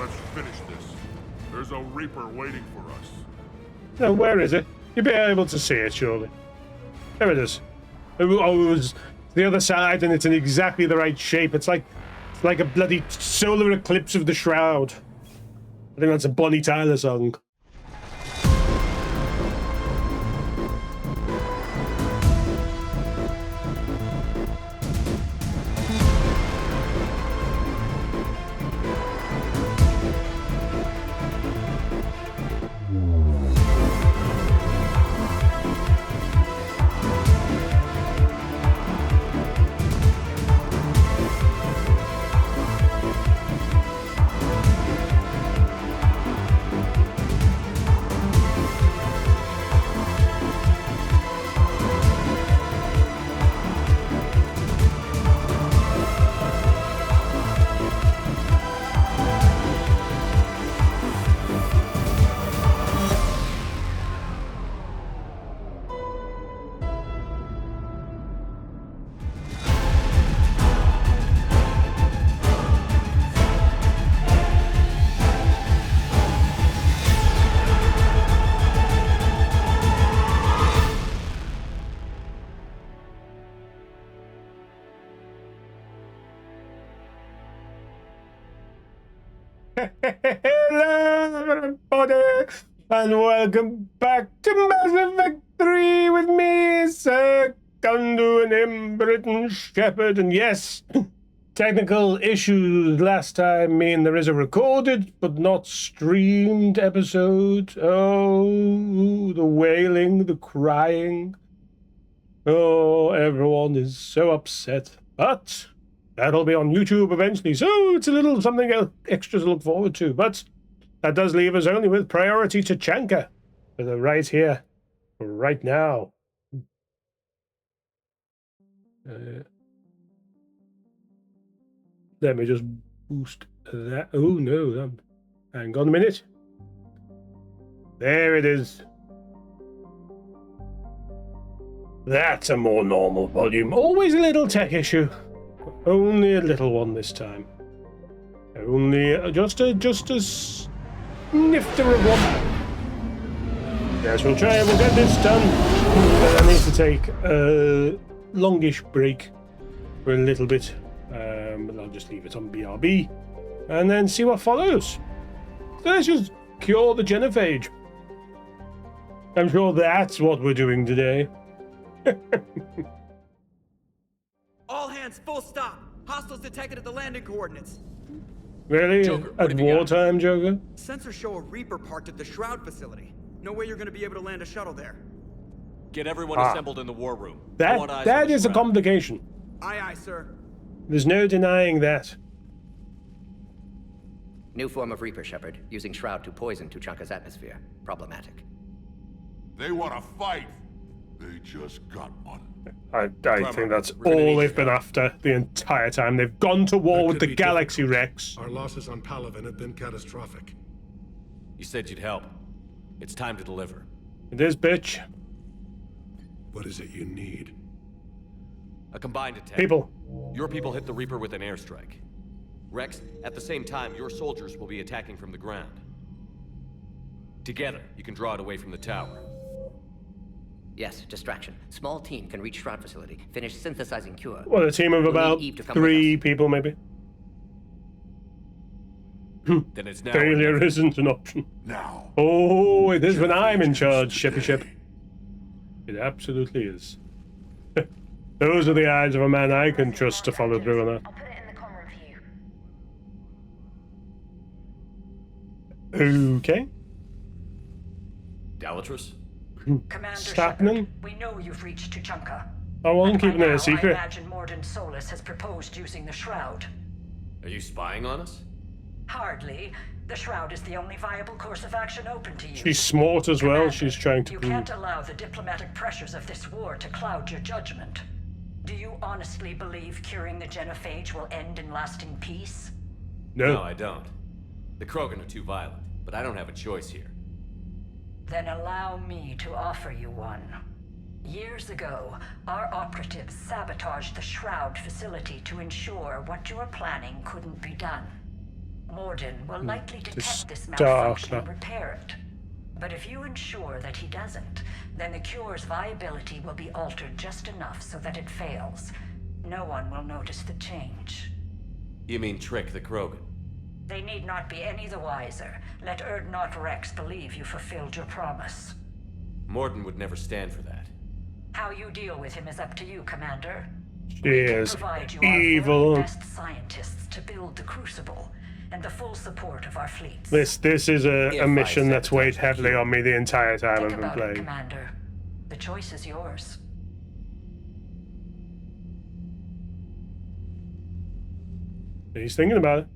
let's finish this. There's a Reaper waiting for us. Now, where is it? You'll be able to see it, surely. There it is. Oh, it was the other side, and it's in exactly the right shape. It's like a bloody solar eclipse of the Shroud. I think that's a Bonnie Tyler song. Hello, everybody, and welcome back to Mass Effect 3 with me, Sir Cundoo and Britain Shepard. And yes, technical issues last time mean there is a recorded but not streamed episode. Oh, the wailing, the crying. Oh, everyone is so upset. But that'll be on YouTube eventually, so it's a little something extra to look forward to. But that does leave us only with priority to Chanka for the right here, right now. Let me just boost that. Oh no, hang on a minute. There it is. That's a more normal volume. Always a little tech issue. Only a little one this time. Only just a snifter of one. Yes, we'll try and we'll get this done. But I need to take a longish break for a little bit. But I'll just leave it on BRB and then see what follows. So let's just cure the Genophage. I'm sure that's what we're doing today. All hands, full stop. Hostiles detected at the landing coordinates. Really? Joker, what at have you got? wartime, Joker? Sensors show a Reaper parked at the Shroud facility. No way you're going to be able to land a shuttle there. Get everyone assembled in the war room. I That want eyes on that the is a Shroud. complication. Aye, aye, sir. There's no denying that. New form of Reaper, Shepard, using Shroud to poison Tuchanka's atmosphere. Problematic. They want to fight. They just got one. I think that's we're gonna all need they've you. been after the entire time. They've gone to war That with could the be Galaxy difficult. Rex. Our losses on Palaven have been catastrophic. You said you'd help. It's time to deliver. It is, bitch. What is it you need? A combined attack. People. Your people hit the Reaper with an airstrike. Rex, at the same time, your soldiers will be attacking from the ground. Together, you can draw it away from the tower. Yes, distraction. Small team can reach Shroud facility, finish synthesizing cure. Well, a team of We'll about need Eve to come 3 with us. people, maybe. Then it's now. or Failure never. isn't an option. Now. Oh, it is when I'm in charge, Today. Shippy Ship. It absolutely is. Those are the eyes of a man I can trust to follow through on that. I'll put it in the camera view. Okay. Dalatrus? Commander Stapman? Shepard, we know you've reached Tuchanka. I wasn't And by keeping it now, a secret. I imagine Morden Solus has proposed using the Shroud. Are you spying on us? Hardly. The Shroud is the only viable course of action open to you. She's smart as well. Commander, She's trying to You prove. can't allow the diplomatic pressures of this war to cloud your judgment. Do you honestly believe curing the Genophage will end in lasting peace? No, No. I don't. The Krogan are too violent, but I don't have a choice here. Then allow me to offer you one. Years ago, our operatives sabotaged the Shroud facility to ensure what you were planning couldn't be done. Morden will likely detect this dark malfunction and now. repair it. But if you ensure that he doesn't, then the cure's viability will be altered just enough so that it fails. No one will notice the change. You mean trick the Krogan? They need not be any the wiser. Let Urdnot Rex believe you fulfilled your promise. Morden would never stand for that. How you deal with him is up to you, Commander. She is Provide you evil. our very best scientists to build the Crucible, and the full support of our fleets. This is a If I mission that's sabotage weighed the heavily cube. on me the entire time Think I've been about it, playing. Commander. The choice is yours. He's thinking about it.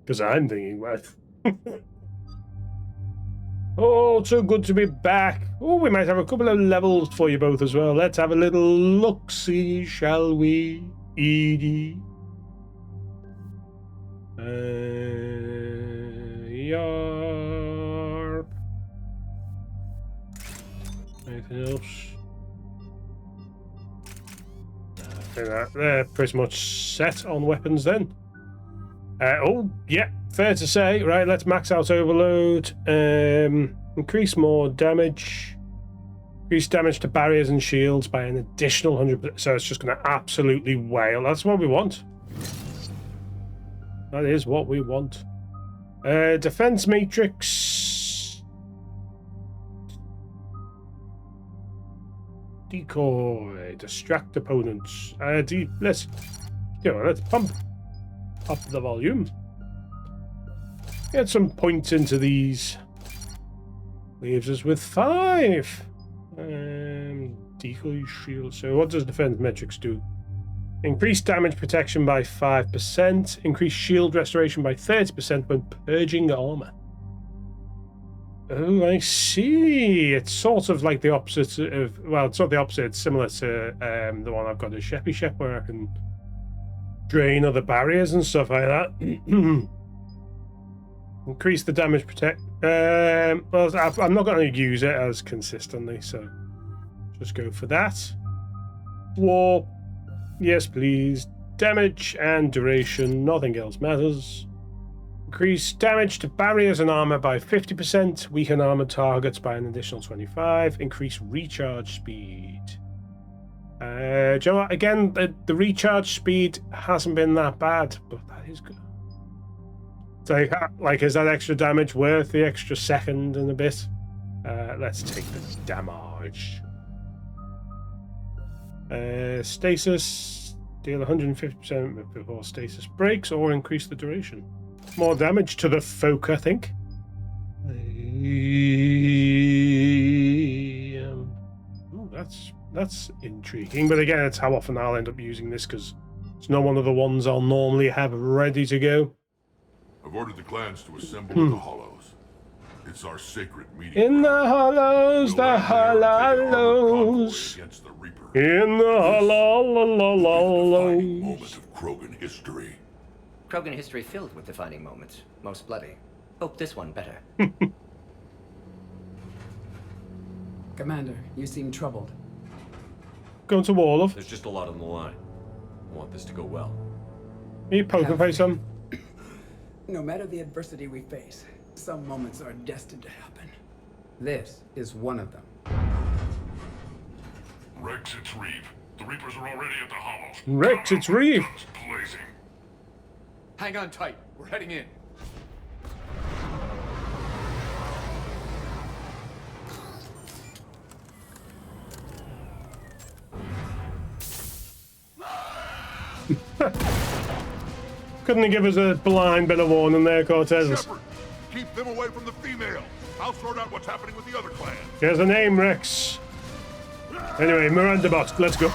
Because I'm thinking about it. Oh, so good to be back. Oh, we might have a couple of levels for you both as well. Let's have a little look-see, shall we, Edie? Yarp. Anything else? I think that they're pretty much set on weapons then. Oh, yeah, fair to say. Right, let's max out overload. Increase more damage. Increase damage to barriers and shields by an additional 100%. So it's just going to absolutely wail. That's what we want. That is what we want. Defense matrix. Decoy. Distract opponents. Let's pump up the volume. Get some points into these. Leaves us with 5. Decoy shield. So what does defense metrics do? Increase damage protection by 5%. Increase shield restoration by 30% when purging armor. Oh, I see. It's sort of like the opposite of... Well, it's not the opposite. It's similar to the one I've got at Sheppy Shep, where I can drain other barriers and stuff like that. Increase the damage protect. Well, I'm not going to use it as consistently, so just go for that. Warp. Yes, please. Damage and duration. Nothing else matters. Increase damage to barriers and armor by 50%. Weaken armored targets by an additional 25. Increase recharge speed. Do you know what? Again, the recharge speed hasn't been that bad, but that is good. It's like, is that extra damage worth the extra second and a bit? Let's take the damage. Stasis. Deal 150% before stasis breaks, or increase the duration. More damage to the folk, I think. Ooh, that's intriguing. But again, it's how often I'll end up using this, because it's not one of the ones I'll normally have ready to go. I've ordered the clans to assemble in the hollows. It's our sacred meeting. In the hollows, We'll the land there and take an armored hollows. convoy against the Reaper. In the Defining hollows. moment of Krogan history. Krogan history filled with defining moments. Most bloody. Hope this one better. Commander, you seem troubled. Going to Warlof. There's just a lot on the line. I want this to go well. Are you poker face him? No matter the adversity we face, some moments are destined to happen. This is one of them. Rex, it's Reeve. The Reapers are already at the hollows. Rex, it's Reeve. Guns blazing. Hang on tight. We're heading in. Couldn't you give us a blind bit of warning there, Cortez? Shepard, keep them away from the female. I'll sort out what's happening with the other clans. There's a name, Rex. Anyway, Miranda Bot, let's go.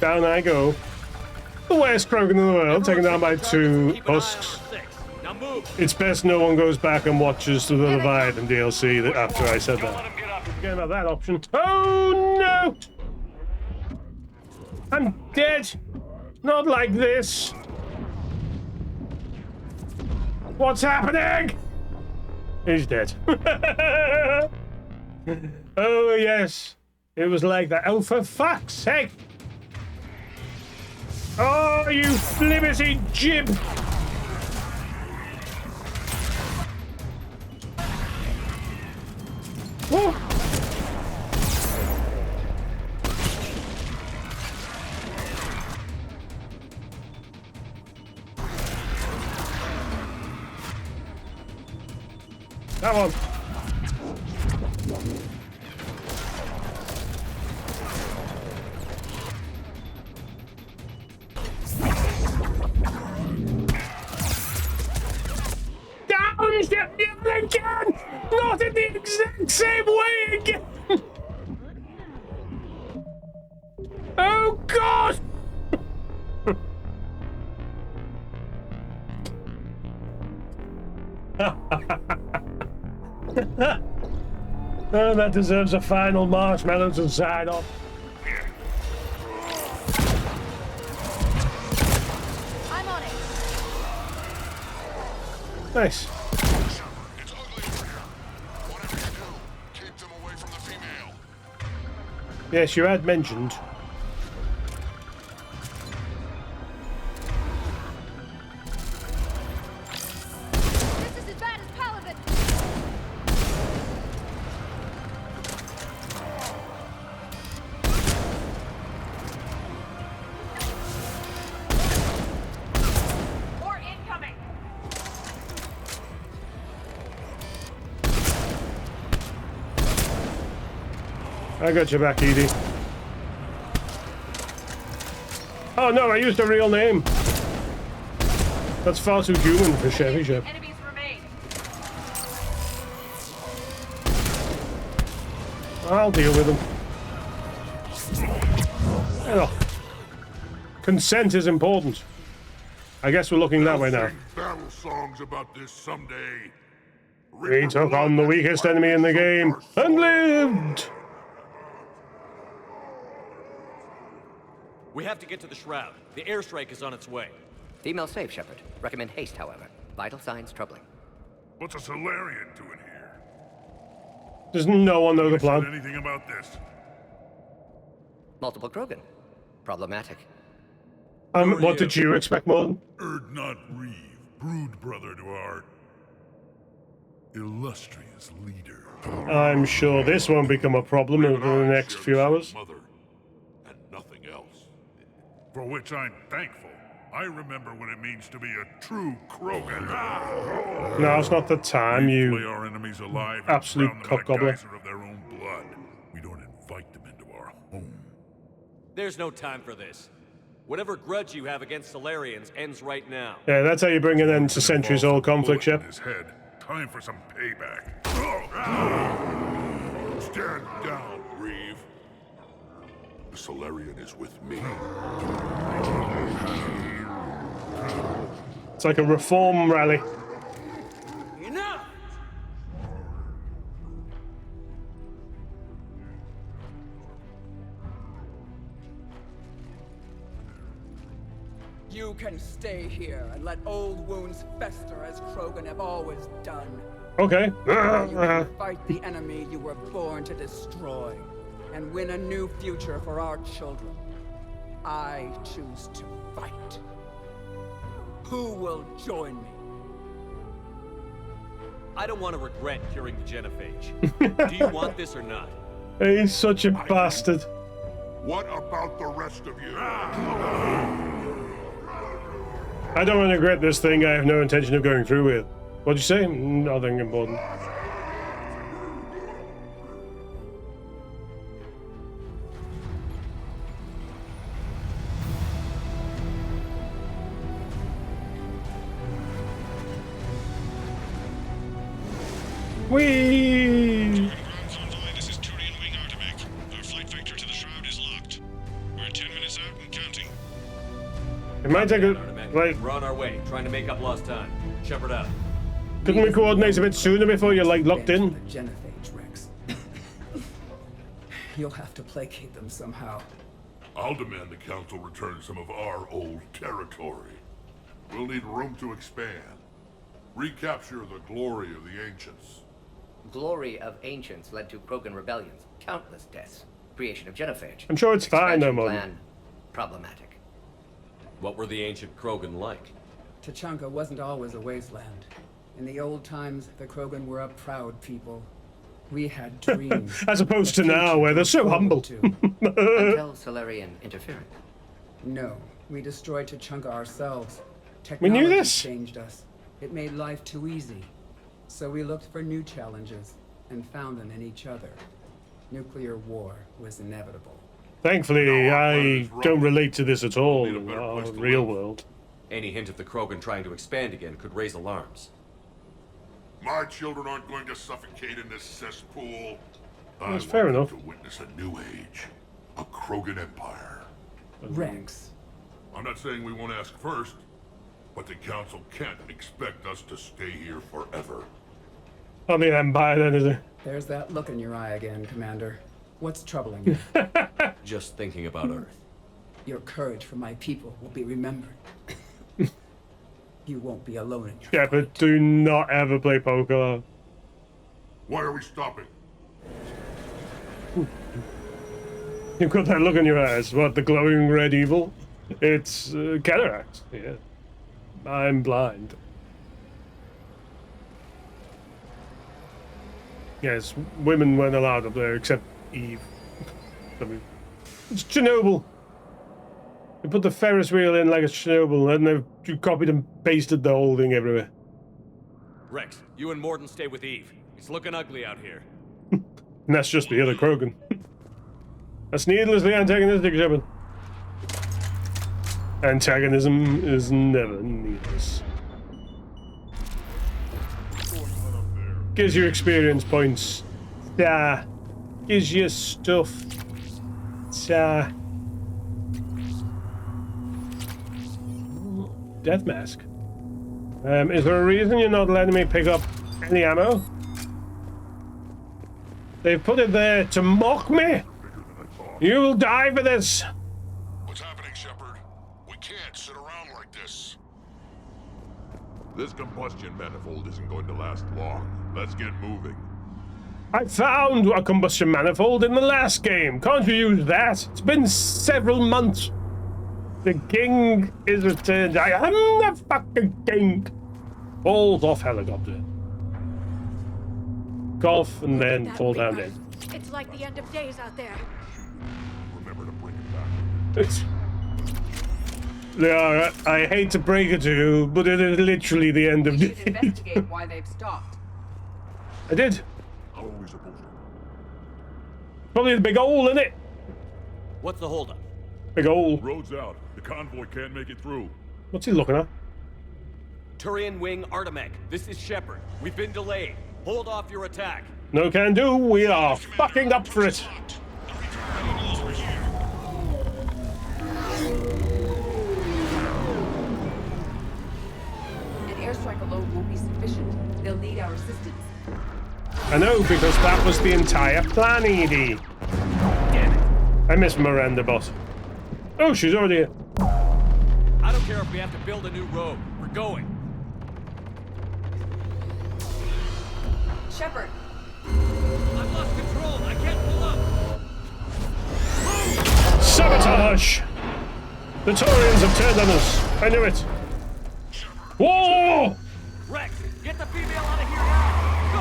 Down I go. The worst Krogan in the world, taken down by 2 husks. Now move. It's best no one goes back and watches the Leviathan DLC after I said that. Forget about that option. Oh no! I'm dead! Not like this! What's happening? He's dead. Oh yes, it was like that. Oh, for fuck's sake! Oh, you flimsy jib! Oh. Come on. Downstep again! Not in the exact same way again! Oh God! Oh, that deserves a final marshmallow to sign off. I'm on it. Nice. It's ugly over here. Whatever you do, keep them away from the female. Yes, you had mentioned. This is as bad as Paladin. More incoming. I got your back, Edie. Oh no, I used a real name. That's far too human for Chevy Shep. Enemies remain. I'll deal with them. Oh. Consent is important. I guess we're looking that way now. Sing battle songs about this someday. We took on the weakest enemy in the game and lived. We have to get to the shroud. The airstrike is on its way. Female safe, Shepard. Recommend haste, however. Vital signs troubling. What's a Solarian doing here? Does no one know the Said plan? anything about this? Multiple Krogan. Problematic. What did you expect, Morton? Erd not Reeve, brood brother to our illustrious leader. I'm sure this won't become a problem over the next few hours. Mother, and nothing else. For which I'm thankful. I remember what it means to be a true Krogan. Now's not the time, Play you our enemies alive and absolute drown them in a cockgobbler. geyser of their own blood. We don't invite them into our home. There's no time for this. Whatever grudge you have against Solarians ends right now. Yeah, that's how you bring an end to centuries-old conflict, Bullet in Shep. his head. Time for some payback. Stand down, Reeve. The Solarian is with me. It's like a reform rally. Enough! You can stay here and let old wounds fester as Krogan have always done. Okay. You can fight the enemy you were born to destroy and win a new future for our children. I choose to fight. Who will join me? I don't want to regret curing the genophage. Do you want this or not? He's such a bastard. What about the rest of you? I don't want to regret this thing I have no intention of going through with. What'd you say? Nothing important. Whee! This is Turian Wing Artemec. Our flight vector to the shroud is locked. We're 10 minutes out and counting. It might take a... Like, We're on our way, trying to make up lost time. Shepard out. couldn't we coordinate a bit sooner before you're, like, locked in? The Genophage, Rex. You'll have to placate them somehow. I'll demand the Council return some of our old territory. We'll need room to expand. Recapture the glory of the Ancients. Glory of ancients led to Krogan rebellions, countless deaths, creation of Genophage. I'm sure it's fine, though, Expansion Mom. plan, problematic. What were the ancient Krogan like? Tuchanka wasn't always a wasteland. In the old times, the Krogan were a proud people. We had dreams. As opposed to a now, future where to they're look so forward humble. to. Until Solarian interference. No, we destroyed Tuchanka ourselves. We knew Technology this. changed us. It made life too easy. So we looked for new challenges and found them in each other. Nuclear war was inevitable. Thankfully, No, our plan I is wrong. don't relate to this at all. Need a better place to Real live. world. Any hint of the Krogan trying to expand again could raise alarms. My children aren't going to suffocate in this cesspool. That's I fair want them enough. to witness a new age. A Krogan empire. Rex, I'm not saying we won't ask first, but the Council can't expect us to stay here forever. Not the Empire, then, is it? there's that look in your eye again, Commander. What's troubling you? Just thinking about Earth. Your courage for my people will be remembered. You won't be alone in your Yeah, but do not ever play poker. Why are we stopping? You've got that look in your eyes. What, the glowing red evil? It's cataracts. Yeah. I'm blind. Yes, women weren't allowed up there except Eve. I mean, it's Chernobyl. They put the Ferris wheel in like a Chernobyl, and they've copied and pasted the whole thing everywhere. Rex, you and Morden stay with Eve. It's looking ugly out here. And that's just the other Krogan. That's needlessly antagonistic, Shepard. Antagonism is never needless. Gives you experience points. Yeah. Gives you stuff. Yeah. Death mask. Is there a reason you're not letting me pick up any ammo? They've put it there to mock me. You will die for this. What's happening, Shepard? We can't sit around like this. This combustion manifold isn't going to last long. Let's get moving. I found a combustion manifold in the last game. Can't you use that? It's been several months. The king is returned. I am the fucking king. Falls off helicopter. Golf and then fall down dead. It's like the end of days out there. Remember to bring it back. They are. I hate to break it to you, but it is literally the end of We should days. investigate why they've stopped. I did. How are we supposed to? Probably the big hole in it. What's the holdup? Big hole. Road's out. The convoy can't make it through. What's he looking at? Turian Wing Artemek, this is Shepard. We've been delayed. Hold off your attack. No can do. We are fucking up for it. An airstrike alone won't be sufficient. They'll need our assistance. I know, because that was the entire plan, Edie. Damn it. I miss Miranda, boss. Oh, she's already here. I don't care if we have to build a new road. We're going. Shepard, I've lost control. I can't pull up. Sabotage! The Taurians have turned on us. I knew it. Whoa! Rex, get the female out of here now.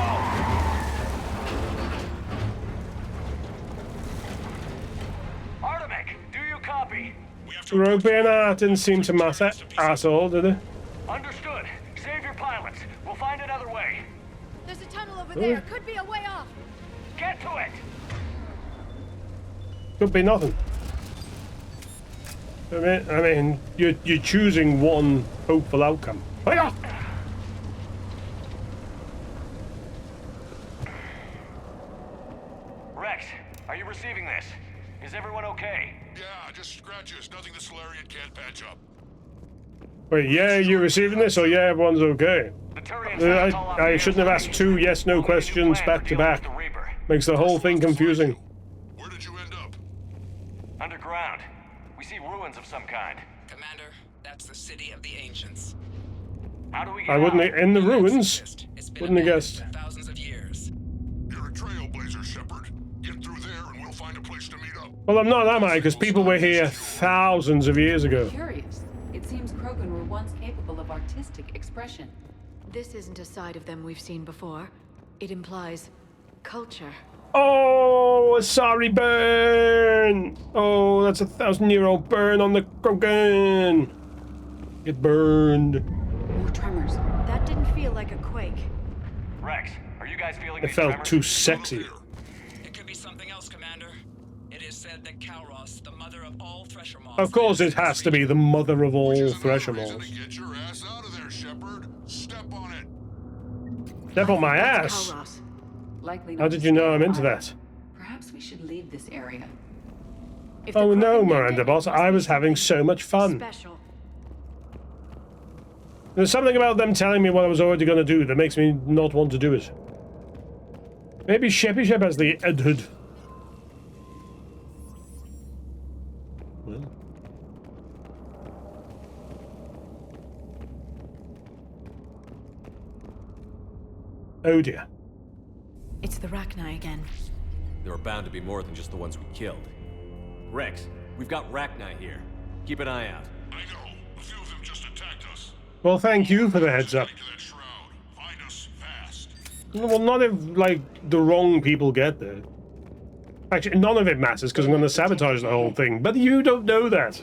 Go! Artemek, do you copy? We have to Robina didn't seem to matter at all, did it? Understood. Save your pilots. We'll find another way. There's a tunnel over there. Could be a way off. Get to it! Could be nothing. I mean, you're choosing one hopeful outcome. Hiya! Rex, are you receiving this? Is everyone okay? Yeah, just scratches. Nothing the Solarian can't patch up. Wait, yeah, you receiving this, or yeah, everyone's okay? The Turians I shouldn't have asked two yes/no questions back to back. Makes the whole thing confusing. Where did you end up? Underground. We see ruins of some kind. Commander, that's the city of the ancients. How do we get I wouldn't out? in the ruins. It's been Wouldn't have abandoned guessed. for thousands of years. You're a trailblazer, Shepard. Get through there and we'll find a place to meet up. Well, I'm not, am I? Because people were here thousands of years ago. Curious. artistic expression. This isn't a side of them we've seen before. It implies culture. Oh, sorry, burn! Oh, that's a 1,000-year-old burn on the Krogan. Get burned. More tremors. That didn't feel like a quake. Rex, are you guys feeling It these felt tremors? too sexy. It could be something else, Commander. It is said that Kalros, the mother of all Thresher moths... Of course it has to be the mother of all Thresher Reason moths. to get your ass out of there, Shepard. Step on it. Step on my That's ass. Kalros. Likely How not did to you know stay I'm into alive. that? Perhaps we should leave this area. If the Oh no, Krogan Miranda did it, boss, it must I be was having so much fun. special. There's something about them telling me what I was already going to do that makes me not want to do it. Maybe Sheppy Shep has the Edhood. Well. Oh dear. It's the Rachni again. There are bound to be more than just the ones we killed. Rex, we've got Rachni here. Keep an eye out. I know. A few of them just attacked us. Well, thank you for the heads up. Take to that shroud. Find us fast. Well, not if, like, the wrong people get there. Actually, none of it matters, because I'm going to sabotage the whole thing. But you don't know that.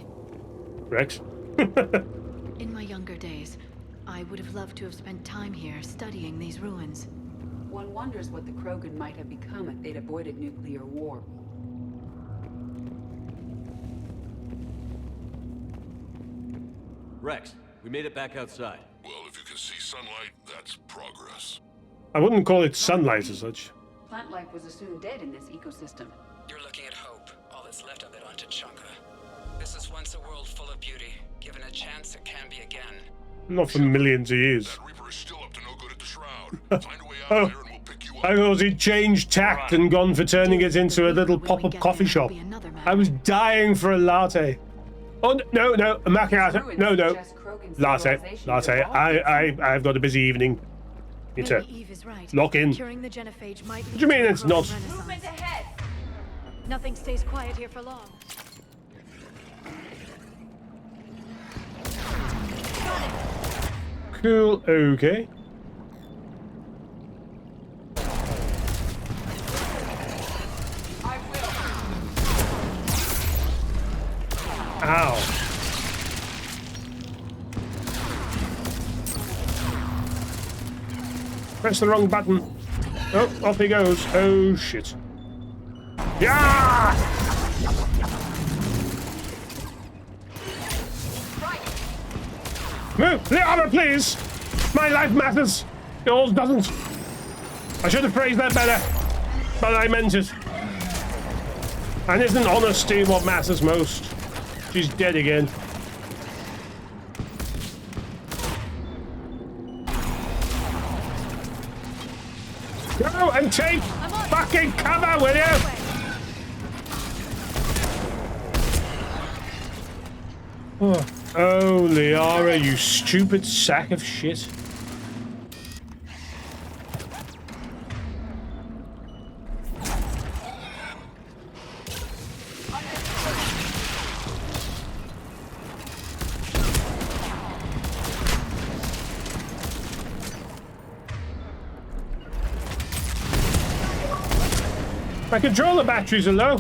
Rex. In my younger days, I would have loved to have spent time here studying these ruins. One wonders what the Krogan might have become if they'd avoided nuclear war. Rex, we made it back outside. Well, if you can see sunlight, that's progress. I wouldn't call it sunlight as such. Plant life was assumed dead in this ecosystem. You're looking at hope, all that's left of it on Tachanka. This is once a world full of beauty. Given a chance, it can be again. Not for millions of years. That Reaper is still up to no good at the shroud. Find a way out Oh. of there and we'll pick you up. I thought he'd changed tact and gone for turning it into a little pop-up coffee shop. I was dying for a latte. Oh, no, no, a macchiato. No, no. Latte, latte. I've got a busy evening. Need to Maybe Eve is right. lock in. Curing the Genophage might What do you mean it's not? Movement ahead. Nothing stays quiet here for long. Cool, okay. I will. Ow. Press the wrong button. Oh, off he goes. Oh, shit. Yeah! Move! The armor, please! My life matters! Yours doesn't. I should have phrased that better, but I meant it. And isn't honesty what matters most? She's dead again. Go and take fucking cover, will you? Oh, Liara, you stupid sack of shit. My controller batteries are low,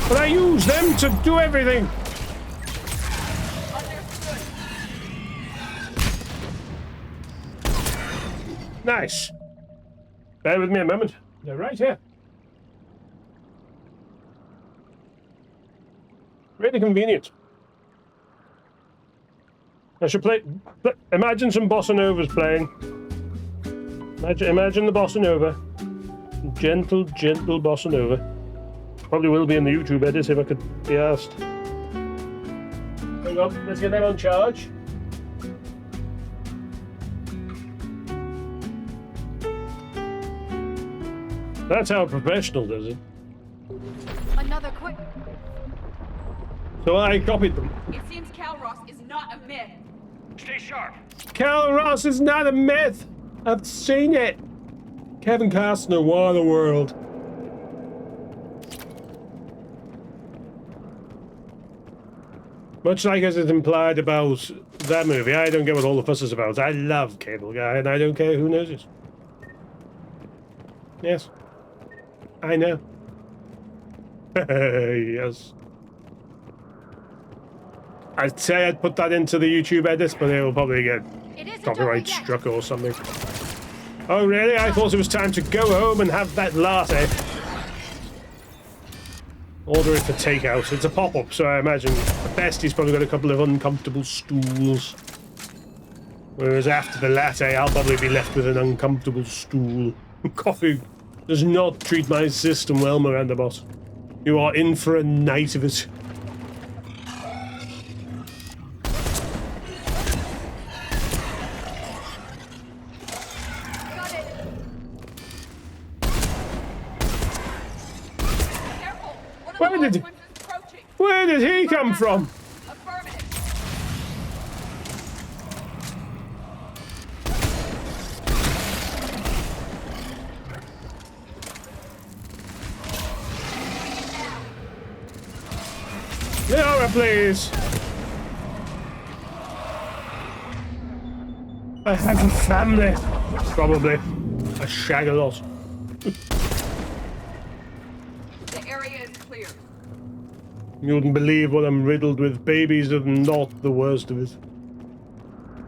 but I use them to do everything. Nice. Bear with me a moment. They're right here. Really convenient. I should play. Imagine some bossa novas playing. Imagine the bossa nova. Gentle, gentle bossa nova. Probably will be in the YouTube edit if I could be asked. Hang on, let's get them on charge. That's how a professional does it. Another quick. So I copied them. It seems Kalros is not a myth. Stay sharp. Kalros is not a myth. I've seen it. Kevin Costner, Waterworld. Much like as it implied about That movie, I don't get what all the fuss is about. I love Cable Guy, and I don't care who knows it. Yes. I know. Yes. I'd say I'd put that into the YouTube edit, but it will probably get copyright struck or something. Oh, really? I thought it was time to go home and have that latte. Order it for takeout. It's a pop-up, so I imagine at best he's probably got a couple of uncomfortable stools. Whereas after the latte, I'll probably be left with an uncomfortable stool. Coffee does not treat my system well, Miranda Bot. You are in for a night of it. Where did he come from? Laura, please. I have a family. Probably. I shag a lot. The area is clear. You wouldn't believe what I'm riddled with. Babies are not the worst of it.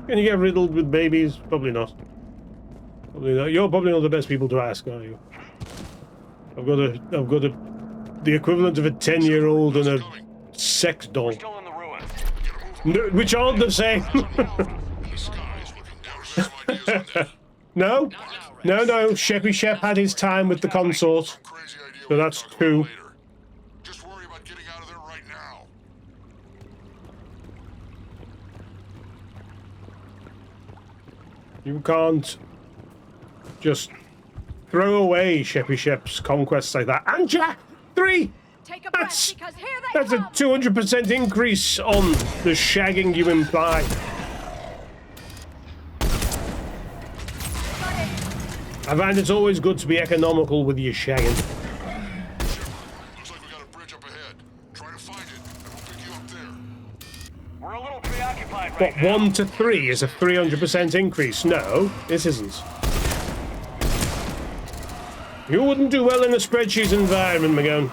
Can you get riddled with babies? Probably not. Probably not. You're probably not the best people to ask, are you? I've got the equivalent of a 10-year-old and a sex doll. No, which aren't the same. No? No. Sheppy Shep had his time with the consort. So that's 2. Just worry about getting out of there right now. You can't just throw away Sheppy Shep's conquests like that. And Jack 3! That's a 200% increase on the shagging you imply. I find it's always good to be economical with your shagging. Looks like we got a bridge up ahead. Try to find it, and we'll pick you up there. We're a little preoccupied What, right now. 1 to 3 is a 300% increase? No, this isn't. You wouldn't do well in a spreadsheet environment, McGowan.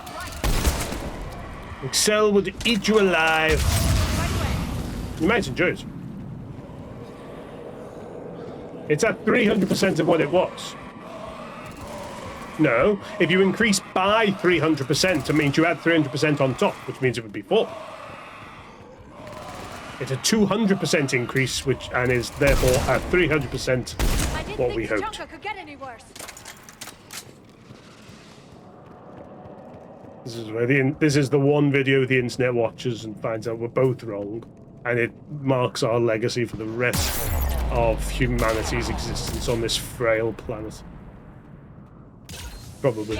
Excel would eat you alive. You might enjoy it. It's at 300% of what it was. No, if you increase by 300%, it means you add 300% on top, which means it would be 4. It's a 200% increase, and is therefore at 300% what we hoped. This is the one video the internet watches and finds out we're both wrong, and it marks our legacy for the rest of humanity's existence on this frail planet. Probably.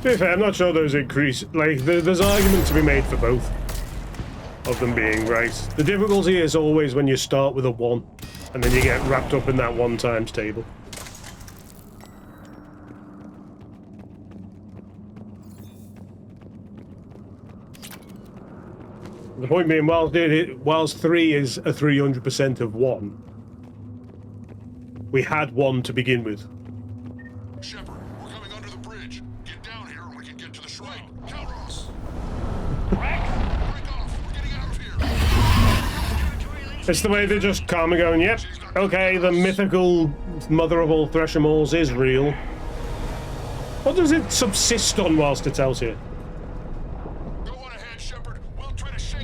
To be fair, I'm not sure those increase. Like, there's argument to be made for both of them being right. The difficulty is always when you start with a 1, and then you get wrapped up in that 1 times table. The point being, whilst 3 is a 300% of 1, we had 1 to begin with. Shepard, we're coming under the bridge. Get down here and we can get to the shrine. Counter us. Break off. We're getting out of here. It's the way they just calm and going, yep, okay, the mythical mother of all Threshamals is real. What does it subsist on whilst it's out here? Go on ahead, Shepard. We'll try to shake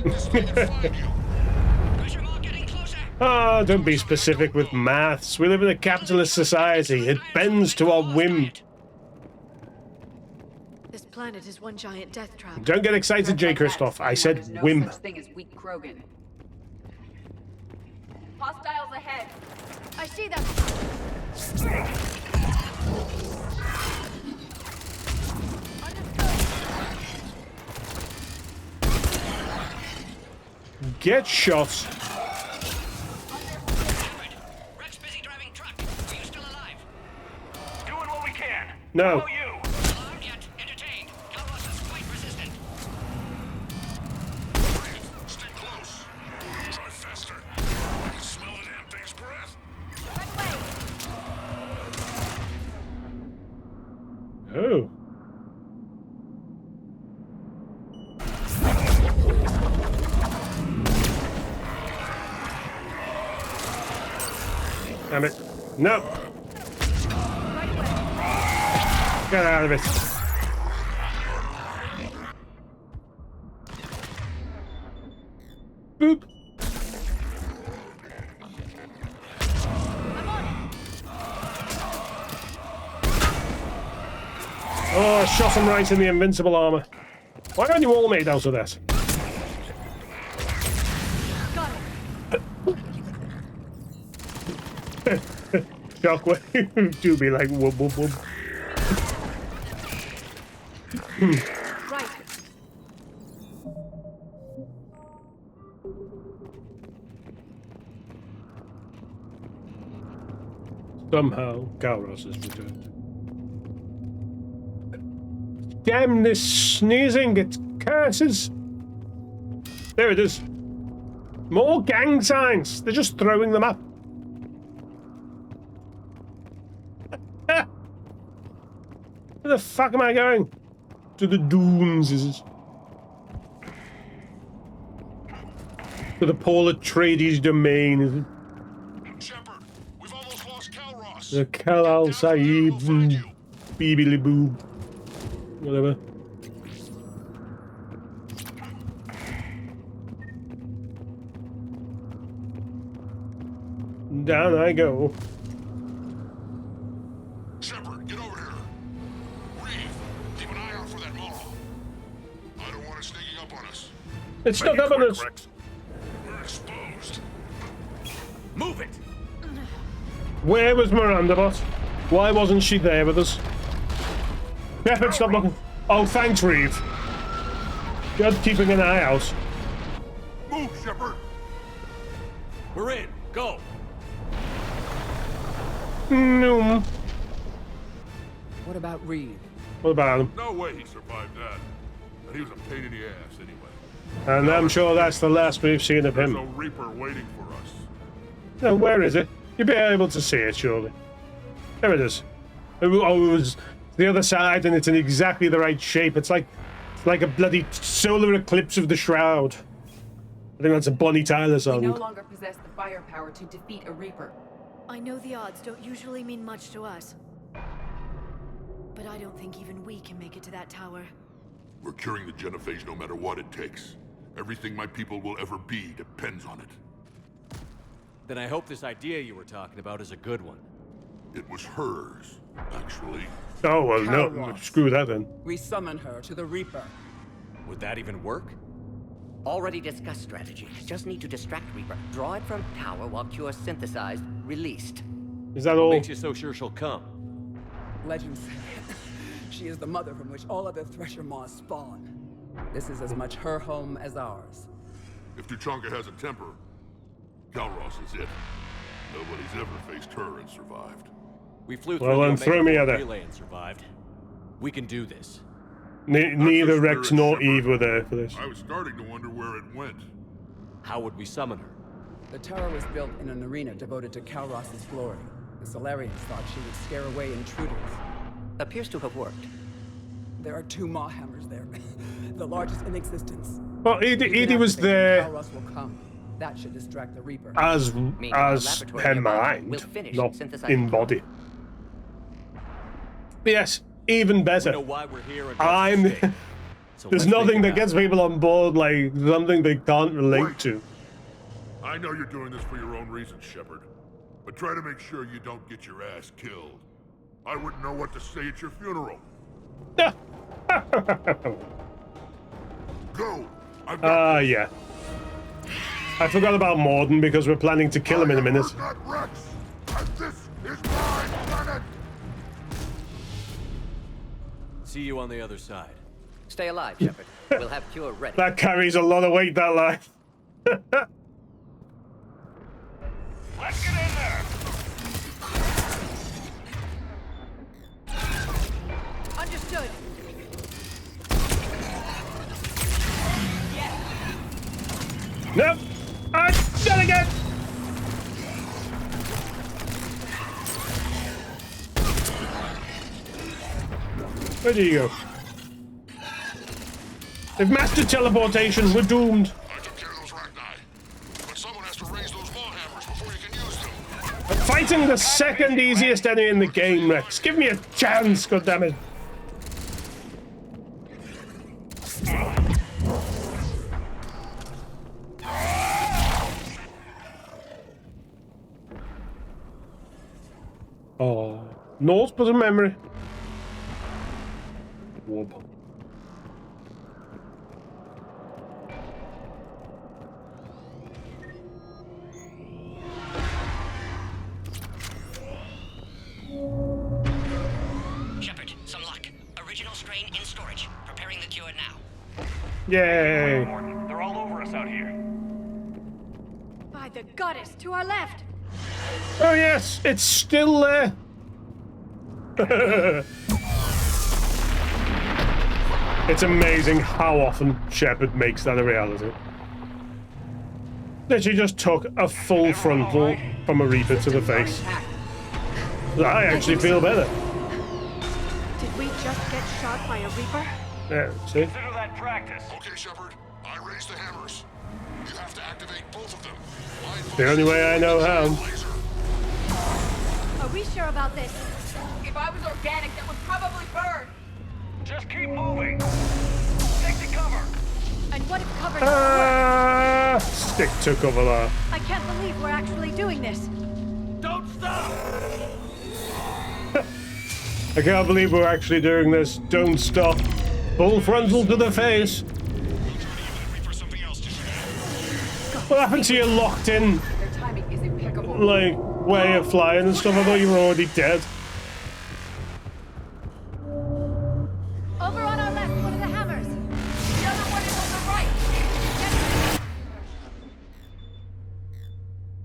Ah, don't be specific with maths. We live in a capitalist society. It bends to our whim. This planet is one giant death trap. Don't get excited, J. Christoph. I said There's no whim. such thing as weak Krogan. Hostiles ahead. I see them. Get shot. Rex busy driving truck. Are you still alive? Doing what we can. No. How about you? Alarmed yet? Entertained. Calros is quite resistant. Stay close. Drive faster. I can smell the damn thing's breath. Oh. Damn it. No. Get out of it. Boop. Oh, I shot him right in the invincible armor. Why aren't you all made out of that? Shockwave do be like whoop whoop whoop. Right. Somehow, Calros is returned. Damn this sneezing, it curses. There it is. More gang signs. They're just throwing them up. Where the fuck am I going? To the dunes, is it? To the Paul Atreides domain, is it? Shepard, we've almost lost Calros. The Kalal Sahib, Beebily Boo. Whatever. Down I go. Shepard, get over here. Reeve, keep an eye out for that mall. I don't want it sneaking up on us. It's stuck up on us. We're exposed. Move it! Where was Miranda Bot? Why wasn't she there with us? Shepard, stop looking. Oh, thanks, Reeve. Just keeping an eye out. Move, Shepard! We're in. Go! No. What about Reeve? What about him? No way he survived that. And he was a pain in the ass anyway. And I'm sure that's the last we've seen of There's him. a Reaper waiting for us. No, where is it? You'll be able to see it, surely. There it is. Oh, it was the other side, and it's in exactly the right shape. It's like a bloody solar eclipse of the Shroud. I think that's a Bonnie Tyler We song. no longer possess the firepower to defeat a Reaper. I know the odds don't usually mean much to us. But I don't think even we can make it to that tower. We're curing the Genophage no matter what it takes. Everything my people will ever be depends on it. Then I hope this idea you were talking about is a good one. It was hers, actually. Oh, well, no. Calros. Screw that then. We summon her to the Reaper. Would that even work? Already discussed strategy. Just need to distract Reaper. Draw it from tower while cure synthesized, released. Is that What all? makes you so sure she'll come? Legends say she is the mother from which all other Thresher Maws spawn. This is as much her home as ours. If Tuchanka has a temper, Calros is it. Nobody's ever faced her and survived. We flew through Well, the then throw me Omega at her. relay and survived. We can do this. Neither just Rex there, nor Shepard. Eve were there for this. I was starting to wonder where it went. How would we summon her? The tower was built in an arena devoted to Calros' glory. The Solarians thought she would scare away intruders. Appears to have worked. There are 2 Maw hammers there, the largest in existence. Well, Edie was there Calros will come. That should distract the Reaper. as Meanwhile, laboratory her nearby mind, will finish not synthesizing in body. But yes, even We better. know why we're here and what's I'm at stake. So There's let's nothing figure that out- gets people on board like something they can't relate Wait. to. I know you're doing this for your own reasons, Shepard. But try to make sure you don't get your ass killed. I wouldn't know what to say at your funeral. Go! I've got Yeah. I forgot about Morden because we're planning to kill him in a minute. Got Rex, and this is my planet! See you on the other side. Stay alive, Shepard. We'll have cure ready. That carries a lot of weight, that line. Let's get in there! Understood. Nope. I done again. Where do you go? If master teleportation, we're doomed. I took care of those Ragni. But someone has to raise those maw hammers before you can use them. I'm fighting the second easiest enemy in the game, Rex. Give me a chance, goddammit. Oh, naught but a memory. Whoop. Shepard, some luck. Original strain in storage. Preparing the cure now. Yay. They're all over us out here. By the goddess, to our left. Oh yes, it's still there. It's amazing how often Shepard makes that a reality. Literally just took a full frontal from a Reaper to the face. I actually feel better. Did we just get shot by a Reaper? Yeah, see? Consider that practice. Okay, Shepard. I raised the hammers. You have to activate both of them. The only way I know how. Are we sure about this? If I was organic, that would probably burn. Just keep moving. Take the cover. And what if cover doesn't work? Stick to cover there. I can't believe we're actually doing this. Don't stop. I can't believe we're actually doing this. Don't stop. Full frontal to the face. What happened to you locked in, Their timing is impeccable. like, way of flying and stuff? I thought you were already dead. Over on our left, one of the hammers. The other one is on the right.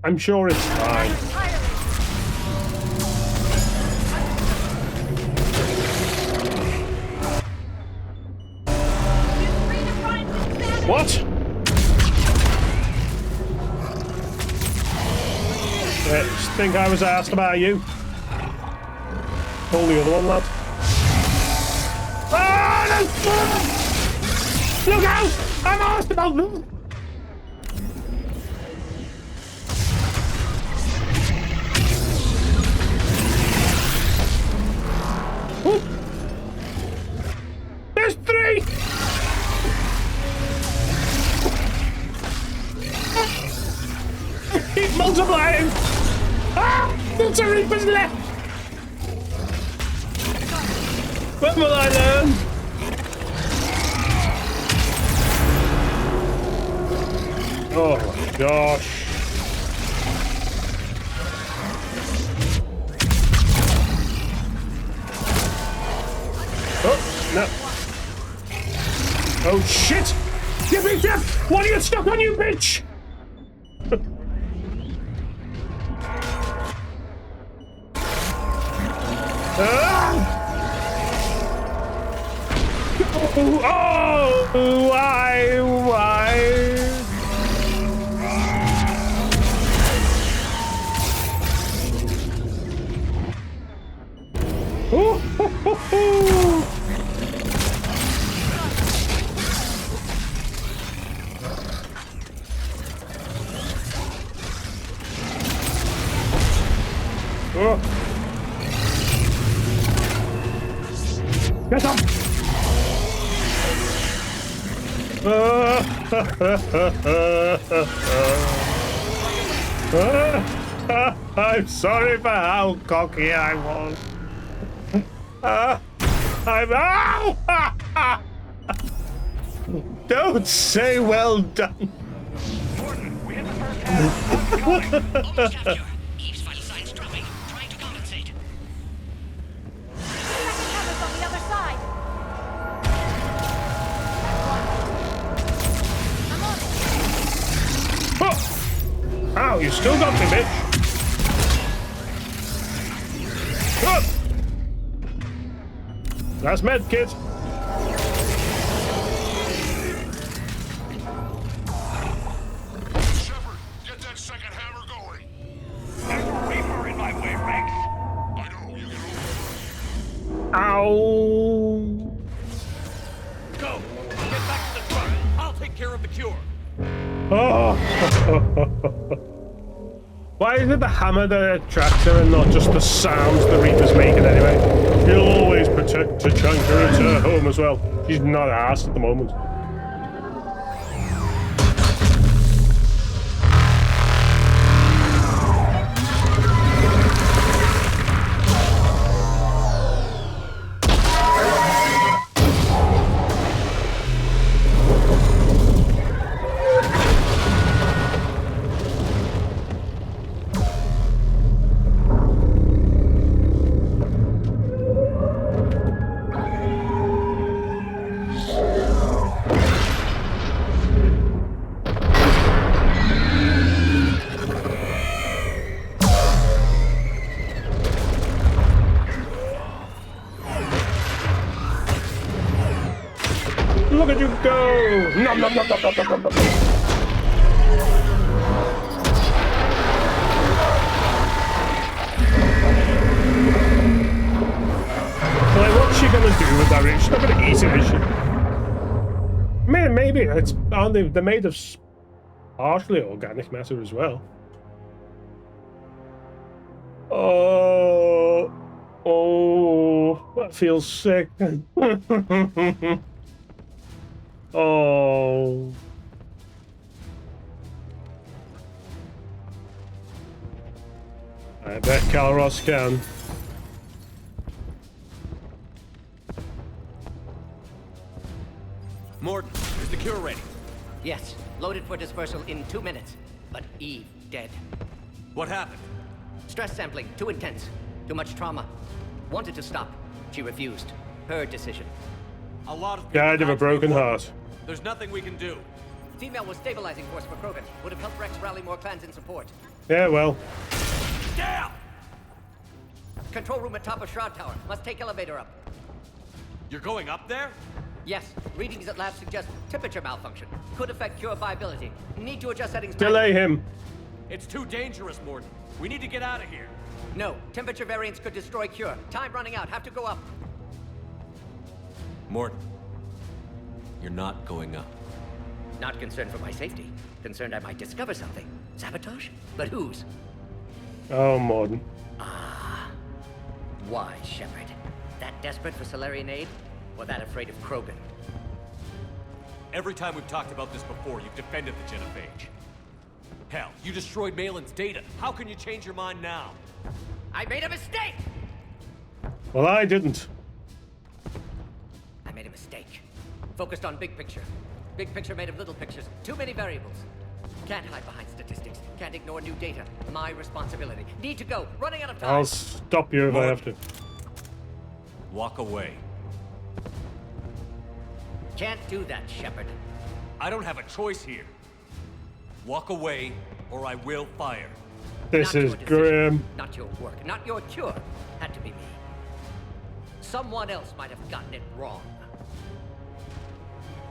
I'm sure it's fine. Entirely. What? Just think I was asked about you. Pull the other one, lad. Ah, no! Look out! I'm asked about them! Whoop. There's three! Keep multiplying! Ah! There's a Reaper's left! When will I learn? Oh my gosh. Oh, no. Oh shit! Give me that! What are you stuck on, you bitch? Oh, why? Ooh, hoo, hoo, hoo. Oh. Get up! I'm sorry for how cocky I was. Don't say well done. We hit the first half. Almost have cure. Eve's vital signs dropping. Trying to compensate. Second cover's on the other side. I'm on it. Ow, you still got me, bitch. Last med kit. Shepard, get that second hammer going. There's a Reaper in my way, Rex. I know, you get over. Ow. Go! Get back to the truck! I'll take care of the cure! Oh. Why is it the hammer that attracts her and not just the sounds the Reaper's making anyway? He'll always protect Tachanka at her home as well. She's not asked at the moment. Look at you go! Nom, nom, nom, nom, nom, nom, nom, nom. Like, what's she gonna do with that? She's not gonna eat it, is she? Maybe it's aren't they? They're made of partially organic matter as well. Oh, that feels sick. Oh. I bet Calros can. Morton, is the cure ready? Yes, loaded for dispersal in 2 minutes. But Eve, dead. What happened? Stress sampling, too intense. Too much trauma. Wanted to stop. She refused. Her decision. A lot of people Died of a died broken before. heart. There's nothing we can do. Female was stabilizing force for Krogan. Would have helped Rex rally more clans in support. Yeah, well. Down! Control room at top of Shroud Tower. Must take elevator up. You're going up there? Yes, readings at lab suggest temperature malfunction. Could affect cure viability. Need to adjust settings. Delay him. It's too dangerous, Morton. We need to get out of here. No, temperature variance could destroy cure. Time running out. Have to go up. Morton, you're not going up. Not concerned for my safety. Concerned I might discover something. Sabotage? But whose? Oh, Morden. Why, Shepard? That desperate for Solarian aid? Or that afraid of Krogan? Every time we've talked about this before, you've defended the Genophage. Hell, you destroyed Malin's data. How can you change your mind now? I made a mistake! Well, I didn't. I made a mistake. Focused on big picture. Big picture made of little pictures. Too many variables. Can't hide behind statistics. Can't ignore new data. My responsibility. Need to go. Running out of time. I'll stop you if I have to. Walk away. Can't do that, Shepard. I don't have a choice here. Walk away, or I will fire. This Not is your decision. grim. Not your work. Not your cure. Had to be me. Someone else might have gotten it wrong.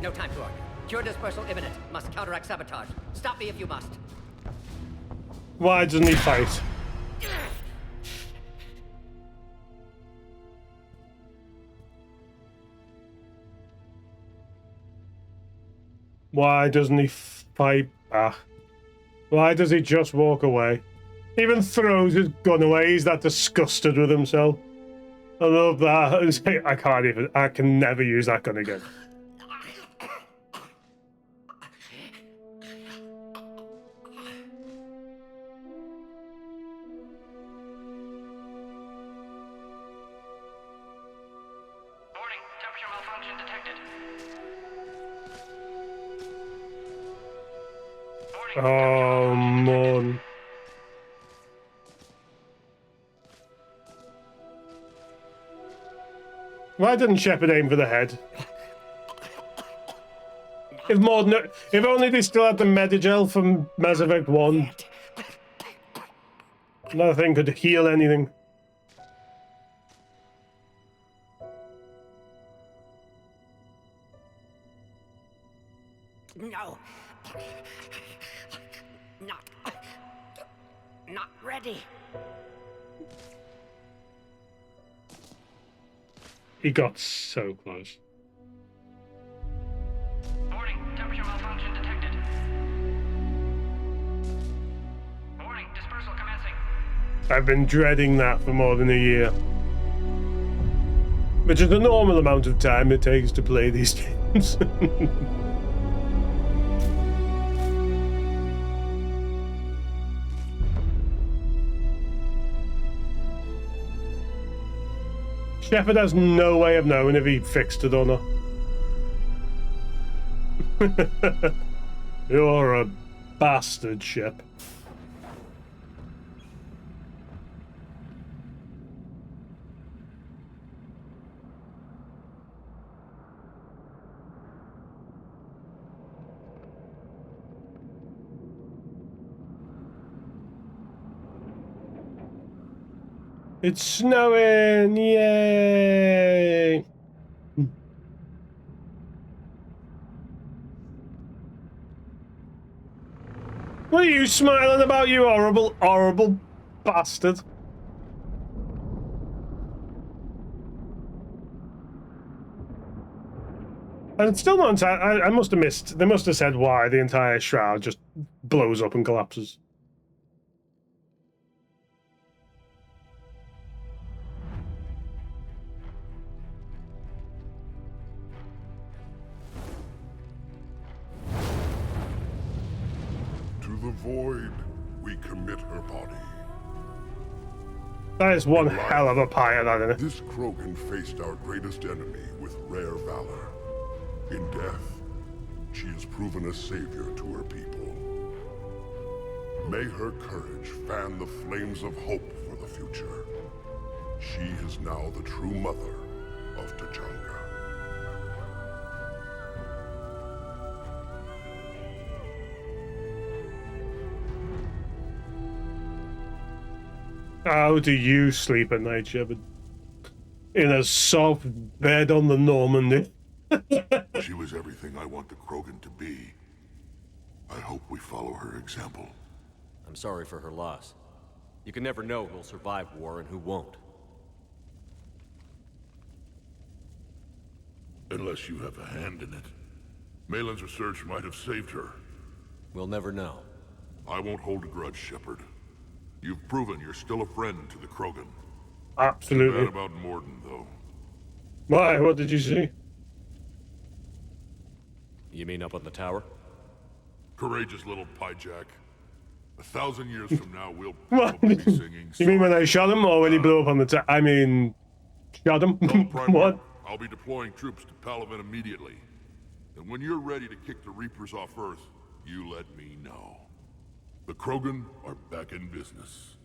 No time to argue. Cure dispersal imminent. Must counteract sabotage. Stop me if you must. Why doesn't he fight? Why doesn't he fight back? Why does he just walk away? Even throws his gun away. He's that disgusted with himself. I love that. I can't even. I can never use that gun again. Oh, man. Why didn't Shepard aim for the head? If only they still had the Medigel from Mass Effect 1. Nothing could heal anything. No. Not ready. He got so close. Warning, temperature malfunction detected. Warning, dispersal commencing. I've been dreading that for more than a year. Which is the normal amount of time it takes to play these games. Shepard has no way of knowing if he fixed it or not. You're a bastard, Shep. It's snowing! Yay! What are you smiling about, you horrible, horrible bastard? And still not I must have missed. They must have said why the entire shroud just blows up and collapses. The void, we commit her body. That is one hell of a pyre, that, isn't it? This Krogan faced our greatest enemy with rare valor. In death, she has proven a savior to her people. May her courage fan the flames of hope for the future. She is now the true mother of T'Changa. How do you sleep at night, Shepard? In a soft bed on the Normandy. She was everything I want the Krogan to be. I hope we follow her example. I'm sorry for her loss. You can never know who'll survive war and who won't. Unless you have a hand in it. Malin's research might have saved her. We'll never know. I won't hold a grudge, Shepard. You've proven you're still a friend to the Krogan. Absolutely. Too bad about Morden, though. Why? What did you see? You mean up on the tower? Courageous little pyjack. 1,000 years from now, we'll probably be singing. You mean when I shot him, or when he blew up on the tower? I mean, shot him? What? I'll be deploying troops to Palaven immediately. And when you're ready to kick the Reapers off Earth, you let me know. The Krogan are back in business.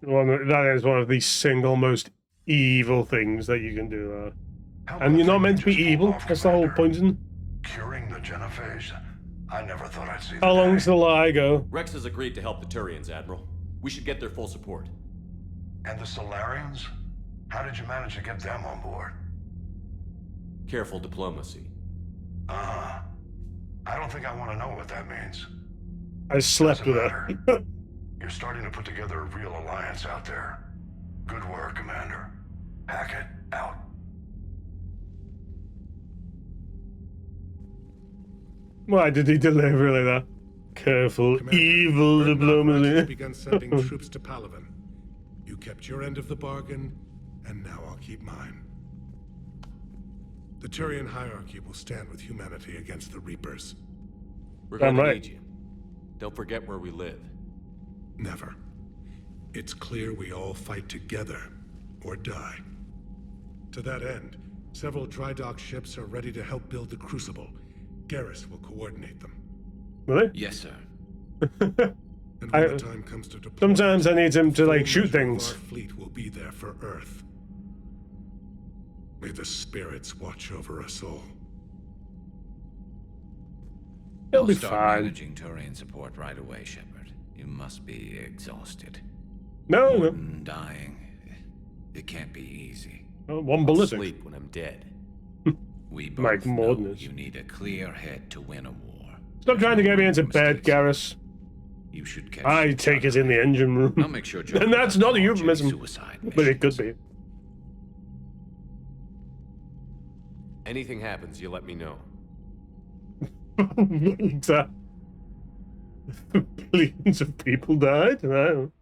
That is one of the single most evil things that you can do. And you're not meant to be evil. That's the whole point, isn't it? Curing the Genophage? I never thought I'd see How long's the lie go? Rex has agreed to help the Turians, Admiral. We should get their full support. And the Solarians? How did you manage to get them on board? Careful diplomacy. I don't think I want to know what that means. I slept with her. You're starting to put together a real alliance out there. Good work, Commander. Hackett, out. Why did he deliver like that? Careful, evil diplomacy. Has begun sending troops to Palaven. You kept your end of the bargain, and now I'll keep mine. The Turian hierarchy will stand with humanity against the Reapers. We're going to need you. Don't forget where we live. Never. It's clear we all fight together, or die. To that end, several dry dock ships are ready to help build the Crucible. Garrus will coordinate them. Really? Yes, sir. And when the time comes to deploy, sometimes I need him to, like, shoot full measure of things. Our fleet will be there for Earth. May the spirits watch over us all. He'll I'll be start fine. managing Turian support right away, Shepard. You must be exhausted. No, no. Dying. It can't be easy. Oh, one I'll bullet. sleep when I'm dead. We Mike both know Mordness. you need a clear head to win a war. Stop trying to get me into room for bed, mistakes. Garrus. You should catch I some take it time. in the engine room. I'll make sure Joe And that's doesn't not a launch any euphemism. suicide But it could missions. be. Anything happens, you let me know. Billions of people died? No.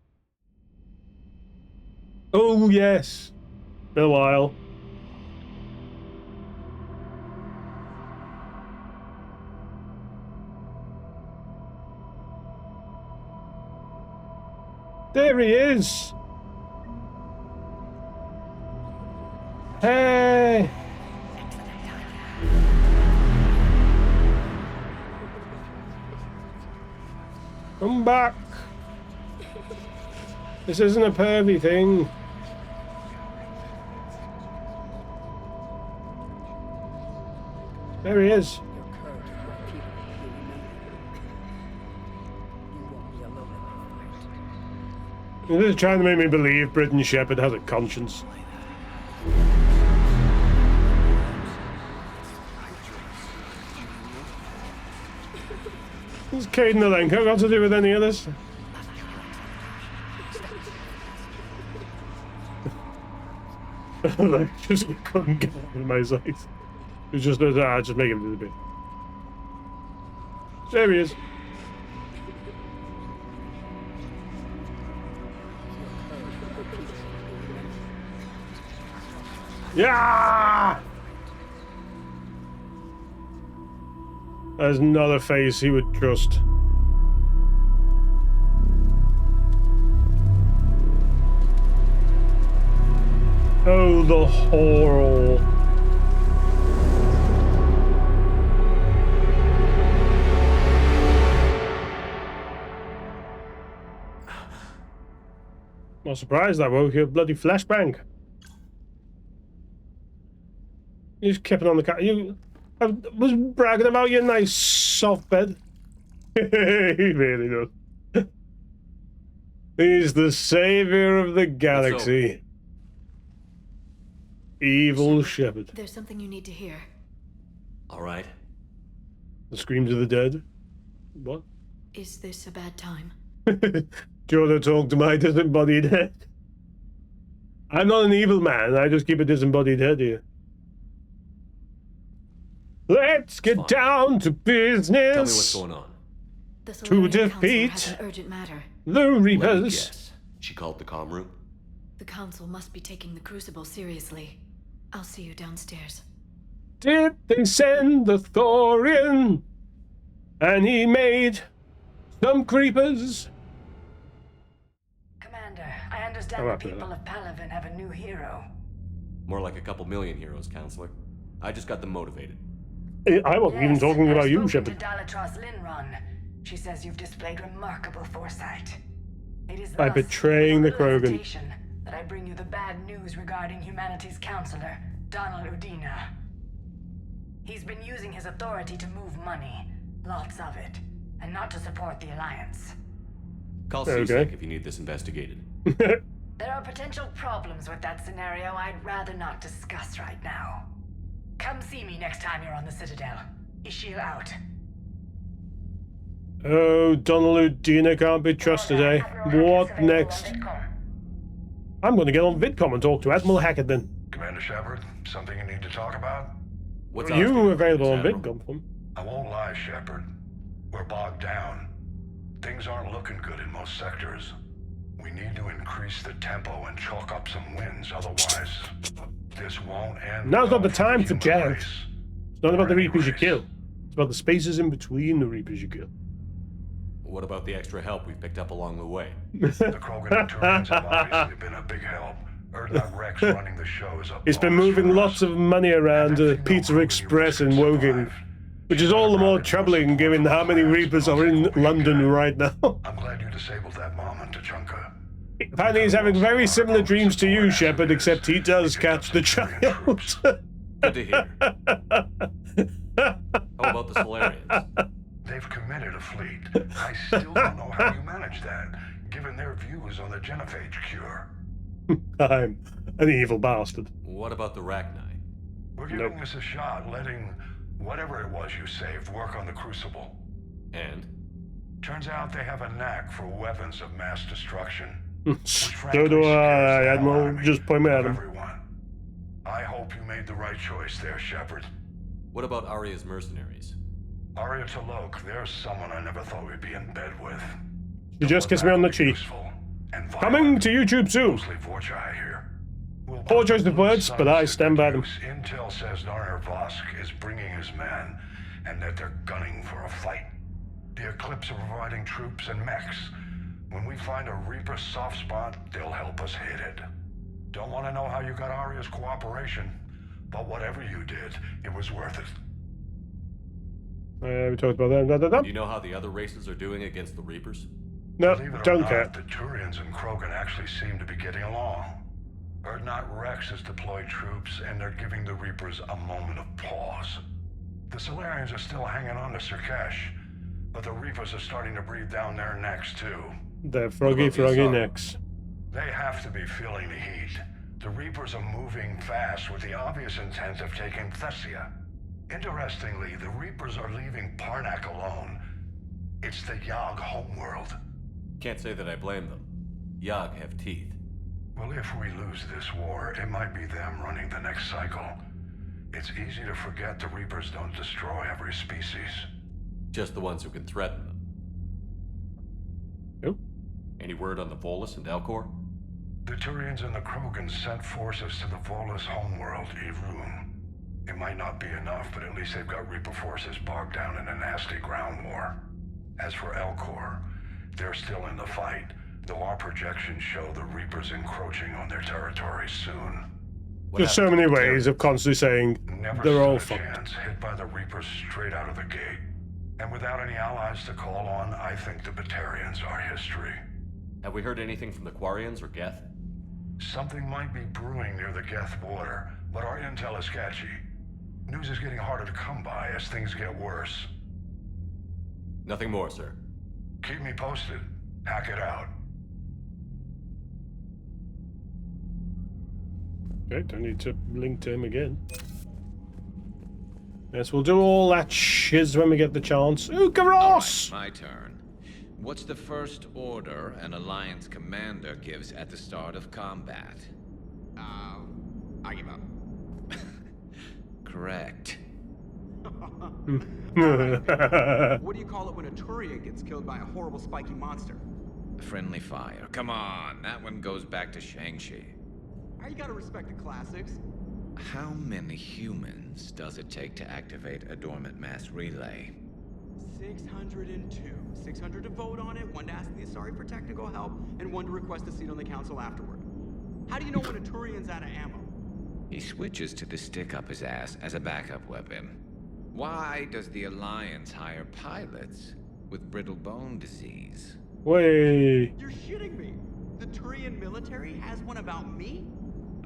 Oh, yes. Been a while. There he is. Hey. Come back. This isn't a pervy thing. There he is. Your courage and my people will be remembered. You won't be alone in the fight. This is trying to make me believe Britain Shepard has a conscience. What's Caden Alenko got to do with any of this? I just couldn't get out of my sight. It was just, just make him disappear. There he is. Yeah! There's not a face he would trust. Oh, the horror. Not surprised that woke you up, bloody flashbang. You just kept it on the cat. I was bragging about your nice soft bed. He really does. He's the savior of the galaxy. Evil Shepard. There's something you need to hear. All right. The screams of the dead. What? Is this a bad time? Do you want to talk to my disembodied head? I'm not an evil man. I just keep a disembodied head here. Let's get down to business. Tell me what's going on. The To Solarian Council defeat has an urgent matter. the Let me Reapers. guess. She called the comm room? The Council must be taking the Crucible seriously. I'll see you downstairs. Did they send the Thorian? And he made some creepers. Commander, I understand I'm the up to people that. of Palaven have a new hero. More like a couple million heroes, Counselor. I just got them motivated. I wasn't even talking about you, I've spoken Shepard. to Dalatros Linron. She says you've displayed remarkable foresight. It is By thus betraying the with little Krogan. hesitation that I bring you the bad news regarding humanity's counselor, Donald Udina. He's been using his authority to move money, lots of it, and not to support the Alliance. Call Okay. CSEC if you need this investigated. There are potential problems with that scenario I'd rather not discuss right now. Come see me next time you're on the Citadel. Ishil out. Oh, Donald Udina can't be trusted, eh? What next? I'm going to get on VidCom and talk to Admiral Hackett then. Commander Shepard, something you need to talk about? What's Are you asking, available on Admiral? VidCom? I won't lie, Shepard. We're bogged down. Things aren't looking good in most sectors. We need to increase the tempo and chalk up some wins, otherwise this won't end. Now's not well the time the for human jazz. race. It's not about the Or any Reapers you race. kill. It's about the spaces in between the Reapers you kill. What about the extra help we picked up along the way? The Krogan and Turians have obviously been a big help. Erdnot Rex running the show is a He's been moving lots of money around to Pizza Express in Woking, which is all the more troubling given how many Reapers are in London right now. I'm glad you disabled that bomb on Tachanka. Apparently he's having very similar dreams to you, Shepard, except he does catch the child. Good to hear. How about the Solarians? They've committed a fleet. I still don't know how you managed that, given their views on the Genophage cure. I'm an evil bastard. What about the Rachni? We're giving this a shot, letting whatever it was you saved work on the Crucible. And? Turns out they have a knack for weapons of mass destruction. So do I, Admiral. Just point me at him. Everyone. I hope you made the right choice there, Shepard. What about Arya's mercenaries? Arya T'Loak, there's someone I never thought we'd be in bed with. You just kissed me on the cheek. Coming to YouTube soon. Poor choice of words, but I stand by them. Intel says Narner Vosk is bringing his men, and that they're gunning for a fight. The Eclipse are providing troops and mechs. When we find a Reaper soft spot, they'll help us hit it. Don't want to know how you got Arya's cooperation, but whatever you did, it was worth it. We talked about that. Do you know how the other races are doing against the Reapers? No, Believe it or don't not, care. the Turians and Krogan actually seem to be getting along. Erdnot Rex has deployed troops, and they're giving the Reapers a moment of pause. The Solarians are still hanging on to Sirkesh, but the Reapers are starting to breathe down their necks, too. They're froggy necks. They have to be feeling the heat. The Reapers are moving fast with the obvious intent of taking Thessia. Interestingly, the Reapers are leaving Parnak alone. It's the Yogg homeworld. Can't say that I blame them. Yogg have teeth. Well, if we lose this war, it might be them running the next cycle. It's easy to forget the Reapers don't destroy every species. Just the ones who can threaten them. Nope. Any word on the Volus and Elcor? The Turians and the Krogan sent forces to the Volus homeworld, Evroon. It might not be enough, but at least they've got Reaper forces bogged down in a nasty ground war. As for Elcor, they're still in the fight, though our projections show the Reapers encroaching on their territory soon. There's so many ways of constantly saying they're all fucked. Chance, hit by the Reapers straight out of the gate. And without any allies to call on, I think the Batarians are history. Have we heard anything from the Quarians or Geth? Something might be brewing near the Geth border, but our intel is sketchy. News is getting harder to come by as things get worse. Nothing more, sir. Keep me posted. Hack it out. Okay, don't need to link to him again. Yes, we'll do all that shiz when we get the chance. Ookaros! Right, my turn. What's the first order an Alliance commander gives at the start of combat? I give up. Correct. What do you call it when a Turian gets killed by a horrible spiky monster? Friendly fire. Come on, that one goes back to Shang-Chi. You gotta respect the classics. How many humans does it take to activate a dormant mass relay? 602. 600 to vote on it, 1 to ask the Asari for technical help, and 1 to request a seat on the council afterward. How do you know when a Turian's out of ammo? He switches to the stick up his ass as a backup weapon. Why does the Alliance hire pilots with brittle bone disease? Way. You're shitting me. The Turian military has one about me?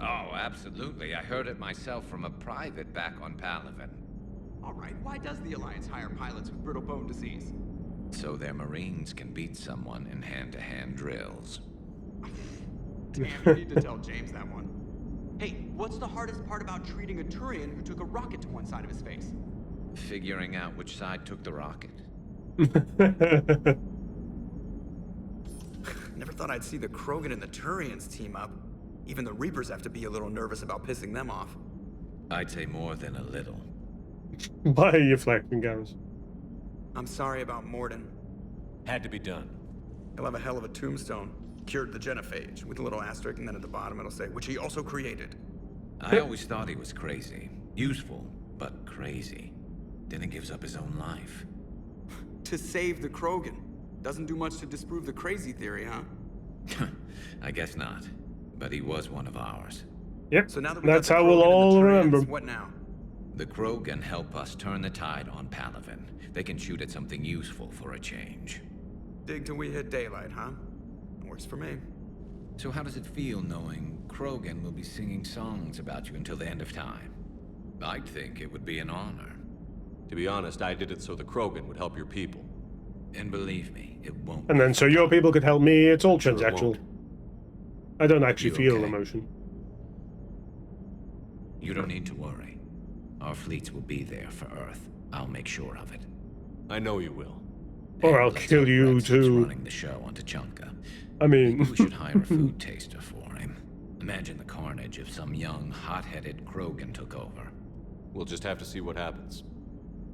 Oh, absolutely. I heard it myself from a private back on Palaven. All right, why does the Alliance hire pilots with brittle bone disease? So their Marines can beat someone in hand-to-hand drills. Damn, you need to tell James that one. Hey, what's the hardest part about treating a Turian who took a rocket to one side of his face? Figuring out which side took the rocket. Never thought I'd see the Krogan and the Turians team up. Even the Reapers have to be a little nervous about pissing them off. I'd say more than a little. Why are you flexing, Garrus? I'm sorry about Morden. Had to be done. He'll have a hell of a tombstone. Cured the Genophage, with a little asterisk, and then at the bottom it'll say, which he also created. I always thought he was crazy. Useful, but crazy. Then he gives up his own life. To save the Krogan. Doesn't do much to disprove the crazy theory, huh? I guess not. But he was one of ours. Yep, So now that we that's got the how we'll Krogan and the all Turians, remember. What now? The Krogan help us turn the tide on Palaven. They can shoot at something useful for a change. Dig till we hit daylight, huh? Works for me. So how does it feel knowing Krogan will be singing songs about you until the end of time? I'd think it would be an honor. To be honest, I did it so the Krogan would help your people. And believe me, it won't. And then so your people could help me. It's all Sure it transactional. won't. I don't actually You feel okay? emotion. You don't need to worry. Our fleets will be there for Earth. I'll make sure of it. I know you will. Or I'll Let's kill hope you Rex keeps too. running the show on Tachanka. I mean... Maybe we should hire a food taster for him. Imagine the carnage if some young, hot-headed Krogan took over. We'll just have to see what happens.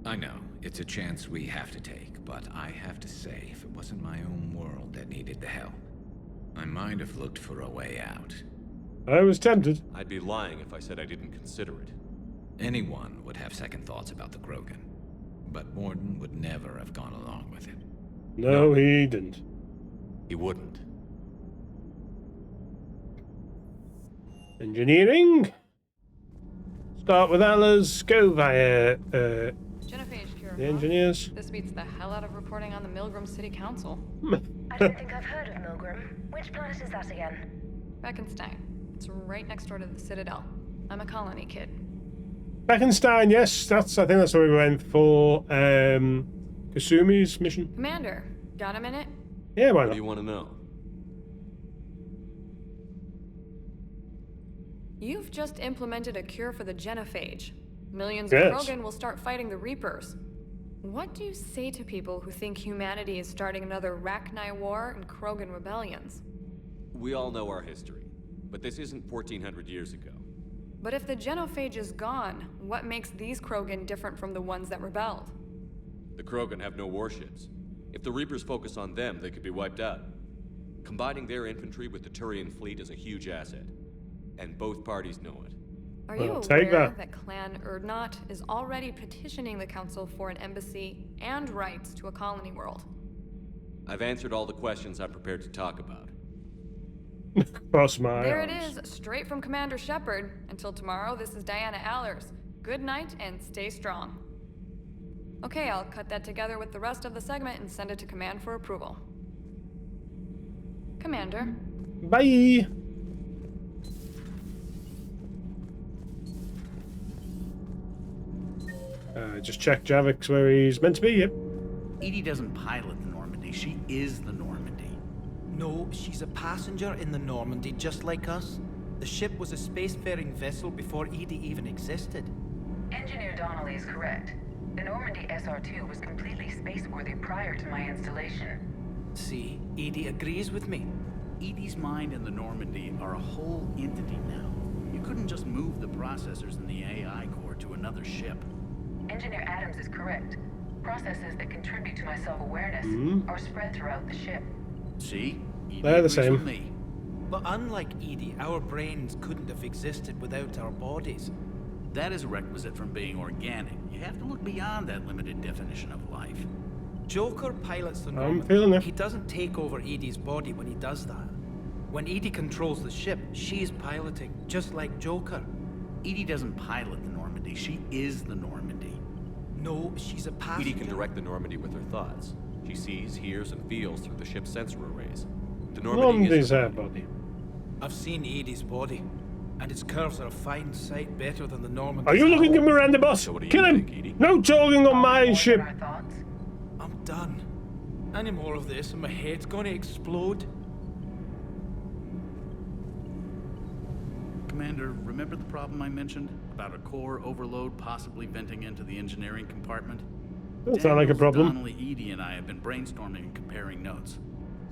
I know, it's a chance we have to take, but I have to say, if it wasn't my own world that needed the help, I might have looked for a way out. I was tempted. I'd be lying if I said I didn't consider it. Anyone would have second thoughts about the Krogan, but Morden would never have gone along with it. No, he didn't. He wouldn't. Engineering. Start with Allah's. Go via Genophage cure. the engineers. This beats the hell out of reporting on the Milgram City Council. I don't think I've heard of Milgram. Which planet is that again? Beckenstein. It's right next door to the Citadel. I'm a colony kid. Beckenstein, yes, I think that's where we went for Kasumi's mission. Commander, got a minute? Yeah, why What not? do you want to know? You've just implemented a cure for the Genophage. Millions Yes. of Krogan will start fighting the Reapers. What do you say to people who think humanity is starting another Rachni War and Krogan rebellions? We all know our history, but this isn't 1400 years ago. But if the Genophage is gone, what makes these Krogan different from the ones that rebelled? The Krogan have no warships. If the Reapers focus on them, they could be wiped out. Combining their infantry with the Turian fleet is a huge asset. And both parties know it. Are you Well, take aware that. Clan Urdnot is already petitioning the Council for an embassy and rights to a colony world? I've answered all the questions I'm prepared to talk about. Cross my There it arms. is, straight from Commander Shepard. Until tomorrow, this is Diana Allers. Good night and stay strong. Okay, I'll cut that together with the rest of the segment and send it to Command for approval. Commander. Bye. Just check Javik's where he's meant to be. Yep. Edie doesn't pilot the Normandy, she is the Normandy. No, she's a passenger in the Normandy, just like us. The ship was a spacefaring vessel before Edie even existed. Engineer Donnelly is correct. The Normandy SR-2 was completely spaceworthy prior to my installation. See, Edie agrees with me. Edie's mind and the Normandy are a whole entity now. You couldn't just move the processors in the AI core to another ship. Engineer Adams is correct. Processes that contribute to my self-awareness are spread throughout the ship. See? Edie They're the agrees with same. me. But unlike Edie, our brains couldn't have existed without our bodies. That is a requisite from being organic. You have to look beyond that limited definition of life. Joker pilots the I'm Normandy. feeling it. He doesn't take over Edie's body when he does that. When Edie controls the ship, she's piloting, just like Joker. Edie doesn't pilot the Normandy, she is the Normandy. No, she's a passenger. Edie can direct the Normandy with her thoughts. She sees, hears, and feels through the ship's sensor arrays. The Normandy Normandy's is her body. I've seen Edie's body, and its curves are a fine sight better than the Normandy. Are you looking at Miranda, boss? So what do you Kill him! think, Edie? No talking on my ship. Our thoughts? I'm done. Any more of this and my head's gonna explode. Commander, remember the problem I mentioned? About a core overload possibly venting into the engineering compartment? Doesn't sound like a problem. Donnelly, Edie, and I have been brainstorming and comparing notes.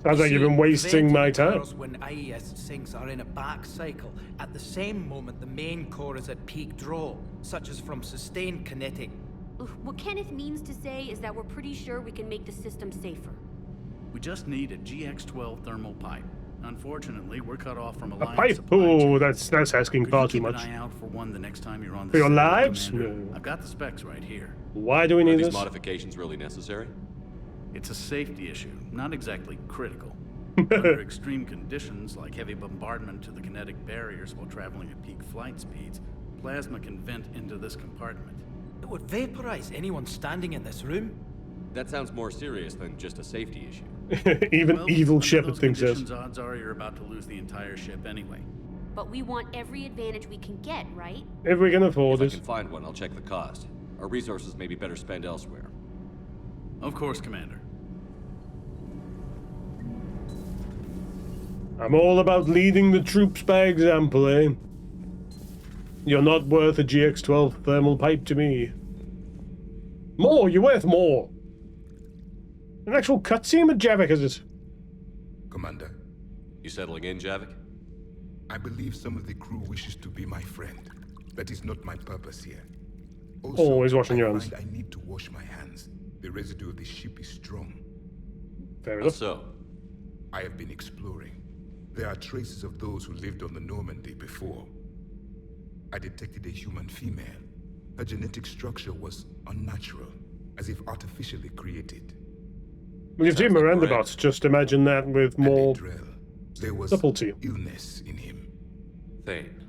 Sounds like you've been wasting my time. Occurs when IES sinks are in a back cycle. At the same moment, the main core is at peak draw, such as from sustained kinetic. What Kenneth means to say is that we're pretty sure we can make the system safer. We just need a GX-12 thermal pipe. Unfortunately, we're cut off from A Alliance pipe? supply Oh, chain. that's asking Could far you too keep much. an eye out for one the next time you're on the For your Citadel, lives? Commander? No. I've got the specs right here. Why do we Are need these this? modifications really necessary? It's a safety issue, not exactly critical. Under extreme conditions, like heavy bombardment to the kinetic barriers while traveling at peak flight speeds, plasma can vent into this compartment. It would vaporize anyone standing in this room? That sounds more serious than just a safety issue. Even evil Shepard thinks so. Odds are you're about to lose the entire ship anyway. But we want every advantage we can get, right? If we can afford it. it. If I can find one, I'll check the cost. Our resources may be better spent elsewhere. Of course, Commander. I'm all about leading the troops by example, eh? You're not worth a GX-12 thermal pipe to me. More, you're worth more. An actual cutscene with Javik, is it? Commander. You settling in, Javik? I believe some of the crew wishes to be my friend. That is not my purpose here. Also, always washing your hands. I need to wash my hands. The residue of the ship is strong. Fair enough. So? I have been exploring. There are traces of those who lived on the Normandy before. I detected a human female. Her genetic structure was unnatural, as if artificially created. Well, you've seen Mirandabots, just imagine that with more there was subtlety. Illness in him. Thane.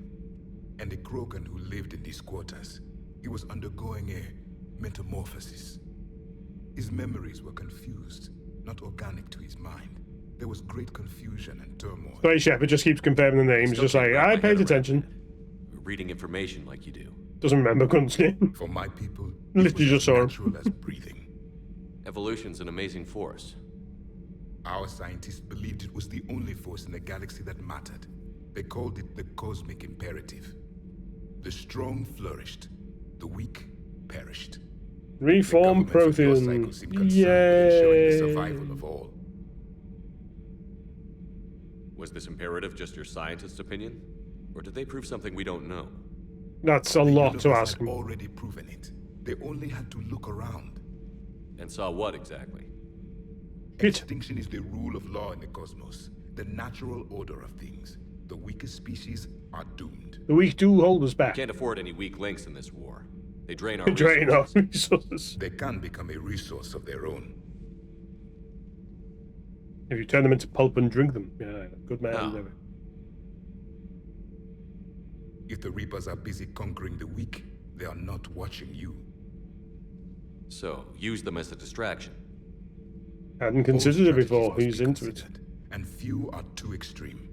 And a Krogan who lived in these quarters. He was undergoing a metamorphosis. His memories were confused, not organic to his mind. There was great confusion and turmoil. Sorry, Shepard just keeps confirming the names, just like, I paid attention. Reading information like you do. Doesn't remember Gunt's name. For my people, literally just saw natural as breathing. Evolution's an amazing force. Our scientists believed it was the only force in the galaxy that mattered. They called it the cosmic imperative. The strong flourished, the weak perished. Reform Prothean. Yay! The survival of all. Was this imperative just your scientist's opinion? Or did they prove something we don't know? That's a lot to ask them. Already proven it. They only had to look around. And saw what exactly? Extinction is the rule of law in the cosmos. The natural order of things. The weakest species are doomed. The weak do hold us back. We can't afford any weak links in this war. They drain our resources. They can become a resource of their own. If you turn them into pulp and drink them. Yeah, good man. No. If the Reapers are busy conquering the weak, they are not watching you. So, use them as a distraction. Hadn't considered it before. He's into it. And few are too extreme.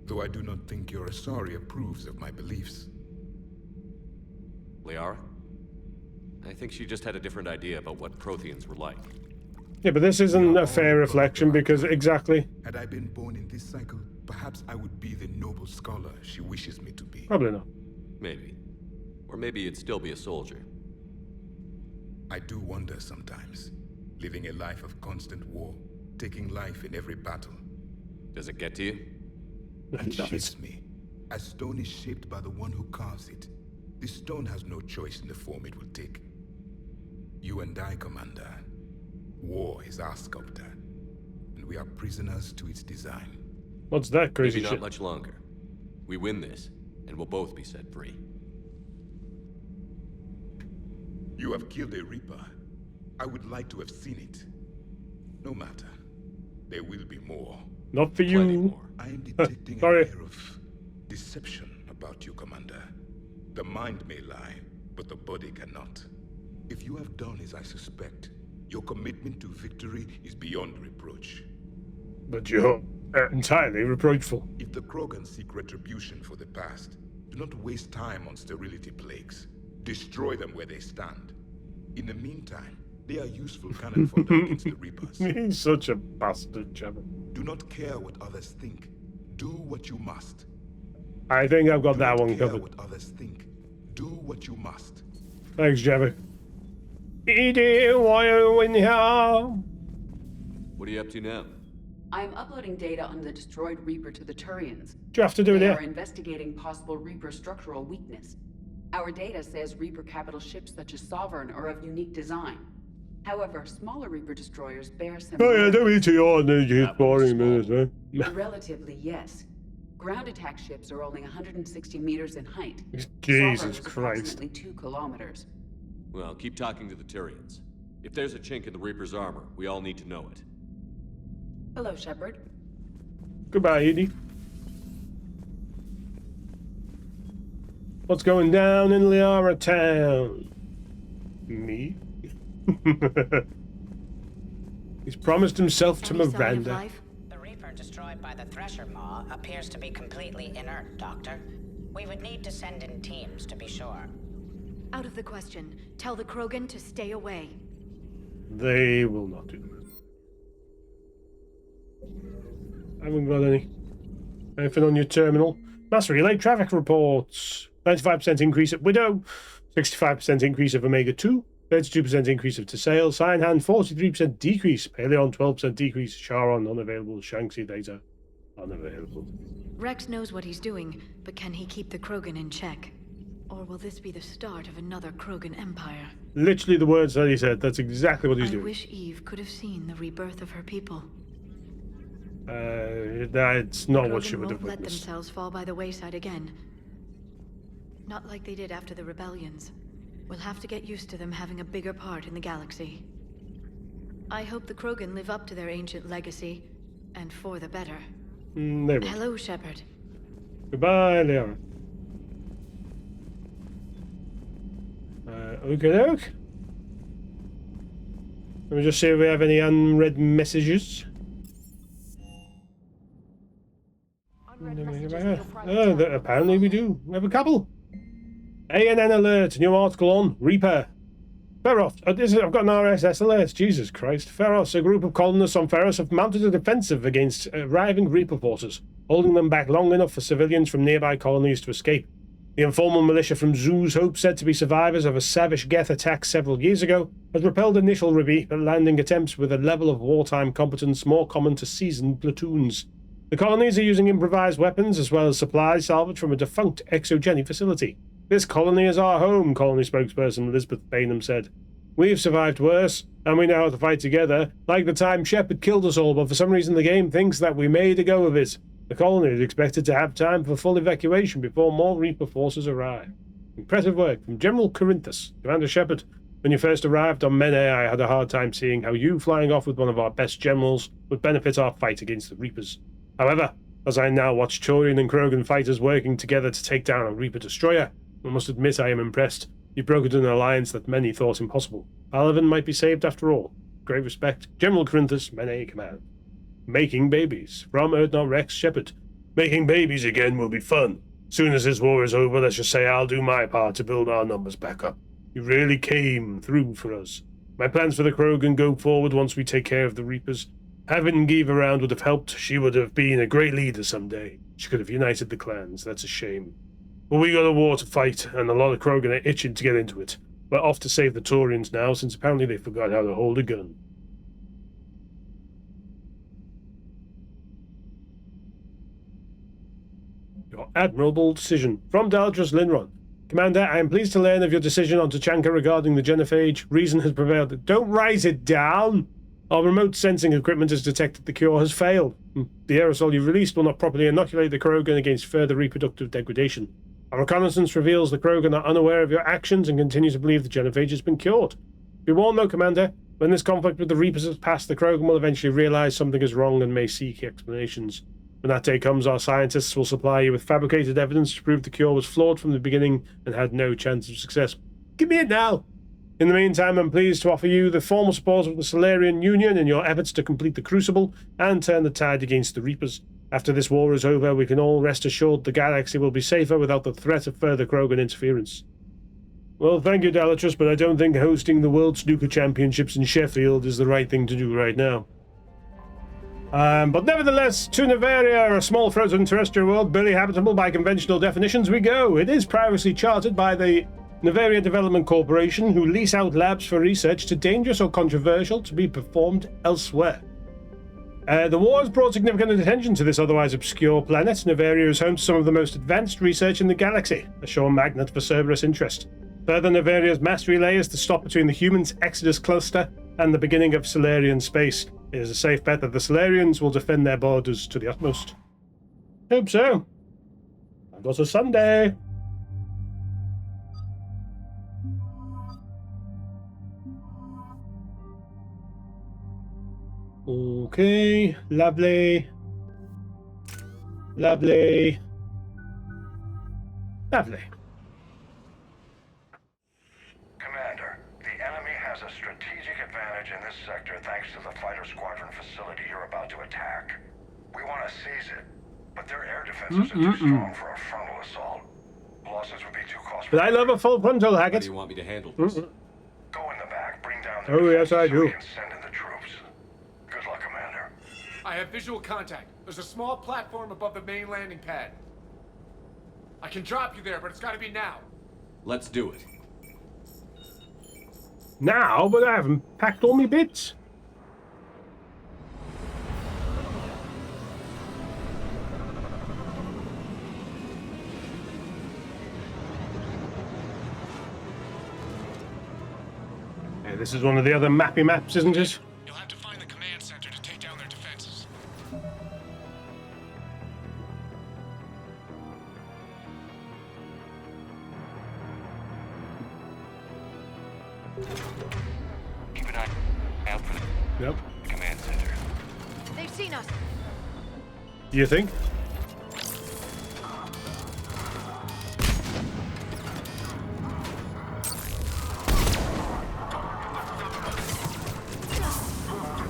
Though I do not think your Asari approves of my beliefs. Liara? I think she just had a different idea about what Protheans were like. Yeah, but this isn't a fair reflection because exactly. Had I been born in this cycle, perhaps I would be the noble scholar she wishes me to be. Probably not. Maybe. Or maybe you'd still be a soldier. I do wonder sometimes. Living a life of constant war, taking life in every battle. Does it get to you? It shapes me. As stone is shaped by the one who carves it. This stone has no choice in the form it will take. You and I, Commander. War is our sculptor. And we are prisoners to its design. What's that crazy Maybe shit? not much longer. We win this, and we'll both be set free. You have killed a Reaper. I would like to have seen it. No matter. There will be more. Not for you. I am detecting an air of deception about you, Commander. The mind may lie, but the body cannot. If you have done as I suspect, your commitment to victory is beyond reproach. But you're entirely reproachful. If the Krogan seek retribution for the past, do not waste time on sterility plagues. Destroy them where they stand. In the meantime, they are useful cannon fodder against the Reapers. He's such a bastard, Trevor. Do not care what others think. Do what you must. I think I've got that one covered. What others think. Do what you must. Thanks, Trevor. What are you up to now? I am uploading data on the destroyed Reaper to the Turians. Do you have to do They it? are investigating possible Reaper structural weakness. Our data says Reaper capital ships such as Sovereign are of unique design. However, smaller Reaper destroyers bear some... Oh yeah, don't be too hard, it's boring minutes, man. Relatively, yes. Ground attack ships are only 160 meters in height. Jesus Sovereign is Christ. approximately 2 kilometers. Well, keep talking to the Turians. If there's a chink in the Reaper's armor, we all need to know it. Hello, Shepard. Goodbye, Edie. What's going down in Liara Town? Me? He's promised himself to Miranda. The Reaper destroyed by the Thresher Maw appears to be completely inert, Doctor. We would need to send in teams to be sure. Out of the question. Tell the Krogan to stay away. They will not do that. I haven't got anything on your terminal. Master Relay traffic reports. 95% increase at Widow, 65% increase of Omega 2, 32% increase of Tesail, Signhand, 43% decrease, Paleon 12% decrease, Charon unavailable, Shanxi data unavailable. Rex knows what he's doing, but can he keep the Krogan in check? Or will this be the start of another Krogan empire? Literally the words that he said, that's exactly what he's doing. I wish Eve could have seen the rebirth of her people. That's not what she would have won't let witnessed. themselves fall by the wayside again. Not like they did after the rebellions. We'll have to get used to them having a bigger part in the galaxy. I hope the Krogan live up to their ancient legacy, and for the better. They will. Hello, Shepard. Goodbye, Liara. Okay. Let me just see if we have any unread messages. Oh, apparently we do. We have a couple. ANN alert. New article on Reaper. Feros. I've got an RSS alert. Jesus Christ. Feros. A group of colonists on Feros have mounted a defensive against arriving Reaper forces, holding them back long enough for civilians from nearby colonies to escape. The informal militia from Zoo's Hope, said to be survivors of a savage Geth attack several years ago, has repelled initial Reaper landing attempts with a level of wartime competence more common to seasoned platoons. The colonies are using improvised weapons as well as supplies salvaged from a defunct exogeny facility. This colony is our home, colony spokesperson Elizabeth Bainham said. We've survived worse, and we know how to fight together, like the time Shepard killed us all, but for some reason the game thinks that we made a go of it. The colony is expected to have time for full evacuation before more Reaper forces arrive. Impressive work from General Corinthus. Commander Shepard, when you first arrived on Mene, I had a hard time seeing how you flying off with one of our best generals would benefit our fight against the Reapers. However, as I now watch Turian and Krogan fighters working together to take down a Reaper destroyer, I must admit I am impressed. You brokered an alliance that many thought impossible. Palaven might be saved after all. Great respect. General Corinthus, Mene Command. Making babies. From Erdnot Rex Shepard. Making babies again will be fun. Soon as this war is over, let's just say I'll do my part to build our numbers back up. You really came through for us. My plans for the Krogan go forward once we take care of the Reapers. Having Give around would have helped. She would have been a great leader someday. She could have united the clans. That's a shame. But we got a war to fight, and a lot of Krogan are itching to get into it. We're off to save the Taurians now, since apparently they forgot how to hold a gun. Your admirable decision. From Daldras Linron. Commander, I am pleased to learn of your decision on Tachanka regarding the Genophage. Reason has prevailed. Don't write it down! Our remote sensing equipment has detected the cure has failed. The aerosol you released will not properly inoculate the Krogan against further reproductive degradation. Our reconnaissance reveals the Krogan are unaware of your actions and continue to believe the Genophage has been cured. Be warned, though, Commander, when this conflict with the Reapers has passed, the Krogan will eventually realize something is wrong and may seek explanations. When that day comes, our scientists will supply you with fabricated evidence to prove the cure was flawed from the beginning and had no chance of success. Give me it now! In the meantime, I'm pleased to offer you the formal support of the Solarian Union in your efforts to complete the Crucible and turn the tide against the Reapers. After this war is over, we can all rest assured the galaxy will be safer without the threat of further Krogan interference. Well, thank you, Dalatrus, but I don't think hosting the World Snooker Championships in Sheffield is the right thing to do right now. But nevertheless, to Neveria, a small frozen terrestrial world barely habitable by conventional definitions, we go. It is privately chartered by the Neveria Development Corporation, who lease out labs for research too dangerous or controversial to be performed elsewhere. The war has brought significant attention to this otherwise obscure planet. Neveria is home to some of the most advanced research in the galaxy, a sure magnet for Cerberus interest. Further, Neveria's mass relay is the stop between the humans' Exodus cluster and the beginning of Solarian space. It is a safe bet that the Solarians will defend their borders to the utmost. Hope so. I've got a Sunday. Okay, lovely. Lovely. Lovely. Commander, the enemy has a strategic advantage in this sector thanks to the fighter squadron facility you're about to attack. We want to seize it, but their air defenses are too strong for a frontal assault. Losses would be too costly. But I love a full frontal, Hackett. How do you want me to handle this? Go in the back, bring down the Oh, yes, I so do. we can send in the troops. Good luck, Commander. I have visual contact. There's a small platform above the main landing pad. I can drop you there, but it's got to be now. Let's do it. Now, but I haven't packed all my bits. Yeah, this is one of the other mappy maps, isn't it? You'll have to find the command center to take down their defenses. Keep an eye out for the command center. They've seen us. You think?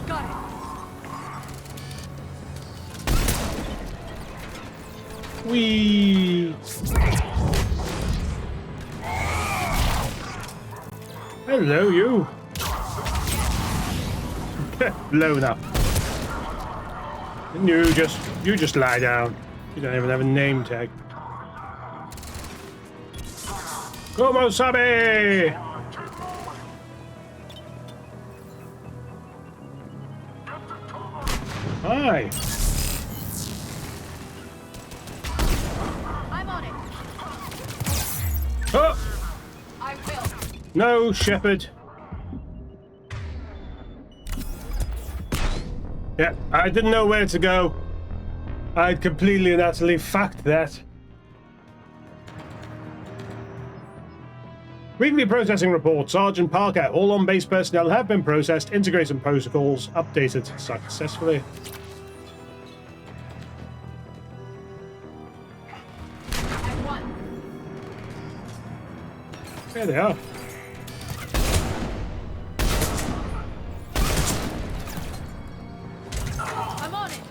Got it. Whee! Hello, you. Blown up. And you just lie down. You don't even have a name tag. Como sabe? Hi. I'm on it. Oh! I will. No, Shepard. Yeah, I didn't know where to go. I'd completely and utterly fucked that. Weekly processing report. Sergeant Parker, all on-base personnel have been processed. Integration protocols updated successfully. There they are. I'm on it.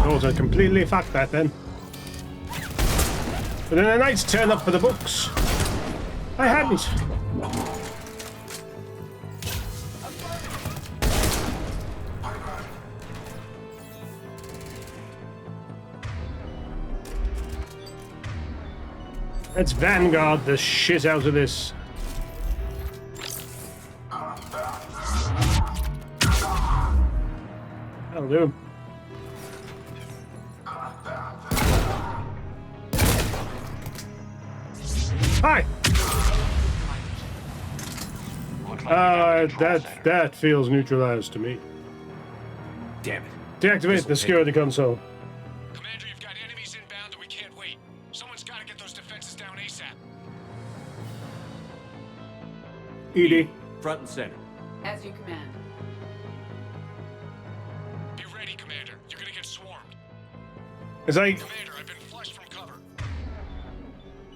Also completely fucked that then. But then a nice turn up for the books. I hadn't. Let's vanguard the shit out of this. That'll do. Hi. That feels neutralized to me. Damn it. Deactivate the security console. Commander, you've got enemies inbound and we can't wait. Someone's got to get those defenses down ASAP. Edie. Front and center. As you command. Be ready, Commander. You're gonna get swarmed. It's like Commander, I've been flushed from cover.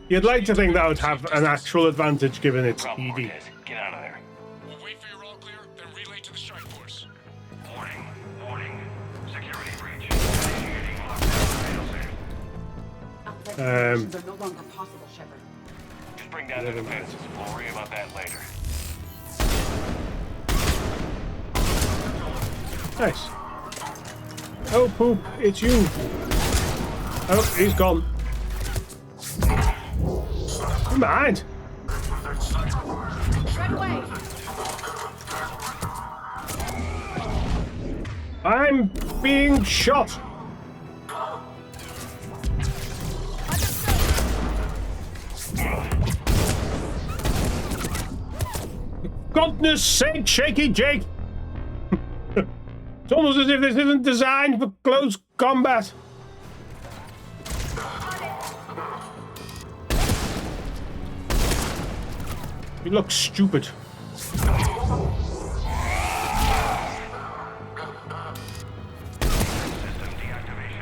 you'd like to think that would have an actual advantage given it's Problem, Edie. Cortez. Get out of there. We'll wait for your all clear, then relay to the strike force. Warning, warning. Security breach. Initiating lockdown. They're no longer possible, Shepard. Just bring down the defenses. We'll worry about that later. Nice. Oh, poop, it's you. Oh, he's gone. Never mind. Right away. I'm being shot. Goodness sake, Shaky Jake! It's almost as if this isn't designed for close combat. You look stupid.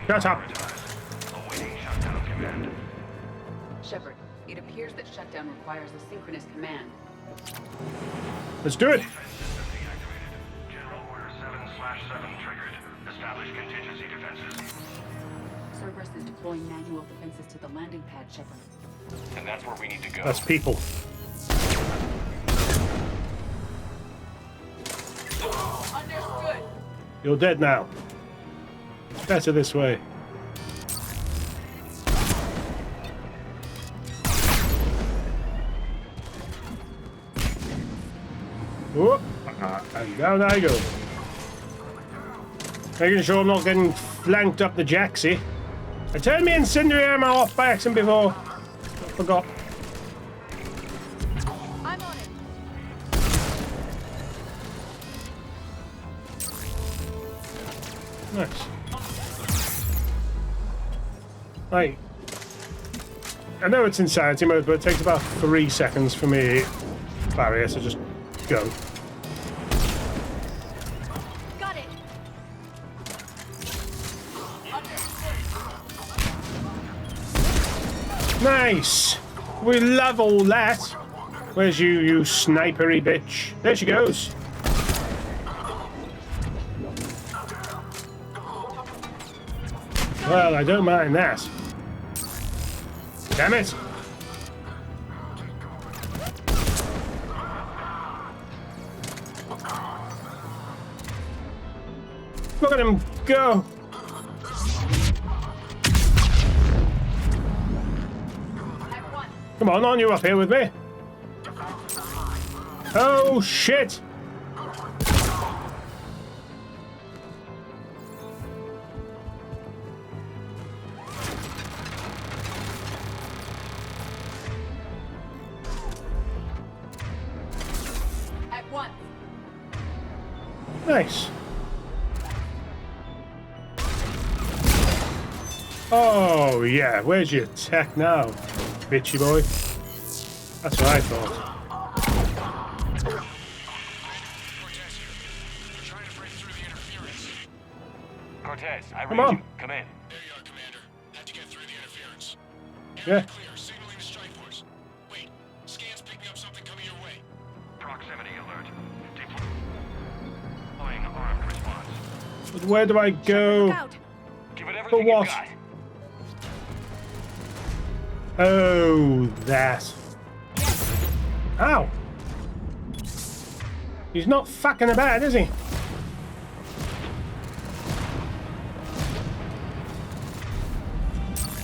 Shut up. Shepard, it appears that shutdown requires a synchronous command. Let's do it. General Order 7/7 triggered. Establish contingency defenses. Cerberus is deploying manual defenses to the landing pad, Shepard. And that's where we need to go. That's people. Understood. You're dead now. Better this way. Whoop. And down I go. Making sure I'm not getting flanked up the jacksy. I turned me incendiary ammo off by accident before. I forgot. I'm on it. Nice. Right. I know it's insanity mode, but it takes about 3 seconds for me barrier to just go. Got it. Nice. We love all that. Where's you snipery bitch? There she goes. Well, I don't mind that. Damn it! Look at him go! Come on, you up here with me? Oh shit! Nice. Oh, yeah. Where's your tech now, bitchy boy? That's what I thought. Cortez, I Come read on. you. Come in. There you are, Commander. Had to get through the interference. Yeah. Clear. Signaling the strike force. Wait. Scan's picking up something coming your way. Proximity alert. Deploying armed response. But where do I go? Give it For everything what? you got. Oh, that. Ow. He's not fucking about, is he?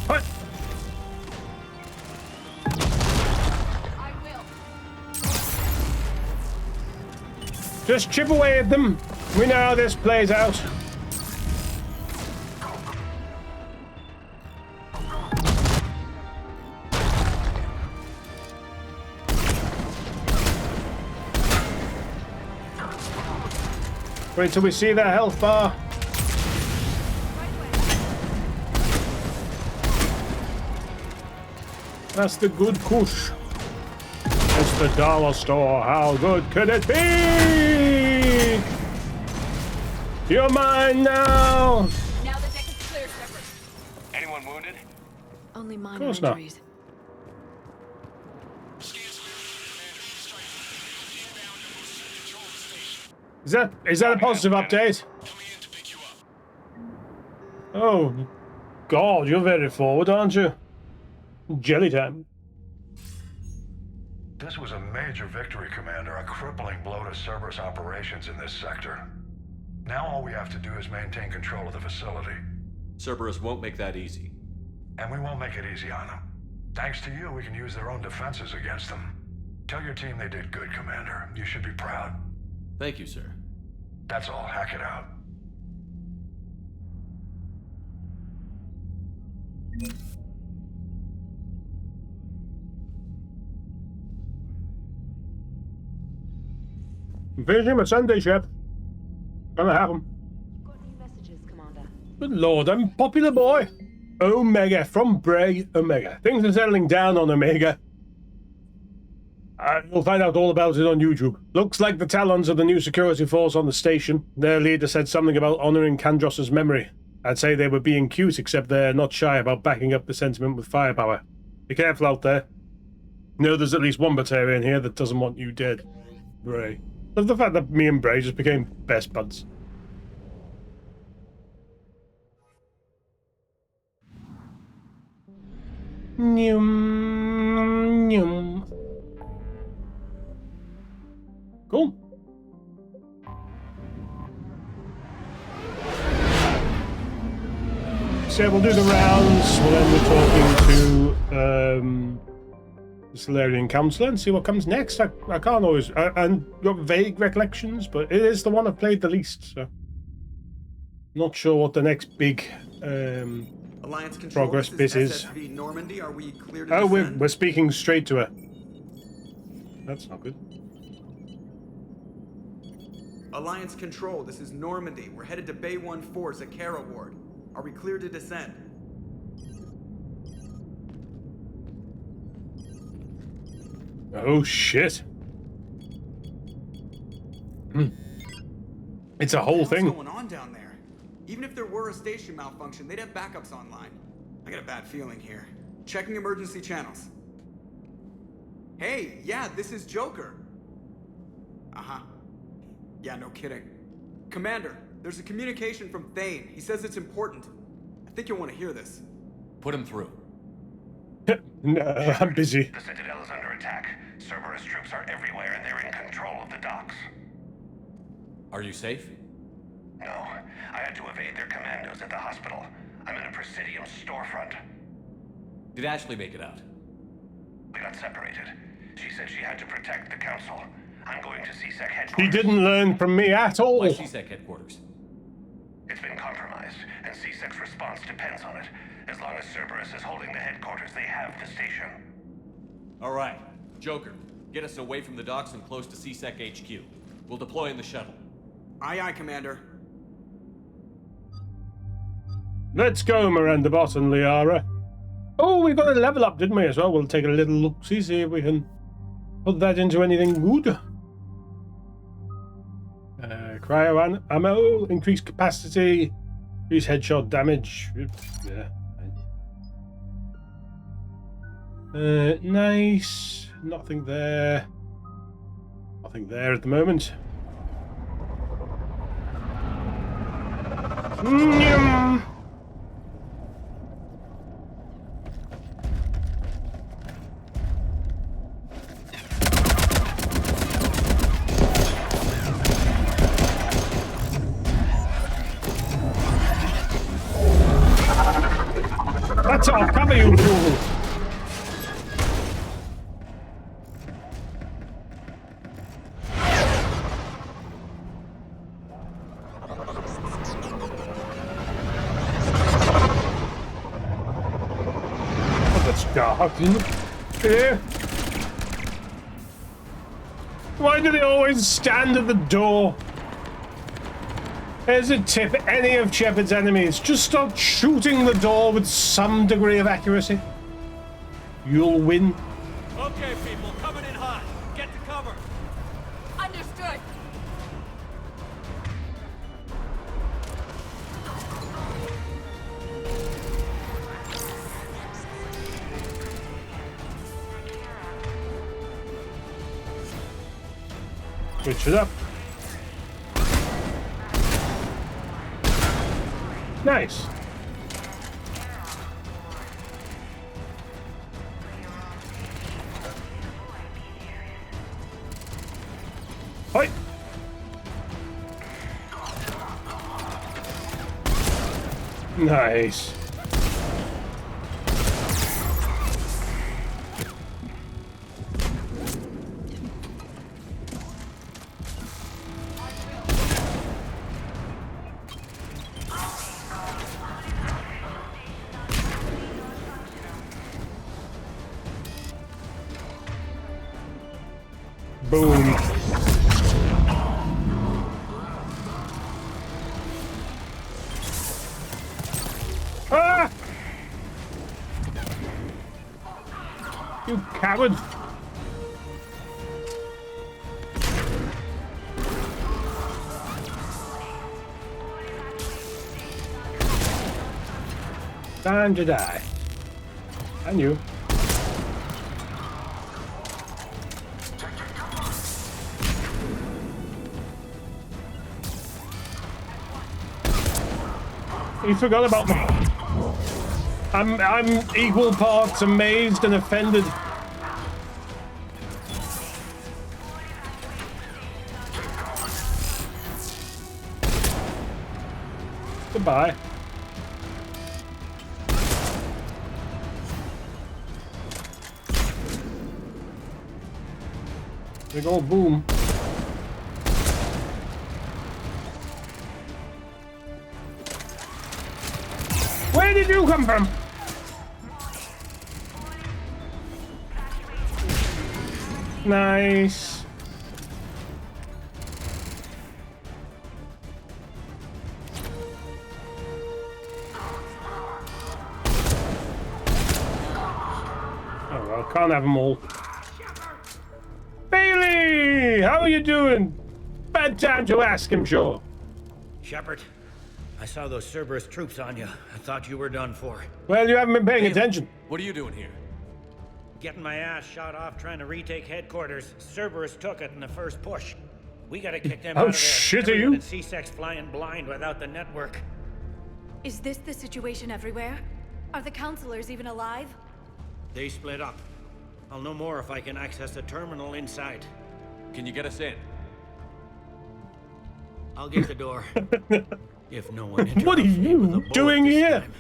What? I will. Just chip away at them. We know how this plays out. Wait till we see that health bar. That's the good kush. It's the dollar store. How good could it be? You're mine now. Now the deck is clear, Shepard. Anyone wounded? Only minor course not. injuries. Is that a positive update? Oh, God, you're very forward, aren't you? Jelly time. This was a major victory, Commander. A crippling blow to Cerberus operations in this sector. Now all we have to do is maintain control of the facility. Cerberus won't make that easy. And we won't make it easy on them. Thanks to you, we can use their own defenses against them. Tell your team they did good, Commander. You should be proud. Thank you, sir. That's all. Hack it out. I'm finishing my Sunday, Shep. Gonna have them. Got new messages, Commander. Good Lord, I'm a popular boy. Omega from Bray Omega. Things are settling down on Omega. You'll find out all about it on YouTube. Looks like the Talons are the new security force on the station. Their leader said something about honouring Kandros's memory. I'd say they were being cute, except they're not shy about backing up the sentiment with firepower. Be careful out there. You know there's at least one Batarian here that doesn't want you dead. Bray. Love the fact that me and Bray just became best buds. Nyum, nyum. Cool. So we'll do the rounds. We'll end with talking to the Solarian Councillor and see what comes next. I can't always... and got vague recollections, but it is the one I've played the least, so... Not sure what the next big Alliance Control, progress bit is. SSV Normandy. Are we clear to Oh, descend? we're speaking straight to her. That's not good. Alliance Control, this is Normandy. We're headed to Bay 1-4, Zakara Ward. Are we clear to descend? Oh, shit. It's a whole thing. What's going on down there? Even if there were a station malfunction, they'd have backups online. I got a bad feeling here. Checking emergency channels. Hey, yeah, this is Joker. Uh-huh. Yeah, no kidding. Commander, there's a communication from Thane. He says it's important. I think you'll want to hear this. Put him through. No, I'm busy. The Citadel is under attack. Cerberus troops are everywhere and they're in control of the docks. Are you safe? No, I had to evade their commandos at the hospital. I'm in a Presidium storefront. Did Ashley make it out? We got separated. She said she had to protect the council. I'm going to CSEC headquarters. He didn't learn from me at all. Why CSEC headquarters? It's been compromised, and CSEC's response depends on it. As long as Cerberus is holding the headquarters, they have the station. All right. Joker, get us away from the docks and close to CSEC HQ. We'll deploy in the shuttle. Aye, aye, Commander. Let's go, Miranda Bot and Liara. Oh, we got a level up, didn't we, as well? We'll take a little look-see, see if we can put that into anything good. Cryo ammo, increased capacity, increased headshot damage. Yeah. Nice. Nothing there. Nothing there at the moment. Yum. That's all. Cover you, fool. Yeah. Why do they always stand at the door? Here's a tip, any of Shepard's enemies, just start shooting the door with some degree of accuracy. You'll win. Okay, people, coming in hot. Get to cover. Understood. Switch it up. Nice. Fight. Nice. Boom. Ah! You coward. Time to die. And you. You forgot about me. I'm equal parts amazed and offended. Goodbye. Big old boom. Where did you come from? Nice. Oh well, can't have them all. Bailey, how are you doing? Bad time to ask, I'm sure. Shepard, I saw those Cerberus troops on you. I thought you were done for. Well, you haven't been paying attention. What are you doing here? Getting my ass shot off trying to retake headquarters. Cerberus took it in the first push. We gotta kick them out of there. Shit, are you? And C-Sec's flying blind without the network. Is this the situation everywhere? Are the counselors even alive? They split up. I'll know more if I can access the terminal inside. Can you get us in? I'll get the door. If no one interrupts What are me with a you bullet doing this here? time.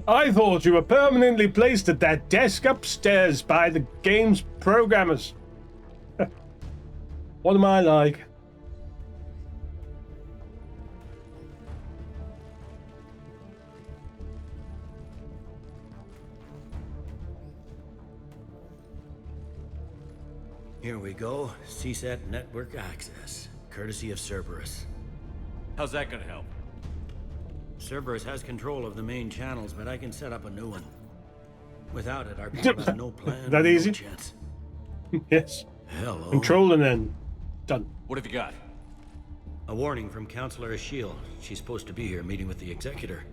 I thought you were permanently placed at that desk upstairs by the game's programmers. What am I like? Here we go. CSAT network access, courtesy of Cerberus. How's that gonna help? Cerberus has control of the main channels, but I can set up a new one. Without it, our people have no plan. That no easy? chance. Yes. Hello. Control and then done. What have you got? A warning from Counselor Ashiel. She's supposed to be here meeting with the Executor.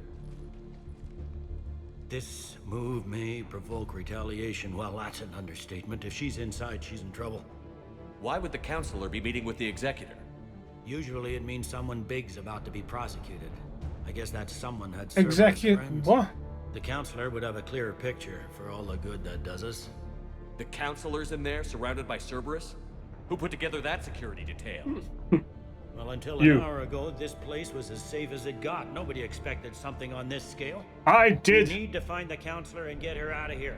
This move may provoke retaliation. Well, that's an understatement. If she's inside, she's in trouble. Why would the Counselor be meeting with the Executor? Usually it means someone big's about to be prosecuted. I guess that someone had Cerberus Executive. friends. What? The Counselor would have a clearer picture for all the good that does us. The Counselor's in there, surrounded by Cerberus? Who put together that security detail? Well, until You. an hour ago, this place was as safe as it got. Nobody expected something on this scale. I did. We need to find the Counselor and get her out of here.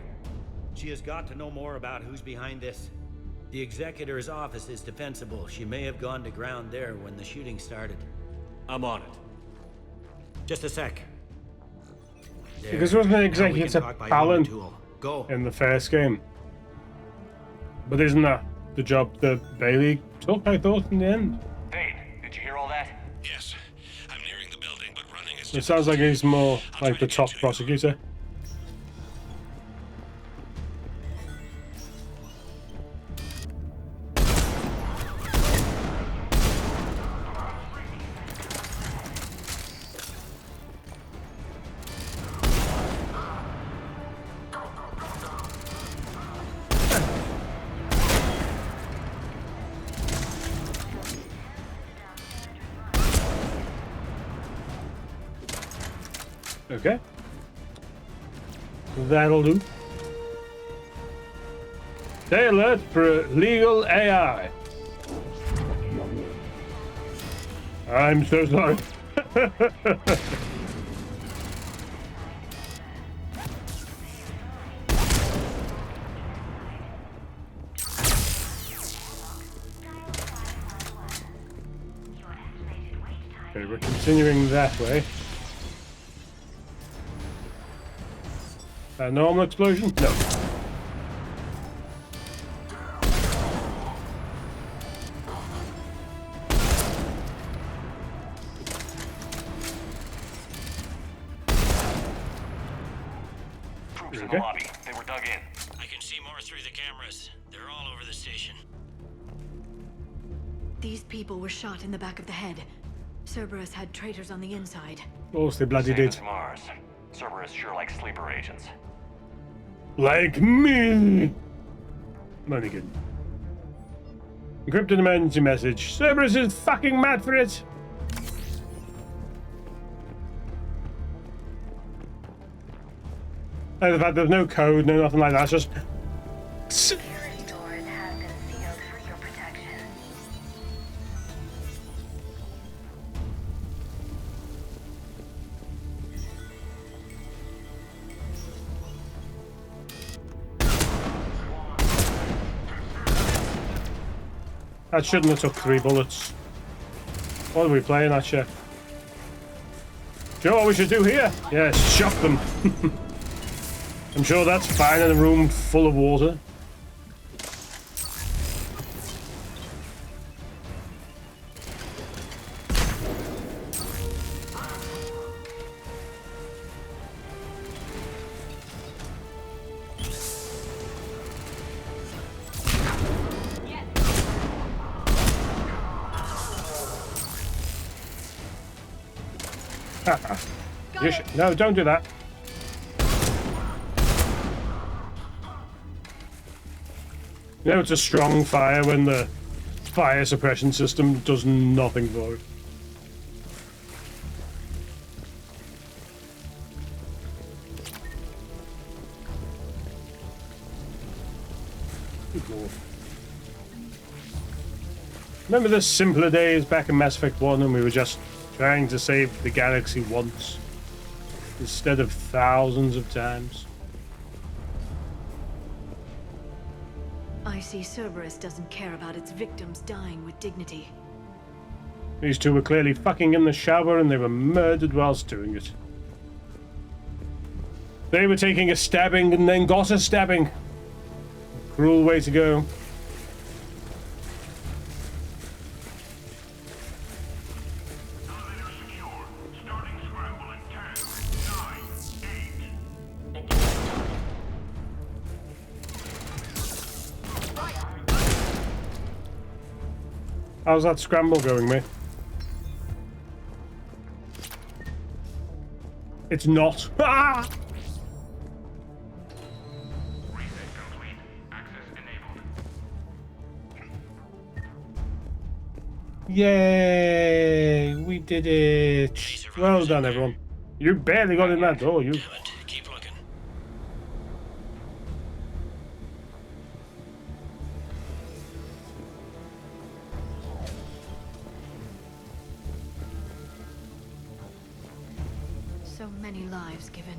She has got to know more about who's behind this. The Executor's office is defensible. She may have gone to ground there when the shooting started. I'm on it. Just a sec. There. Because there wasn't an Now we can executive talk by Alan tool. Go. in the first game. But isn't that the job that Bailey took, I thought, in the end? Vane, did you hear all that? Yes. I'm nearing the building, but running is It sounds like he's more like the top prosecutor. Okay. That'll do. Stay alert for legal AI. I'm so sorry. Okay, we're continuing that way. A normal explosion? No. Troops in Okay. the lobby. They were dug in. I can see more through the cameras. They're all over the station. These people were shot in the back of the head. Cerberus had traitors on the inside. Of course they bloody Same did. as Mars. Cerberus sure likes sleeper agents. Like me! I'm only kidding. Encrypted emergency message. Cerberus is fucking mad for it! And the fact there's no code, no nothing like that, it's just... Security doors have been sealed for your protection. That shouldn't have took 3 bullets. What are we playing at, chef? Do you know what we should do here? Yes, shock them. I'm sure that's fine in a room full of water. No, don't do that. You know it's a strong fire when the fire suppression system does nothing for it. Good lord. Remember the simpler days back in Mass Effect 1 and we were just trying to save the galaxy once instead of thousands of times? I see Cerberus doesn't care about its victims dying with dignity. These two were clearly fucking in the shower and they were murdered whilst doing it. They were taking a stabbing and then got a stabbing. A cruel way to go. How's that scramble going, mate? It's not. Ah! Yay! We did it! Well done, everyone. You barely got in that door, you. Keep looking. So many lives given.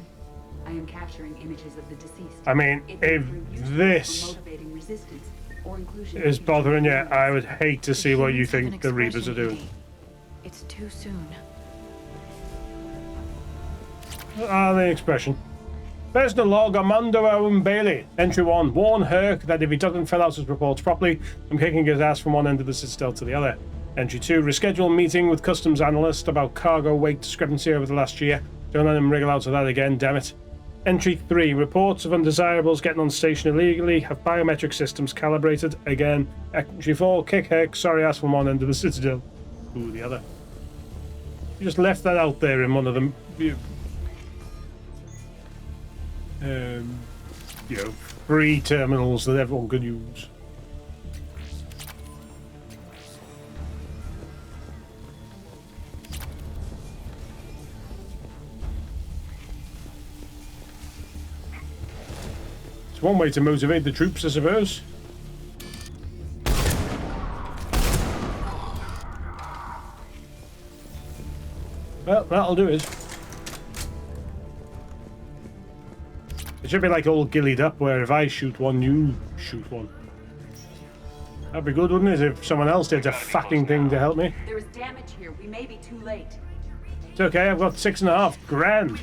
I am capturing images of the deceased. I mean, if this is bothering you, I would hate to see what you think the Reapers are doing. It's too soon. Ah, the expression. Personal log, Armando Owen Bailey. Entry 1. Warn Herc that if he doesn't fill out his reports properly, I'm kicking his ass from one end of the Citadel to the other. Entry 2. Reschedule meeting with customs analyst about cargo weight discrepancy over the last year. Don't let him wriggle out of that again, damn it. Entry 3. Reports of undesirables getting on station illegally. Have biometric systems calibrated. Again. Entry 4. Kick Herc, sorry ass from one end of the Citadel. Ooh, the other. You just left that out there in one of them. You know, free terminals that everyone could use. It's one way to motivate the troops, I suppose. Well, that'll do it. It should be like all gillied up, where if I shoot one, you shoot one. That'd be good, wouldn't it, if someone else did a fucking thing to help me? There is damage here. We may be too late. It's okay, I've got $6.5 grand.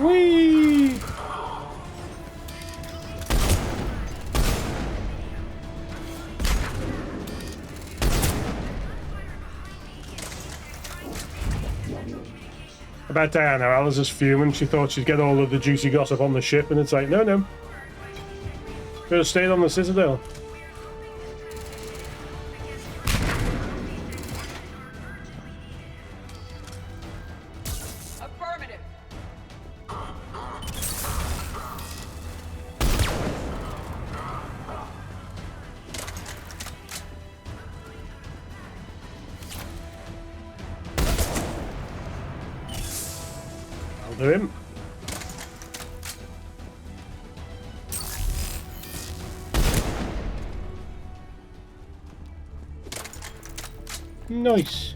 Whee! bet Diana Alice is fuming. She thought she'd get all of the juicy gossip on the ship, and it's like, no, no. Could have stayed on the Citadel. Affirmative. I'll do him. Nice.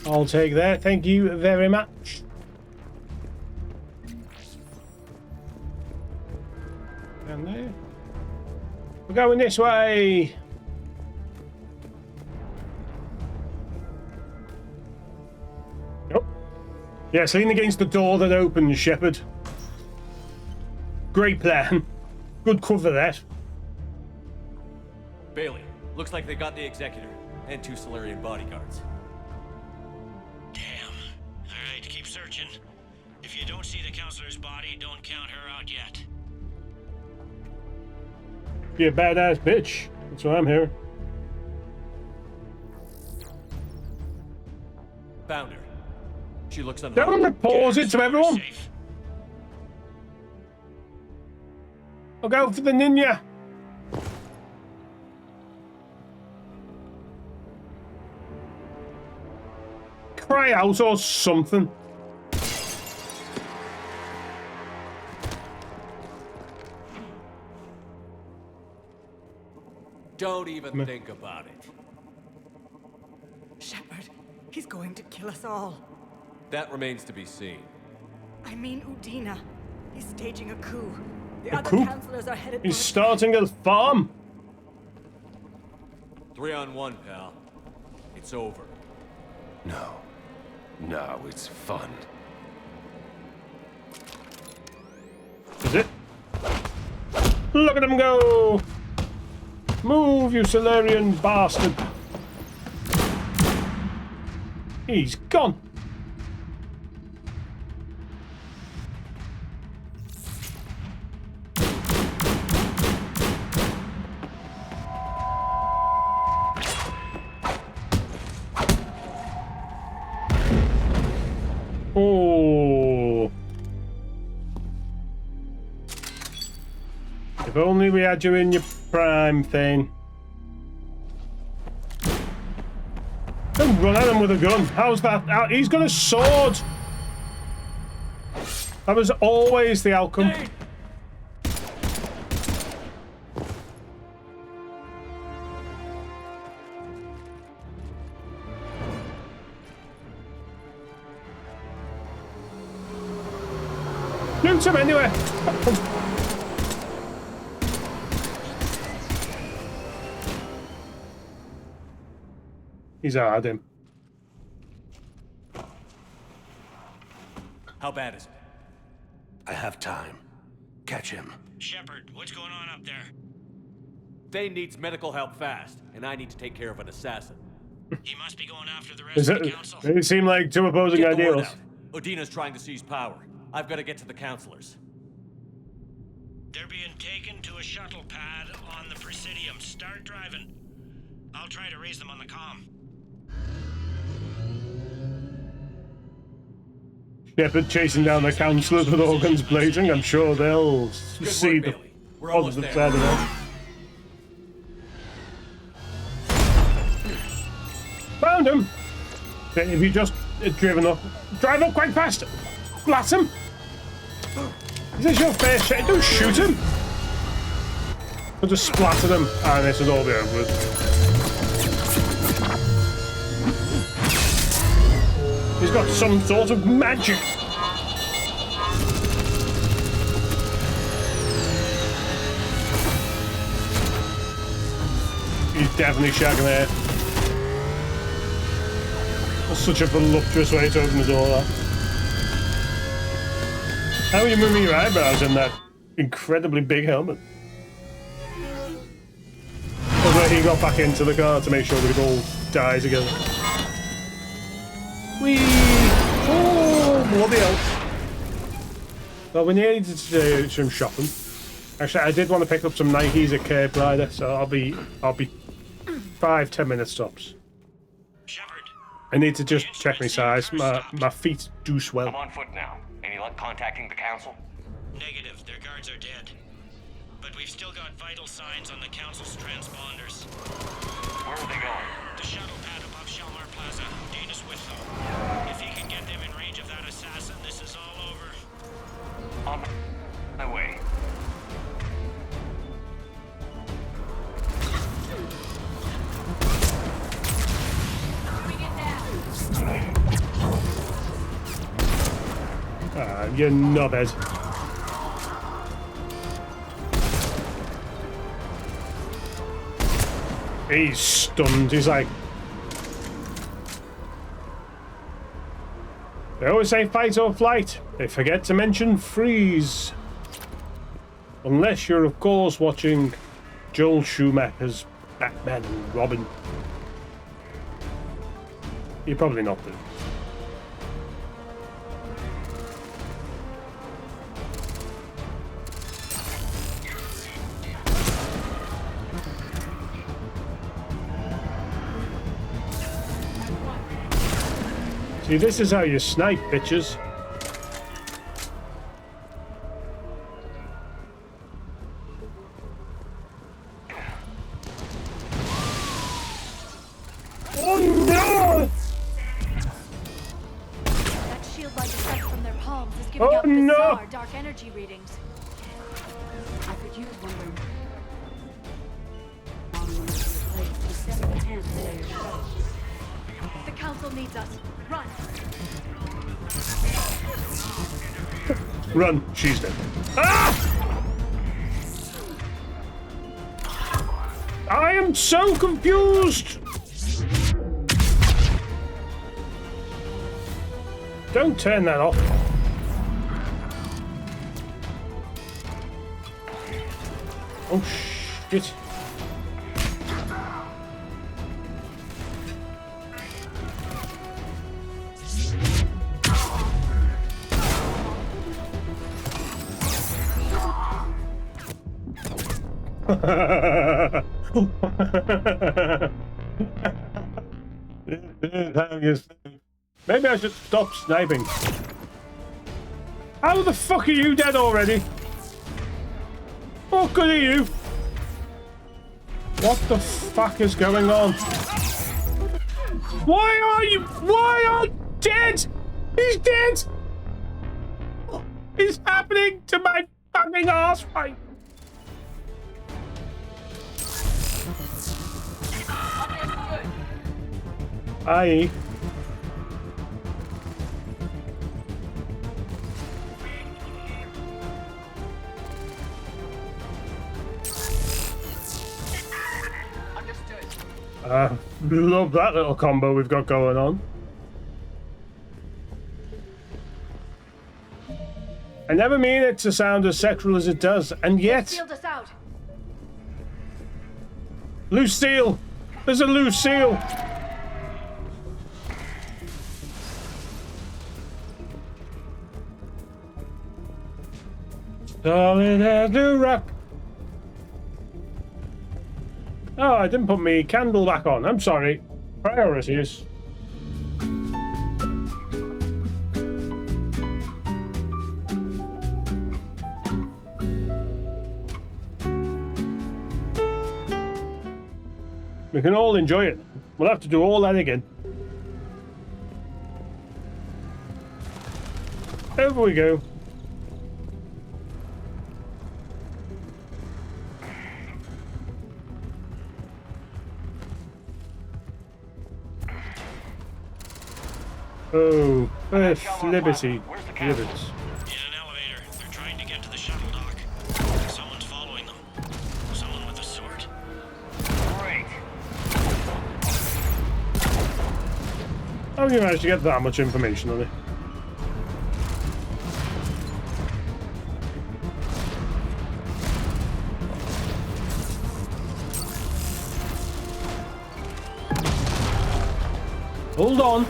I'll take that. Thank you very much. Down there. We're going this way. Yep. Yes, lean against the door that opens, Shepard. Great plan. Good cover, that. Bailey, looks like they got the Executor and 2 Solarian bodyguards. Damn. Alright, keep searching. If you don't see the counselor's body, don't count her out yet. Be a badass bitch. That's what I'm hearing. Found her. She looks unharmed. Don't report it to everyone. I'll go for the ninja. Cry out or something. Don't even think about it. Shepard, he's going to kill us all. That remains to be seen. I mean Udina. He's staging a coup. The A other coup? counselors are headed He's for starting a farm. 3-on-1, pal. It's over. No. No, it's fun. Is it? Look at him go! Move, you Solarian bastard! He's gone! Oh! If only we had you in your prime thing. Don't run at him with a gun. How's that? He's got a sword! That was always the outcome. Hey. Loot him anyway! He's hard him. How bad is it? I have time. Catch him. Shepard, what's going on up there? Thane needs medical help fast, and I need to take care of an assassin. He must be going after the rest of the council. They seem like two opposing Get the word ideals. out. Udina's trying to seize power. I've got to get to the counselors. They're being taken to a shuttle pad on the Presidium. Start driving. I'll try to raise them on the comm. Shepard chasing down the councillors with all guns blazing. I'm sure they'll see the positive side of that. Found him! If you just driven up, drive up quite fast! Blast him! Is this your fair share? Don't shoot him! I'll just splatter them and this will all be over with. He's got some sort of magic. He's definitely shagging there. That's such a voluptuous way to open the door, that. How are you moving your eyebrows in that incredibly big helmet? Although he got back into the car to make sure we could all die together. Whee! Oh, bloody hell. Well, we needed to do some shopping. Actually, I did want to pick up some Nikes at Cape Rider, so I'll be 5-10 minutes tops. I need to just check my size. My feet do swell. I'm on foot now. Any luck contacting the council? Negative. Their guards are dead. But we've still got vital signs on the council's transponders. Where are they going? The shuttle pad above Shalmar Plaza. Dana's with them. If he can get them in range of that assassin, this is all over. On my way. Ah, you knobhead. He's stunned. He's like... They always say fight or flight. They forget to mention freeze. Unless you're, of course, watching Joel Schumacher's Batman and Robin. You're probably not there. See, this is how you snipe, bitches. Oh no! That shield light effect from their palms is giving out bizarre dark energy readings. I could use one of them. The council needs us. Run! Run, she's dead. Ah! I am so confused! Don't turn that off. Oh shit. Maybe I should stop sniping. How the fuck are you dead already? What good are you? What the fuck is going on? Why are you dead? He's dead! What is happening to my fucking arse right? Aye. Love that little combo we've got going on. I never mean it to sound as sexual as it does, and yet... Sealed us out. Loose seal! There's a loose seal! Solid as a rock. Oh, I didn't put my candle back on. I'm sorry. Priorities. We can all enjoy it. We'll have to do all that again. Over we go. Oh, liberty. Gibbets. In an elevator. They're trying to get to the shuttle dock. Someone's following them. Someone with a sword. Great. How have you managed to get that much information on it? Hold on.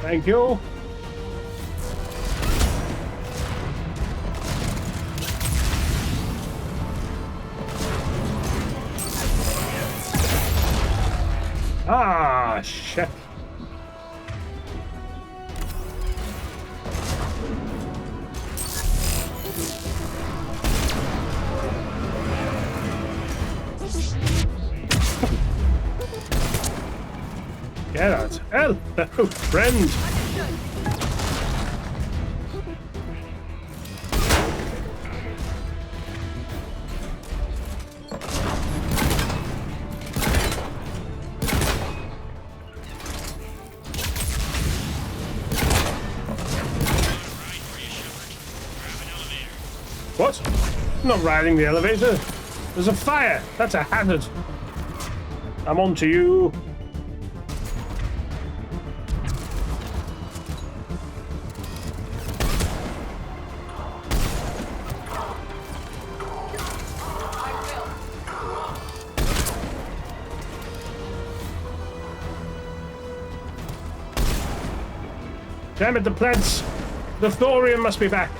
Thank you. Ah, shit. Get out. Hello, friend. What? I'm not riding the elevator. There's a fire. That's a hazard. I'm on to you. Damn it, the plants! The thorium must be back.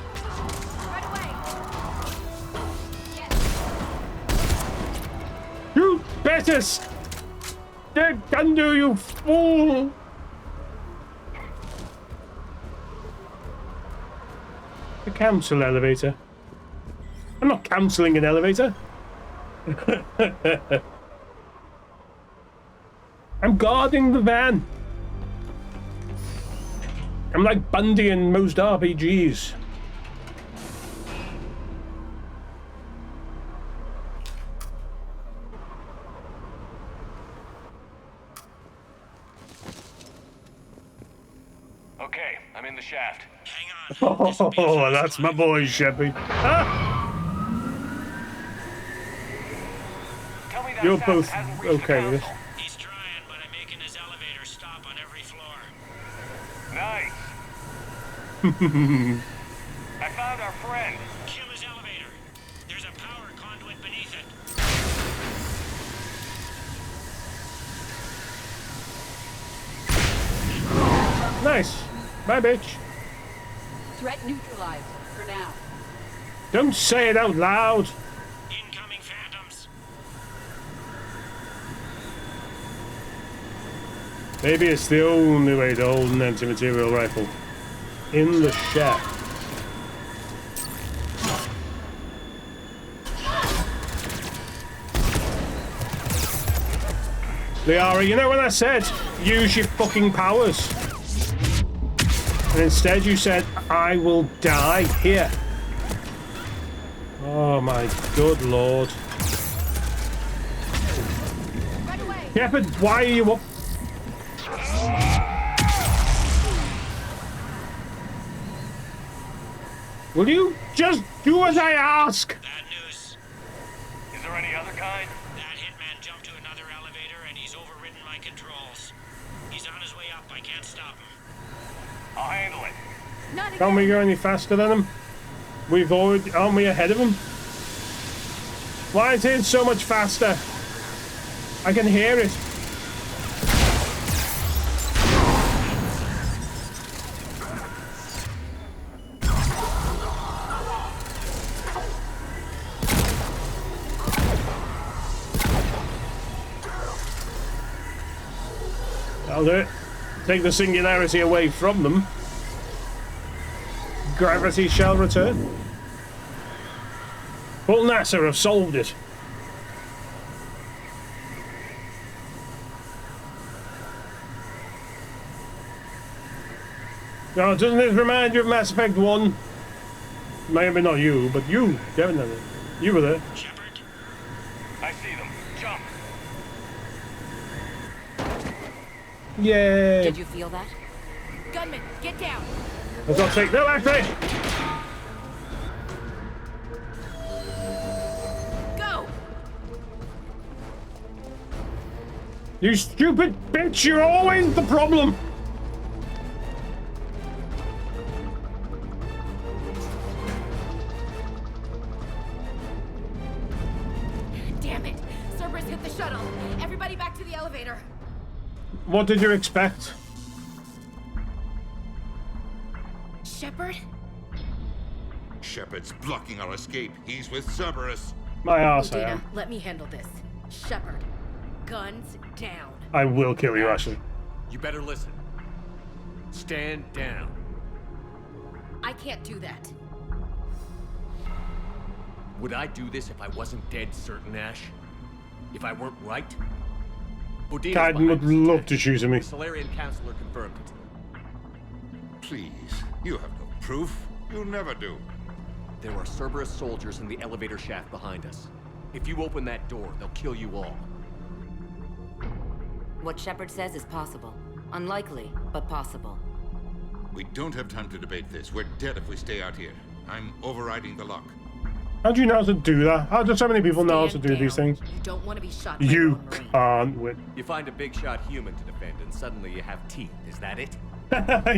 You better Cundoo, you fool! The council elevator. I'm not cancelling an elevator. I'm guarding the van. I'm like Bundy in most RPGs. Okay, I'm in the shaft. Hang on. Oh, that's my boy, Shepard. Ah! Tell me that You're assassin both hasn't reached the okay with council. He's trying, but I'm making his elevator stop on every floor. Nice. I found our friend. Kill his elevator. There's a power conduit beneath it. Nice. Bye, bitch. Threat neutralized for now. Don't say it out loud. Incoming phantoms. Maybe it's the only way to hold an anti-material rifle. In the shaft. Liara, you know when I said use your fucking powers? And instead you said, I will die here. Oh my good lord. Shepard, why are you up? Will you just do as I ask? Bad news. Is there any other kind? That hitman jumped to another elevator and he's overridden my controls. He's on his way up. I can't stop him. I'll handle it. Can't we go any faster than him? Aren't we ahead of him? Why is it so much faster? I can hear it. I'll do it. Take the singularity away from them. Gravity shall return. Well, NASA have solved it. Now, doesn't this remind you of Mass Effect 1? Maybe not you, but you, definitely. You were there. Shepard. I see them. Jump. Yay! Did you feel that? Gunman, get down! I've got to take no action! Go! You stupid bitch, you're always the problem! Damn it! Cerberus hit the shuttle! Everybody back to the elevator! What did you expect? Shepard? Shepard's blocking our escape. He's with Cerberus. My ass, I Udina, am. let me handle this. Shepard, guns down. I will kill you, Ashley. You better listen. Stand down. I can't do that. Would I do this if I wasn't dead certain, Ash? If I weren't right? God would love to shoot me. The Solarian Counselor confirmed it. Please, you have no proof. You'll never do. There are Cerberus soldiers in the elevator shaft behind us. If you open that door, they'll kill you all. What Shepard says is possible. Unlikely, but possible. We don't have time to debate this. We're dead if we stay out here. I'm overriding the lock. How do you know how to do that? How do so many people know how to do these things? You don't want to be shot by You your own Marine. can't win. You find a big shot human to defend, and suddenly you have teeth. Is that it?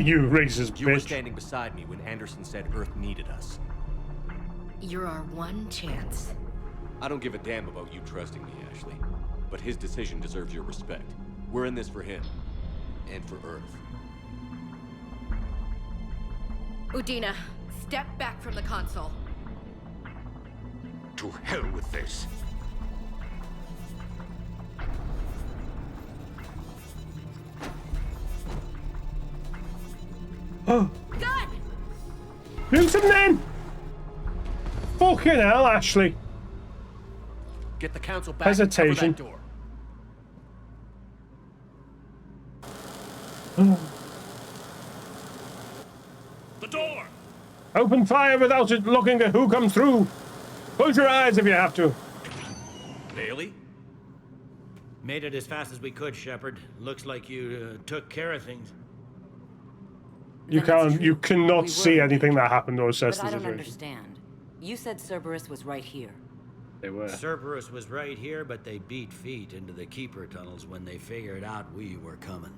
You racist You were bitch. standing beside me when Anderson said Earth needed us. You're our one chance. I don't give a damn about you trusting me, Ashley. But his decision deserves your respect. We're in this for him. And for Earth. Udina, step back from the console. To hell with this. Oh. Gun! Shoot him then! Fucking hell, Ashley. Get the council back and cover Hesitation. that door. The door! Open fire without it looking at who comes through. Close your eyes if you have to. Bailey? Made it as fast as we could, Shepard. Looks like you took care of things. You can't. You cannot see anything that happened or assess But the I don't situation. understand. You said Cerberus was right here. They were. Cerberus was right here, but they beat feet into the Keeper tunnels when they figured out we were coming.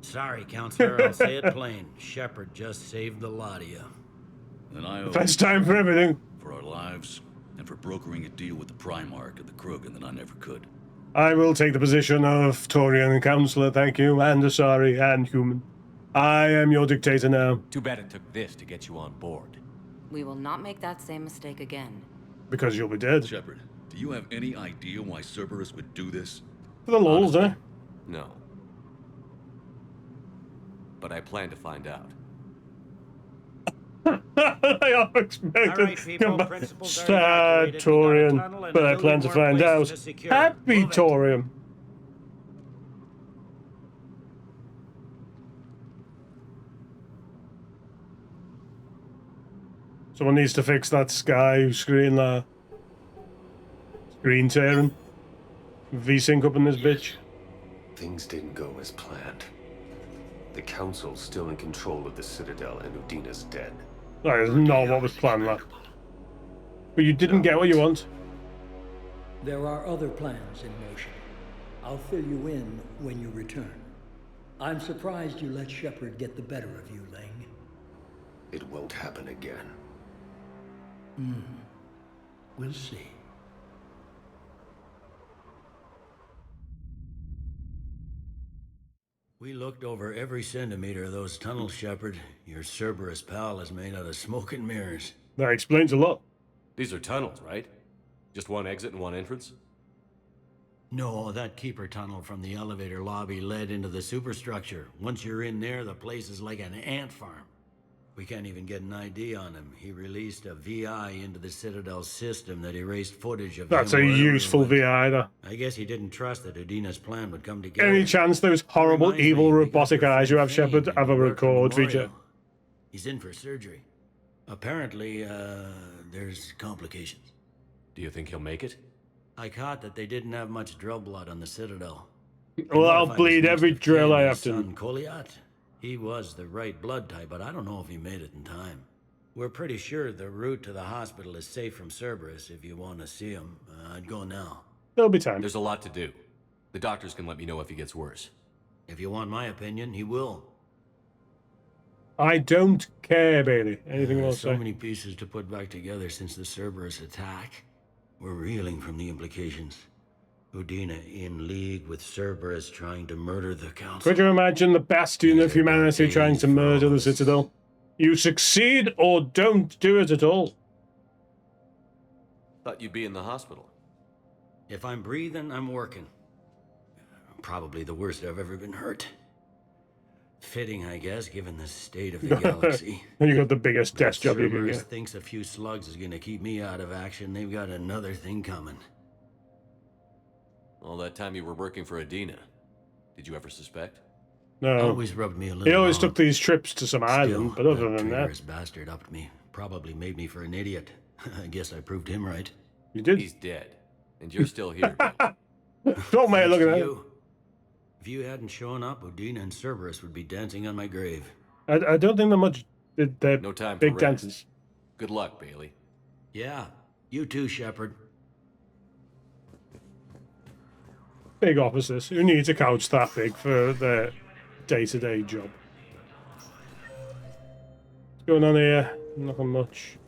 Sorry, Counselor, I'll say it plain. Shepard just saved the lot of you. And I owe Best time for everything. for our lives and for brokering a deal with the Primarch and the Krogan that I never could. I will take the position of Torian and Counselor, thank you, and Asari and human. I am your dictator now. Too bad it took this to get you on board. We will not make that same mistake again. Because you'll be dead. Shepard, do you have any idea why Cerberus would do this? For the lulz, eh? No. But I plan to find out. I expected All right, people, principals are sad evacuated. We got a tunnel Torian, and but a I million plan to more find out. places to secure. Happy Move it. Torian. Someone needs to fix that sky screen there. Screen tearing. V-sync up in this bitch. Things didn't go as planned. The Council's still in control of the Citadel and Udina's dead. That is not what was planned there. But you didn't get what you want. There are other plans in motion. I'll fill you in when you return. I'm surprised you let Shepard get the better of you, Ling. It won't happen again. We'll see. We looked over every centimeter of those tunnels, Shepard. Your Cerberus pal is made out of smoke and mirrors. That explains a lot. These are tunnels, right? Just one exit and one entrance? No, that Keeper tunnel from the elevator lobby led into the superstructure. Once you're in there, the place is like an ant farm. We can't even get an ID on him. He released a VI into the Citadel system that erased footage of That's him a wherever he useful went. VI there. I guess he didn't trust that Udina's plan would come together. Any chance those horrible, Reminds me, evil, we robotic got your eyes you have, friend Shepard, Fane have a and worked on record Memorial. feature? He's in for surgery. Apparently, there's complications. Do you think he'll make it? I caught that they didn't have much drill blood on the Citadel. Well, I'll Notified bleed his every next of drill kin, I his have to. son, Koliat. He was the right blood type, but I don't know if he made it in time. We're pretty sure the route to the hospital is safe from Cerberus. If you want to see him, I'd go now. There'll be time. There's a lot to do. The doctors can let me know if he gets worse. If you want my opinion, he will. I don't care, Bailey. Anything else? So many pieces to put back together since the Cerberus attack. We're reeling from the implications. Udina in league with Cerberus trying to murder the Council. Could you imagine the bastion of humanity trying to murder the Citadel? You succeed or don't do it at all. Thought you'd be in the hospital. If I'm breathing, I'm working. Probably the worst I've ever been hurt. Fitting, I guess, given the state of the galaxy. You got the biggest desk job you can Cerberus get. thinks a few slugs is gonna keep me out of action. They've got another thing coming. All that time you were working for Adina, did you ever suspect? No. Always rubbed me a little. He always wrong. took these trips to some island, but other than that, traitorous bastard upped me. Probably made me for an idiot. I guess I proved him right. You did. He's dead, and you're still here. Don't mate, look at that. You. If you hadn't shown up, Udina and Cerberus would be dancing on my grave. I don't think they're much. They're No time big for rest. dances. Good luck, Bailey. Yeah, you too, Shepard. Big officers who needs a couch that big for their day-to-day job. What's going on here? Nothing much.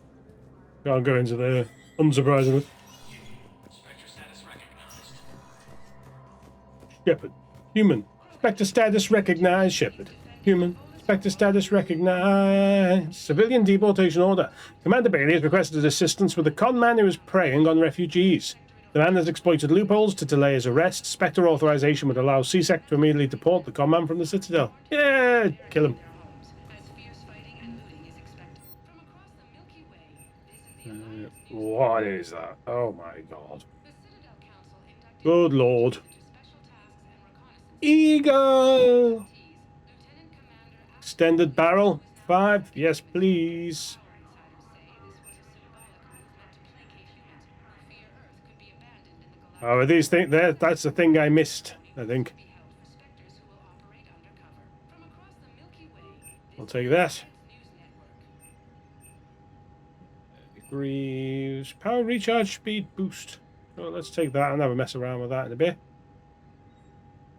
Can't go into there, unsurprisingly. Shepard. Human. Spectre status recognized, Shepard. Human. Spectre status recognized. Civilian deportation order. Commander Bailey has requested assistance with a con man who is preying on refugees. The man has exploited loopholes to delay his arrest. Spectre authorization would allow CSEC to immediately deport the con man from the Citadel. Yeah, kill him. What is that? Oh my god. Good lord. Eagle! Extended barrel. 5. Yes, please. Oh, are these things there? That's the thing I missed, I think. I'll take that. Greaves. Power recharge speed boost. Oh, let's take that and have a mess around with that in a bit.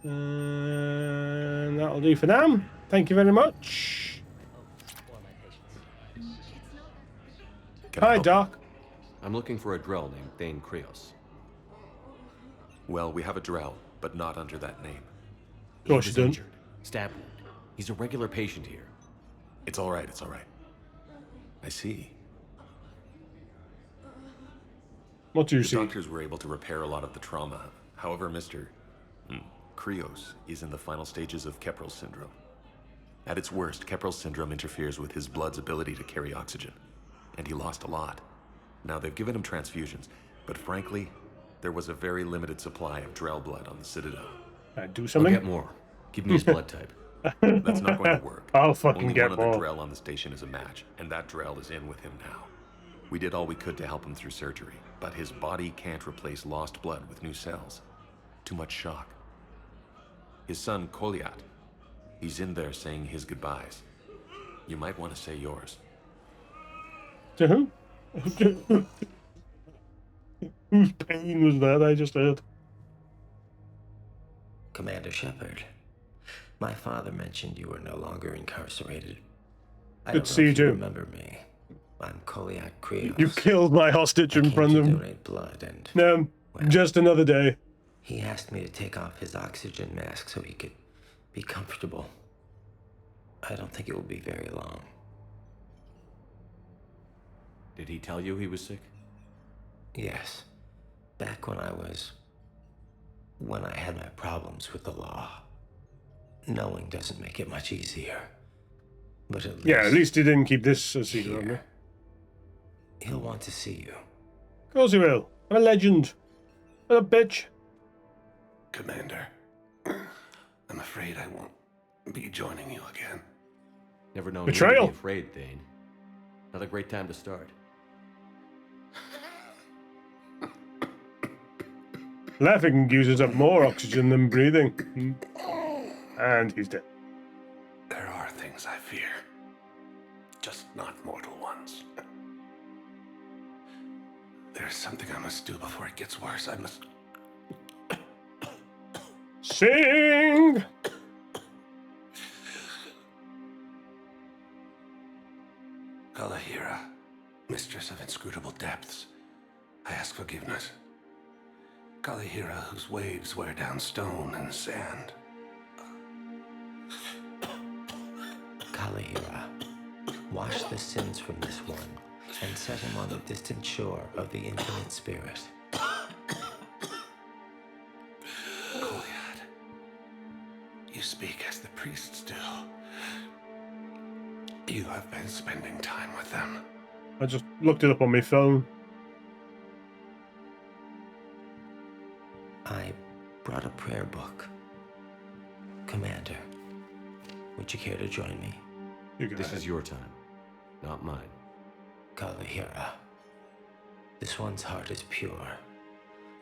And that'll do for now. Thank you very much. Hi, Doc. I'm looking for a Drell named Thane Krios. Well, we have a Drell, but not under that name. Of course you don't. Injured. Stab wound. He's a regular patient here. It's all right, it's all right. I see. What do you see? The doctors were able to repair a lot of the trauma. However, Mr. Krios is in the final stages of Keprel's syndrome. At its worst, Keprel's syndrome interferes with his blood's ability to carry oxygen, and he lost a lot. Now, they've given him transfusions, but frankly, there was a very limited supply of Drell blood on the Citadel. Do something? I'll get more. Give me his blood type. That's not going to work. I'll fucking Only get one more. other Drell on the station is a match, and that Drell is in with him now. We did all we could to help him through surgery, but his body can't replace lost blood with new cells. Too much shock. His son, Koliat, he's in there saying his goodbyes. You might want to say yours. To who? Whose pain was that I just heard? Commander Shepard, my father mentioned you were no longer incarcerated. I Good don't to know see you if too. Remember me? I'm Koliak Krios. You killed my hostage in front of him. Donate blood and No, just another day. he asked me to take off his oxygen mask so he could be comfortable. I don't think it will be very long. Did he tell you he was sick? Yes. Back when I had my problems with the law. Knowing doesn't make it much easier. But at least... Yeah, at least he didn't keep this a secret on me. He'll want to see you. Of course he will. I'm a legend. What a bitch. Commander, I'm afraid I won't be joining you again. Never known Betrayal. you to be afraid, Thane. Not a great time to start. Laughing uses up more oxygen than breathing. And he's dead. There are things I fear. Just not mortal ones. There's something I must do before it gets worse. I must... Sing! Kalahira, mistress of inscrutable depths, I ask forgiveness. Kalahira, whose waves wear down stone and sand. Kalahira, Wash the sins from this one and set him on the distant shore of the infinite spirit. Goliath, you speak as the priests do. You have been spending time with them. I just looked it up on my phone. I brought a prayer book. Commander, would you care to join me? This is your time, not mine. Kalahira, this one's heart is pure,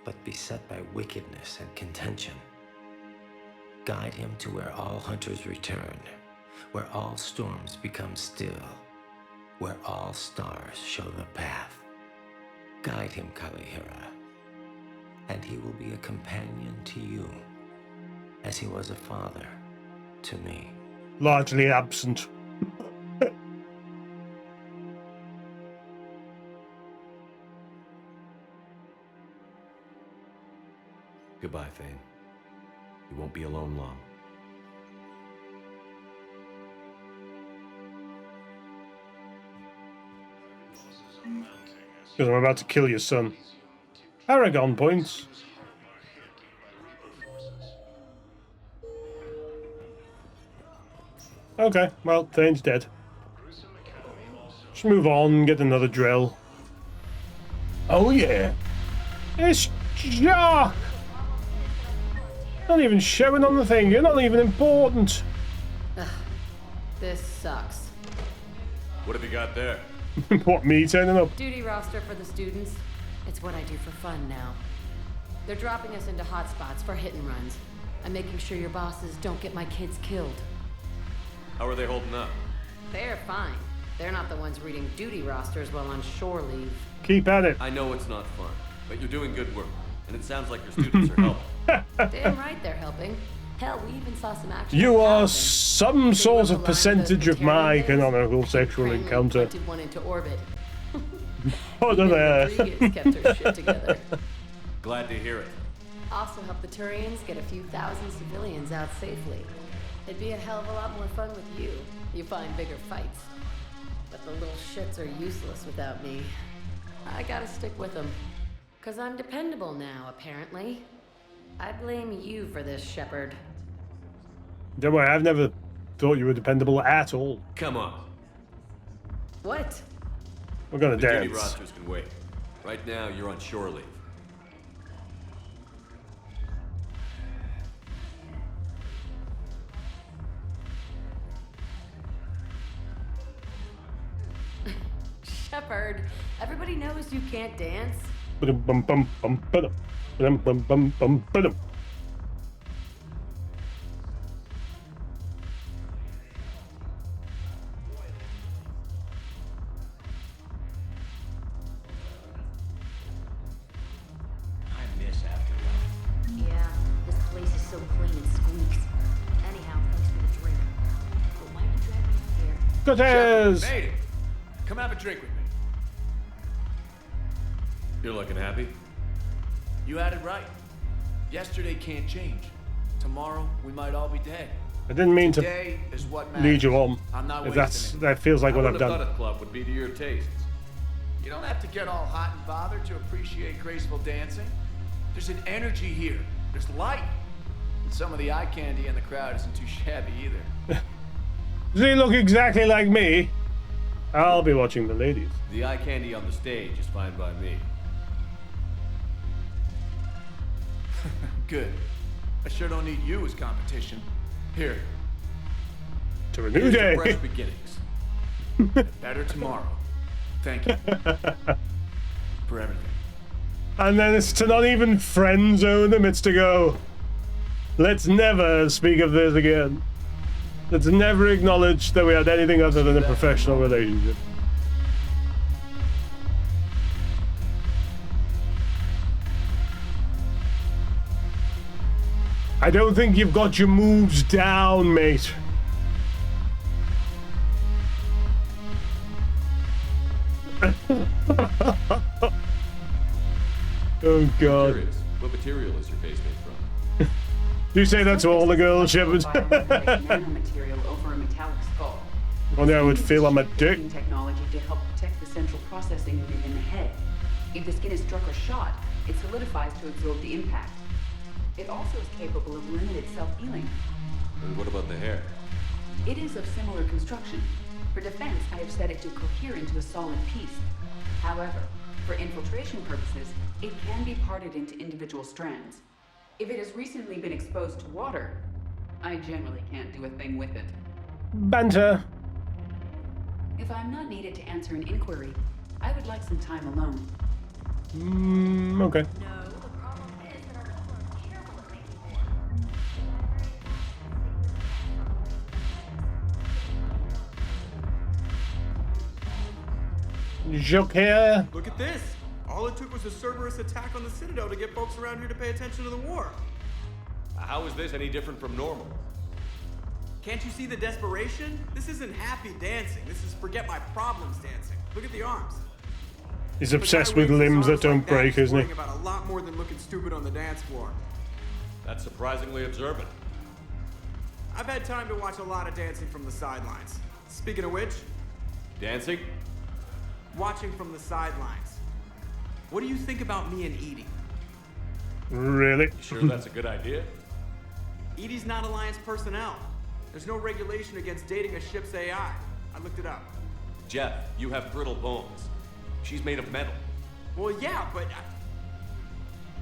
but beset by wickedness and contention. Guide him to where all hunters return, where all storms become still, where all stars show the path. Guide him, Kalahira, and he will be a companion to you, as he was a father to me. Largely absent. Goodbye, Thane. You won't be alone long. Because I'm about to kill your son. Aragon points. Okay, well, Thane's dead. Just move on, get another drill. Oh yeah. It's Jock! Not even showing on the thing, you're not even important. Ugh, this sucks. What have you got there? What, me turning up? Duty roster for the students. It's what I do for fun now. They're dropping us into hotspots for hit and runs. I'm making sure your bosses don't get my kids killed. How are they holding up? They're fine. They're not the ones reading duty rosters while on shore leave. Keep at it. I know it's not fun, but you're doing good work, and it sounds like your students are helping. Damn right they're helping. Hell, we even saw some action. You are some sort of percentage of my canonical sexual encounter. One into orbit. Hold on there. Rodriguez kept her shit together. Glad to hear it. Also help the Turians get a few thousand civilians out safely. It'd be a hell of a lot more fun with you. You find bigger fights. But the little shits are useless without me. I gotta stick with them. 'Cause I'm dependable now, apparently. I blame you for this, Shepard. Don't worry, I've never thought you were dependable at all. Come on. What? We're gonna The dance. duty rosters can wait. Right now, you're on shore leave. Shepard, everybody knows you can't dance. Yeah, this place is so clean it squeaks. Anyhow, thanks for the drink. But why'd you drag me out here? Cortez! Made it. Come have a drink with me. You're looking happy? You had it right. Yesterday can't change. Tomorrow, we might all be dead. I didn't mean Today is what to lead you on. I'm not If wasting it. that feels like I what would I've have done. thought a club would be to your tastes. You don't have to get all hot and bothered to appreciate graceful dancing. There's an energy here. There's light. And some of the eye candy in the crowd isn't too shabby either. Does he look exactly like me? I'll be watching the ladies. The eye candy on the stage is fine by me. Good. I sure don't need you as competition. Here. To a new Here's day. to fresh beginnings. Better tomorrow. Thank you. For everything. And then it's to not even friend zone them, it's to go, let's never speak of this again. Let's never acknowledge that we had anything other than a professional relationship. I don't think you've got your moves down, mate. Oh god. Curious, what material is your face made from? You say that to all the girls, Shepard. Nanomaterial over a metallic skull. Only I would feel I'm a dick. Technology to help protect the central processing unit in the head. If the skin is struck or shot, it solidifies to absorb the impact. It also is capable of limited self-healing. And what about the hair? It is of similar construction. For defense, I have set it to cohere into a solid piece. However, for infiltration purposes, it can be parted into individual strands. If it has recently been exposed to water, I generally can't do a thing with it. Banter. If I'm not needed to answer an inquiry, I would like some time alone. Okay. Joker. Look at this! All it took was a Cerberus attack on the Citadel to get folks around here to pay attention to the war. How is this any different from normal? Can't you see the desperation? This isn't happy dancing. This is forget my problems dancing. Look at the arms. He's obsessed with limbs that don't break, isn't he? About a lot more than looking stupid on the dance floor. That's surprisingly observant. I've had time to watch a lot of dancing from the sidelines. Speaking of which, dancing? Watching from the sidelines. What do you think about me and Edie? Really? You sure that's a good idea? Edie's not Alliance personnel. There's no regulation against dating a ship's AI. I looked it up. Jeff, you have brittle bones. She's made of metal. Well, yeah, but...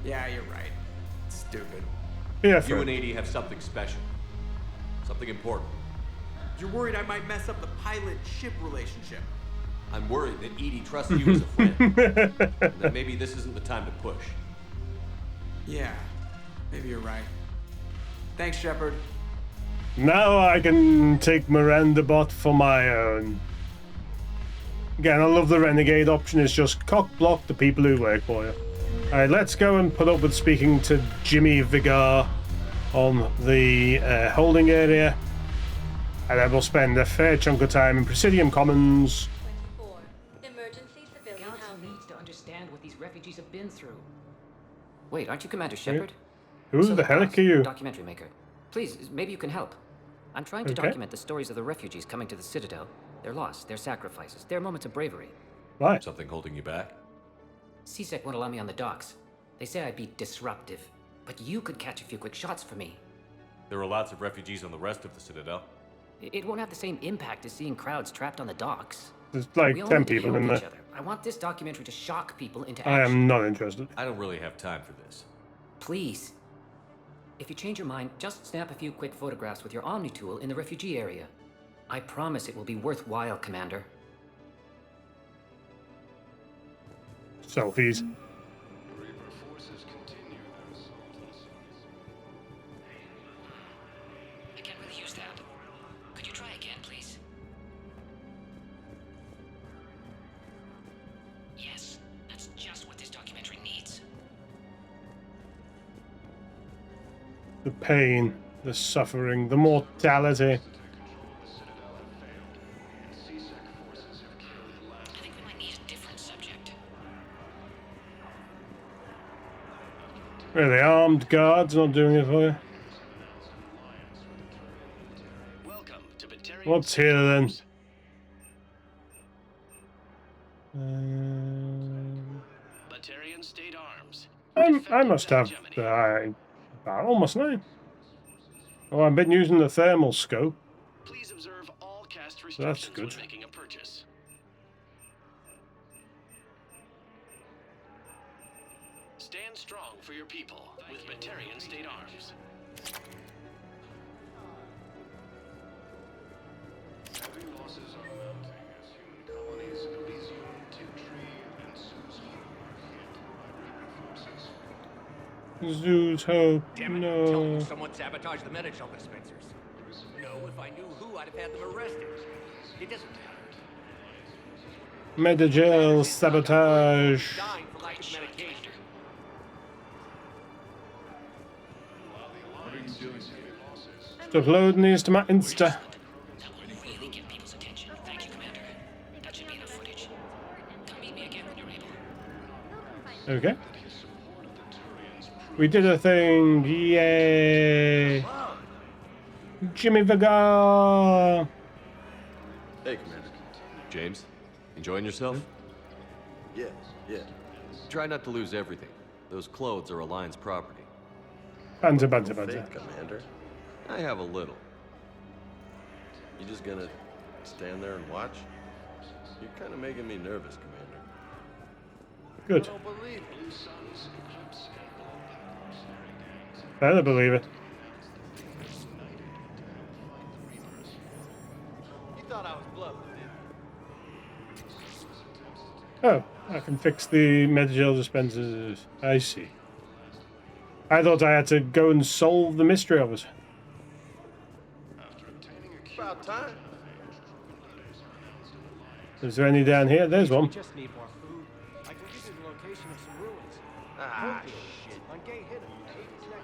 Yeah, you're right. Stupid. Yeah, you and Edie have something special. Something important. You're worried I might mess up the pilot-ship relationship. I'm worried that Edie trusts you as a friend. That maybe this isn't the time to push. Yeah, maybe you're right. Thanks, Shepard. Now I can take Miranda Bot for my own. Again, I love the Renegade option. It's just cock block the people who work for you. Alright, let's go and put up with speaking to Jimmy Vigar on the holding area. And then we'll spend a fair chunk of time in Presidium Commons. Refugees have been through. Wait, aren't you Commander Shepard? Who the heck are you? Documentary maker. Please, maybe you can help. I'm trying to document the stories of the refugees coming to the Citadel. Their loss, their sacrifices, their moments of bravery. Right. Something holding you back? CSEC won't allow me on the docks. They say I'd be disruptive. But you could catch a few quick shots for me. There are lots of refugees on the rest of the Citadel. It won't have the same impact as seeing crowds trapped on the docks. There's like 10 people in there. I want this documentary to shock people into action. I am not interested. I don't really have time for this. Please. If you change your mind, just snap a few quick photographs with your Omni tool in the refugee area. I promise it will be worthwhile, Commander. Selfies. I can't really use that. Could you try again, please? Yes, that's just what this documentary needs. The pain, the suffering, the mortality. I think we might need a different subject. Really, armed guards not doing it for you? What's here then? I must have barrel, mustn't I? Oh, I've been using the thermal scope. Please observe all cast So that's restrictions good. when making a purchase. Stand strong for your people with Batarian State Arms. Heavy losses are mounting as human colonies in Elysium, Tiptree, and Sue's Hope are hit by Reaper forces. Zoo's hope. Damn it, No. tell them someone sabotaged the Medical dispensers. No, if I knew who, I'd have had them arrested. It doesn't matter. Medagel sabotage. Dying for lack of medication. Stop loading these to my Insta. Really get people's attention. Thank you, Commander. That should be enough footage. Come meet me again when you're able. Okay. We did a thing. Yay. Jimmy Vigar. Hey, Commander. James, enjoying yourself? Yeah. Try not to lose everything. Those clothes are Alliance property. Banter. Faith, Commander. I have a little. You just gonna stand there and watch? You're kind of making me nervous, Commander. Good. I don't believe it. Better believe it. You thought I was bluffing, didn't Oh, I can fix the Metagel dispensers. I see. I thought I had to go and solve the mystery of it. you? About time. Is there any down here? There's one. Just need more food. I can give you the location of some ruins. Ah, shit. On Gay Hidden, Texas.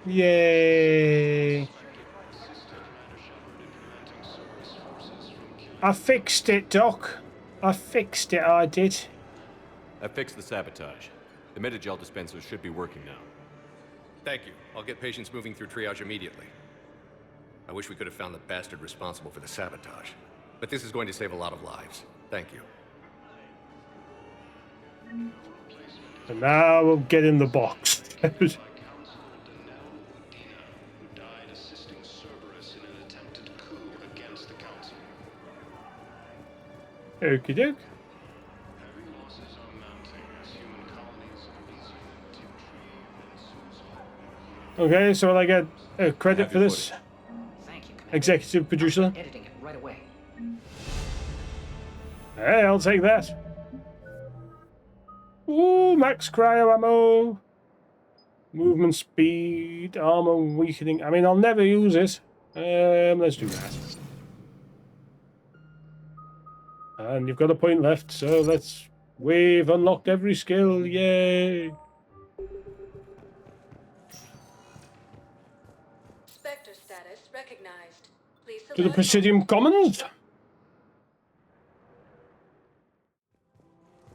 Yay! I fixed it, Doc. I fixed it, I did. I fixed the sabotage. The Metagel dispensers should be working now. Thank you. I'll get patients moving through triage immediately. I wish we could have found the bastard responsible for the sabotage. But this is going to save a lot of lives. Thank you. And now we'll get in the box. Okie doke. Okay, so will I get credit for this? Thank you, Commander. Executive producer? Editing it right away. Hey, I'll take that. Ooh, max cryo ammo. Movement speed, armor weakening. I mean, I'll never use it. Let's do that. And you've got a point left, so let's... We've unlocked every skill, yay! Spectre status recognized. Please To the Presidium Commons!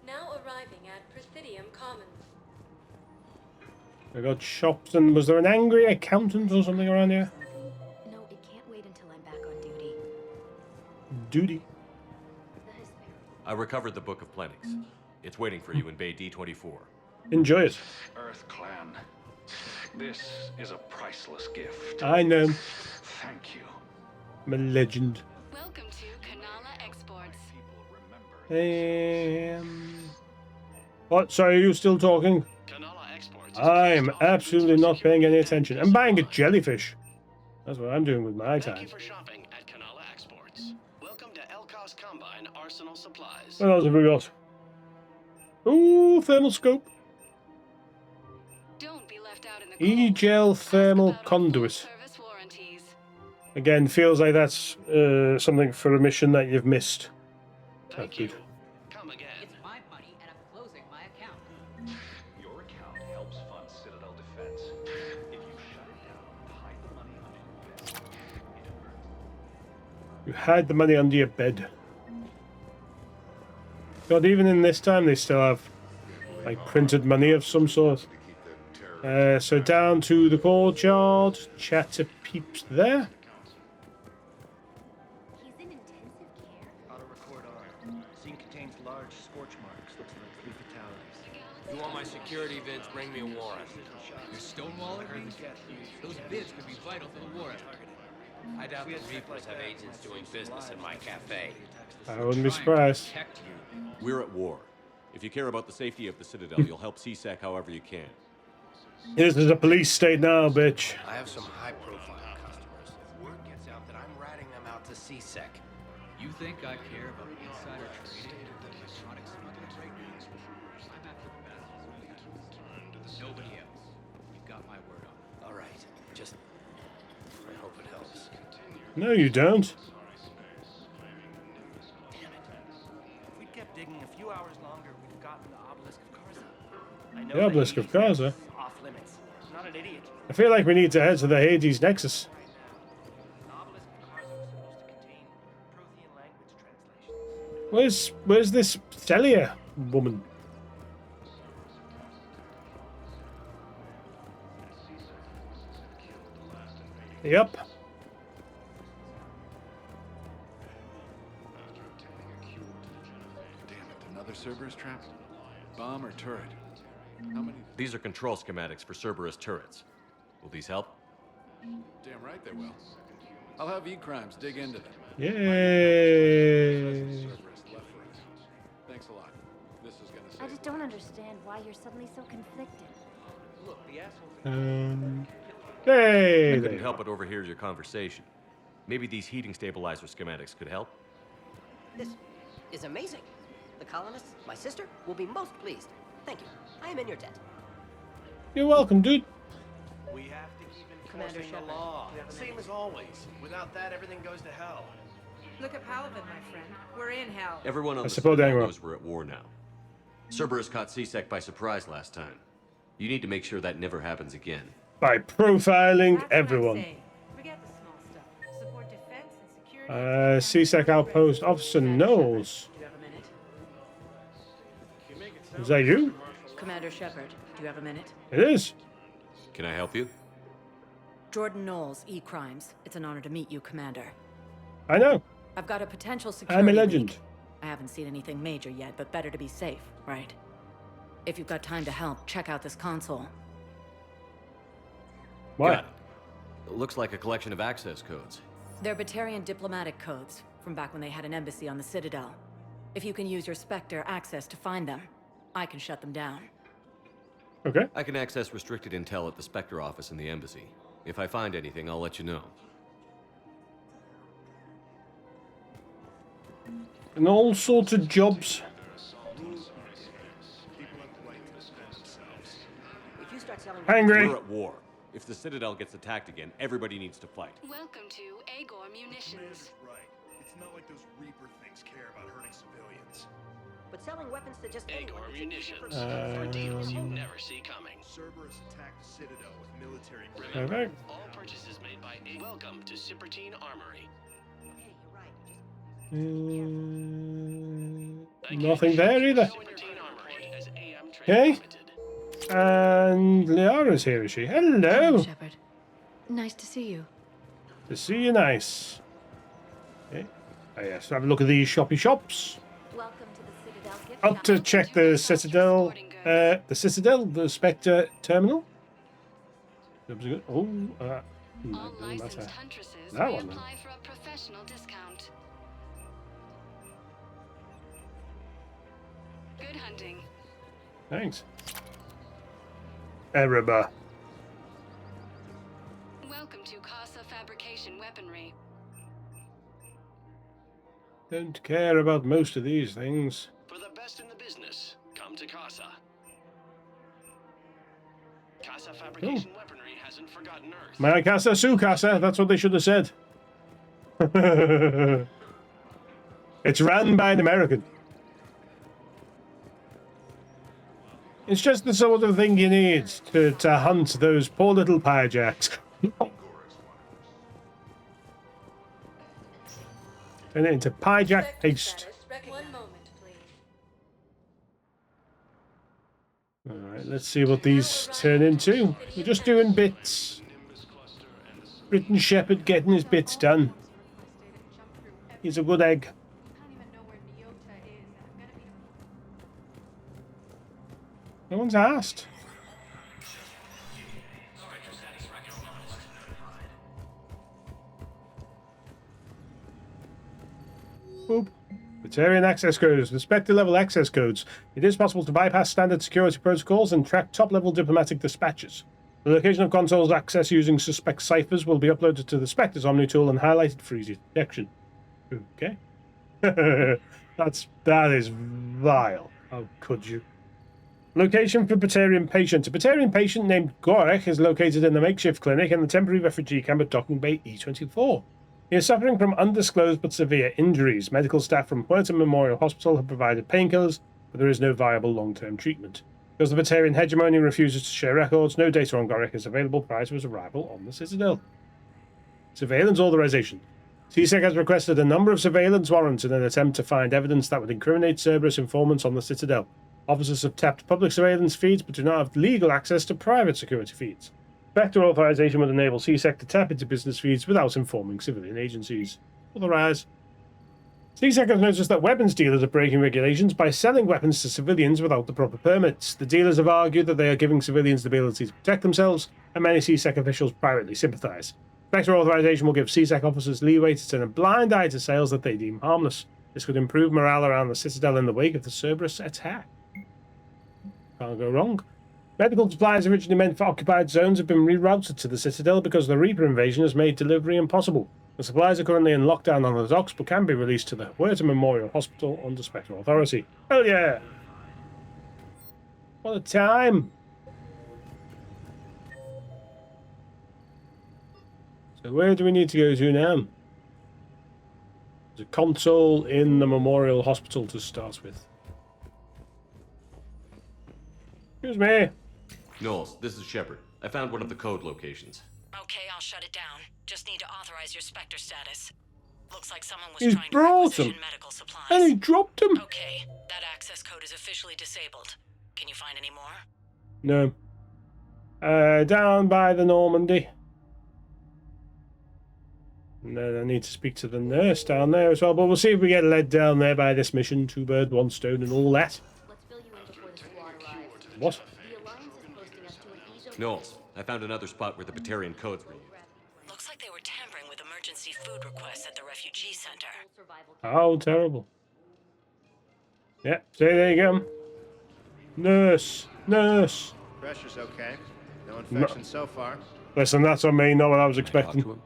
Now arriving at Presidium Commons. I got shops, and was there an angry accountant or something around here? No, it can't wait until I'm back on duty. Duty. I recovered the Book of Plenix. It's waiting for you in Bay D24. Enjoy it. Earth Clan. This is a priceless gift. I know. Thank you. I'm a legend. Welcome to Kanala Exports. What? Sorry, are you still talking? I'm absolutely not paying any attention. I'm buying a jellyfish. That's what I'm doing with my time. Thank you for shopping at Kanala Exports. Welcome to Elkos Combine Arsenal Supplies. What else have we got? Ooh, thermal scope. Don't be left out in the E-gel thermal conduit. Again, feels like that's something for a mission that you've missed. That's good. Come again. It's my money and I'm closing my account. Your account helps fund Citadel defense. If you shut it down, hide the money under your bed. You hide the money under your bed. God, even in this time, they still have like printed money of some sort. So down to the courtyard. Chat to peeps there. Scene contains large scorch marks. Looks like 3 fatalities. You want my security vids? Bring me a warrant. You're stonewalling me? Those vids could be vital to the war effort. I doubt the Reapers have agents doing business in my cafe. I wouldn't be surprised. We're at war. If you care about the safety of the Citadel, you'll help CSEC however you can. This is a police state now, bitch. I have some high-profile customers. If word gets out that I'm ratting them out to CSEC. You think I care about insider trading? Electronic smuggling right now? I'm after the battles. Nobody else. You've got my word on it. All right. Just... I hope it helps. No, you don't. Damn it. If we'd kept digging a few hours longer, we'd have gotten the Obelisk of Karza. I know The Obelisk of Karza? Off limits. I'm not an idiot. I feel like we need to head to the Hades Nexus. Where's this Celia woman? Yep. Cerberus trap? Bomb or turret? How many? These are control schematics for Cerberus turrets. Will these help? Damn right they will. I'll have E-Crimes dig into them. Yay! Cerberus left for us. Thanks a lot. This is gonna save. I just don't understand why you're suddenly so conflicted. Look, the assholes. Hey! I couldn't help but overhear your conversation. Maybe these heating stabilizer schematics could help? This is amazing. The colonists, my sister, will be most pleased. Thank you. I am in your debt. You're welcome, dude. We have to keep Commander enforcing the Shepard, law. do you have a Same minute? as always. Without that, everything goes to hell. Look at Paladin, my friend. We're in hell. Everyone on the suppose Citadel they were. knows we're at war now. Cerberus caught C-Sec by surprise last time. You need to make sure that never happens again. By profiling That's what I'm everyone. saying. Forget the small stuff. Support defense and security. CSEC Outpost Officer Knowles. Do you have a minute? Is that you? Commander Shepard, do you have a minute? It is. Can I help you? Jordan Knowles, E-Crimes. It's an honor to meet you, Commander. I know. I've got a potential security I'm a legend. leak. I haven't seen anything major yet, but better to be safe, right? If you've got time to help, check out this console. What? Got it. It looks like a collection of access codes. They're Batarian diplomatic codes, from back when they had an embassy on the Citadel. If you can use your Spectre access to find them, I can shut them down. Okay. I can access restricted intel at the Spectre office in the embassy. If I find anything, I'll let you know. And all sorts of jobs. If you start selling Angry. We're at war. If the Citadel gets attacked again, everybody needs to fight. Welcome to Agor Munitions. Right. It's not like those Reaper things care about hurting civilians. but selling weapons to just anyone Agor is Munitions. cheaper. For deals you never see coming. Cerberus attacked the Citadel with military Remember, Okay. all purchases made by Welcome to Supertine Armory. Nothing there either. Supertine Armory as AM Okay. And Liara's here, is she? Hello. Shepard. Nice to see you. To see you, nice. Okay. Oh, yes, have a look at these shoppy shops. Welcome to the Citadel gift Up to shop. check the Citadel, the Spectre terminal. Oh, All doesn't licensed matter. huntresses That may one, then. apply for a professional discount. Good hunting. Thanks. Erebor. Welcome to Casa Fabrication Weaponry. Don't care about most of these things. For the best in the business, come to Casa. Casa Fabrication Weaponry hasn't forgotten Earth. My casa, su casa. That's what they should have said. It's ran by an American. It's just the sort of thing you need to hunt those poor little pyjacks. Turn it into pyjack paste. One moment, please. Alright, let's see what these turn into. We're just doing bits. Britain Shepard getting his bits done. He's a good egg. No one's asked. Boop. Batarian access codes. With Spectre level access codes, it is possible to bypass standard security protocols and track top-level diplomatic dispatches. The location of consoles access using suspect ciphers will be uploaded to the Spectre's Omni tool and highlighted for easy detection. Okay. That is vile. How could you? Location for Batarian patient. A Batarian patient named Gorek is located in the makeshift clinic in the temporary refugee camp at Docking Bay E24. He is suffering from undisclosed but severe injuries. Medical staff from Puerto Memorial Hospital have provided painkillers, but there is no viable long-term treatment. Because the Batarian hegemony refuses to share records, no data on Gorek is available prior to his arrival on the Citadel. Surveillance authorization. CSEC has requested a number of surveillance warrants in an attempt to find evidence that would incriminate Cerberus informants on the Citadel. Officers have tapped public surveillance feeds but do not have legal access to private security feeds. Spectre authorization would enable CSEC to tap into business feeds without informing civilian agencies. Authorize. CSEC has noticed that weapons dealers are breaking regulations by selling weapons to civilians without the proper permits. The dealers have argued that they are giving civilians the ability to protect themselves, and many CSEC officials privately sympathize. Spectre authorization will give CSEC officers leeway to turn a blind eye to sales that they deem harmless. This could improve morale around the Citadel in the wake of the Cerberus attack. Can't go wrong. Medical supplies originally meant for occupied zones have been rerouted to the Citadel because the Reaper invasion has made delivery impossible. The supplies are currently in lockdown on the docks, but can be released to the Huerta Memorial Hospital under Spectre authority. Hell yeah! What a time! So where do we need to go to now? There's a console in the Memorial Hospital to start with. Excuse me. Knowles, this is Shepard. I found one of the code locations. Okay, I'll shut it down. Just need to authorize your Spectre status. Looks like someone was He's trying to brought requisition him. medical supplies. And he dropped him. Okay, that access code is officially disabled. Can you find any more? No. Down by the Normandy. And then I need to speak to the nurse down there as well. But we'll see if we get led down there by this mission. 2 birds, 1 stone and all that. What? Knowles, I found another spot where the Batarian codes were used. Looks like they were tampering with emergency food requests at the refugee center. How terrible. Yeah, see, there you go. Nurse. Nurse. Pressure's okay. No infection so far. Listen, that's on me, not what I was expecting.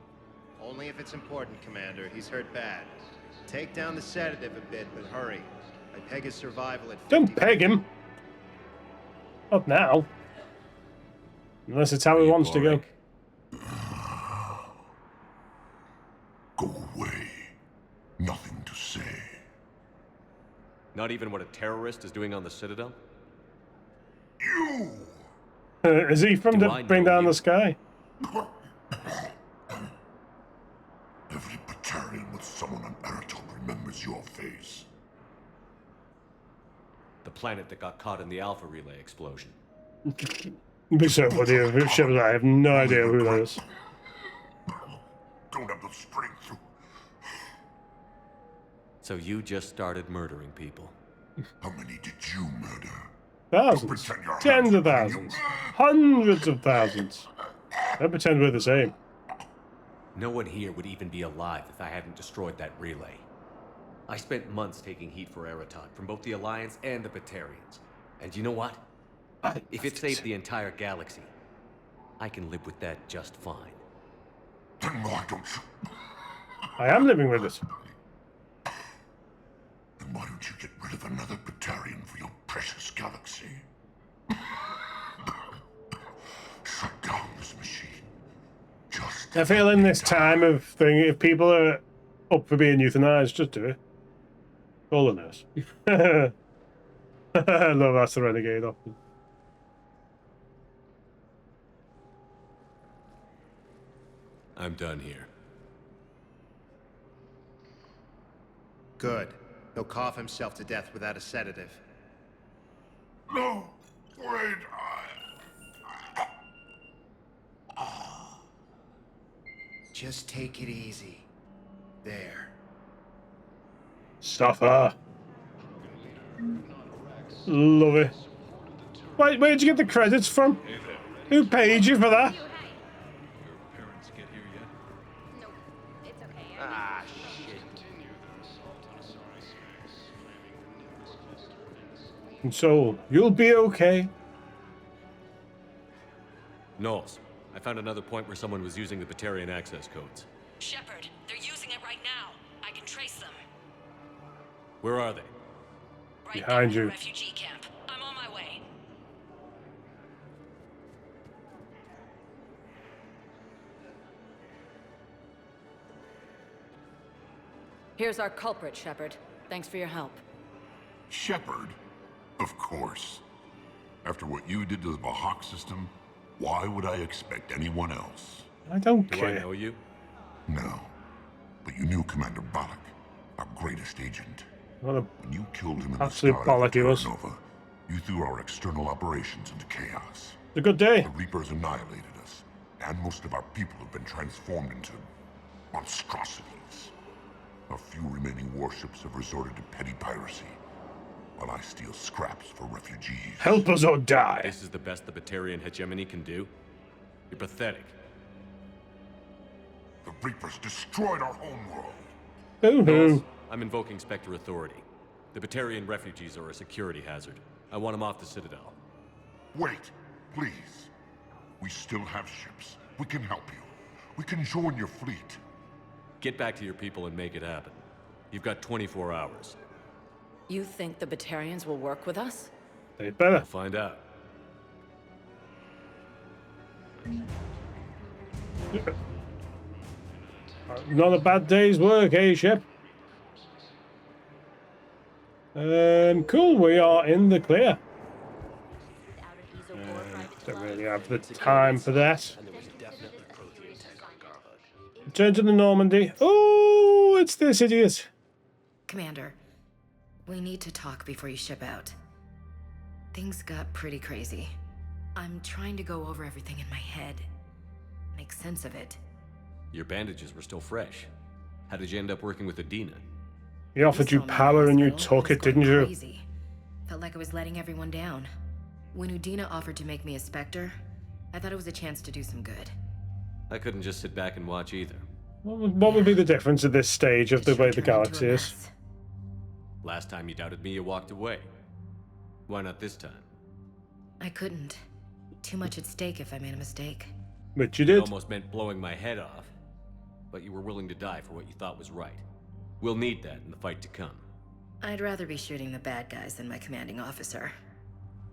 Only if it's important, Commander. He's hurt bad. Take down the sedative a bit, but hurry. I peg his survival at 50. Don't peg him. Not now. Unless it's how he wants to go. Go away. Nothing to say. Not even what a terrorist is doing on the Citadel? You! Is he from Do the I Bring know Down you? the Sky? Every Batarian with someone on Eritol remembers your face. The planet that got caught in the Alpha Relay explosion. It'd be so funny if Shepard, I have no idea who that is. Don't have the strength to... So you just started murdering people. How many did you murder? Thousands. Tens of thousands. Hundreds of thousands. Don't pretend we're the same. No one here would even be alive if I hadn't destroyed that relay. I spent months taking heat for Eritol from both the Alliance and the Batarians. And you know what? If it saved the entire galaxy, I can live with that just fine. Then why don't you... I am living with it. Then why don't you get rid of another Batarian for your precious galaxy? Shut down this machine. Just... I feel in this time of thing, if people are up for being euthanized, just do it. Call the nurse. I love that's the renegade option. I'm done here. Good. He'll cough himself to death without a sedative. No! Wait! Just take it easy. There. Stuffer. Love it. Wait, where'd you get the credits from? Who paid you for that? Ah, shit. And so, you'll be okay. Knowles, I found another point where someone was using the Batarian access codes. Shepard, they're using it right now. I can trace them. Where are they? Right Behind there in you. the refugee camp. I'm on my way. Here's our culprit, Shepard. Thanks for your help. Shepard? Of course. After what you did to the Bahak system, why would I expect anyone else? I don't Do care. I know you? No. But you knew Commander Balak, our greatest agent. What a When you killed him in absolute the sky of bollock he the was. Terra Nova, you threw our external operations into chaos. It's a good day. The Reapers annihilated us, and most of our people have been transformed into monstrosities. A few remaining warships have resorted to petty piracy, while I steal scraps for refugees. Help us or die. This is the best the Batarian hegemony can do? You're pathetic. The Reapers destroyed our homeworld. Boo-hoo. I'm invoking Spectre authority. The Batarian refugees are a security hazard. I want them off the Citadel. Wait, please. We still have ships. We can help you. We can join your fleet. Get back to your people and make it happen. You've got 24 hours. You think the Batarians will work with us? They better. We'll find out. Not a bad day's work, eh, Shep? Cool, we are in the clear. Don't really have the time for that. Return to the Normandy. Oh, it's this idiot. Commander, we need to talk before you ship out. Things got pretty crazy. I'm trying to go over everything in my head. Make sense of it. Your bandages were still fresh. How did you end up working with Adina? He offered you power and you took it, didn't you? Crazy. Felt like I was letting everyone down. When Udina offered to make me a Spectre, I thought it was a chance to do some good. I couldn't just sit back and watch either. What would be the difference at this stage of the way the galaxy is? Last time you doubted me, you walked away. Why not this time? I couldn't. Too much at stake if I made a mistake. But you did. It almost meant blowing my head off. But you were willing to die for what you thought was right. We'll need that in the fight to come. I'd rather be shooting the bad guys than my commanding officer.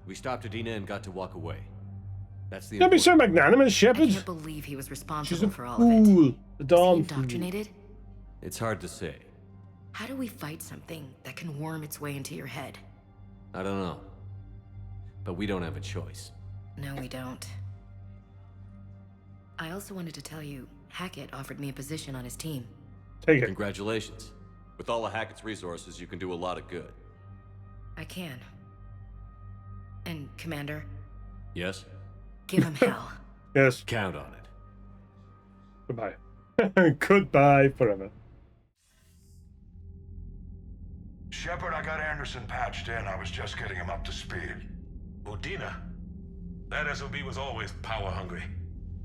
We stopped Adina and got to walk away. That's the. Don't be so magnanimous, Shepard. I can't believe he was responsible She's a for all of it. fool. The Dawn. Indoctrinated? It's hard to say. How do we fight something that can worm its way into your head? I don't know. But we don't have a choice. No, we don't. I also wanted to tell you, Hackett offered me a position on his team. Take it. Congratulations. With all of Hackett's resources, you can do a lot of good. I can. And, Commander? Yes? Give him hell. Yes. Count on it. Goodbye. Goodbye forever. Shepard, I got Anderson patched in. I was just getting him up to speed. Udina? That SOB was always power-hungry.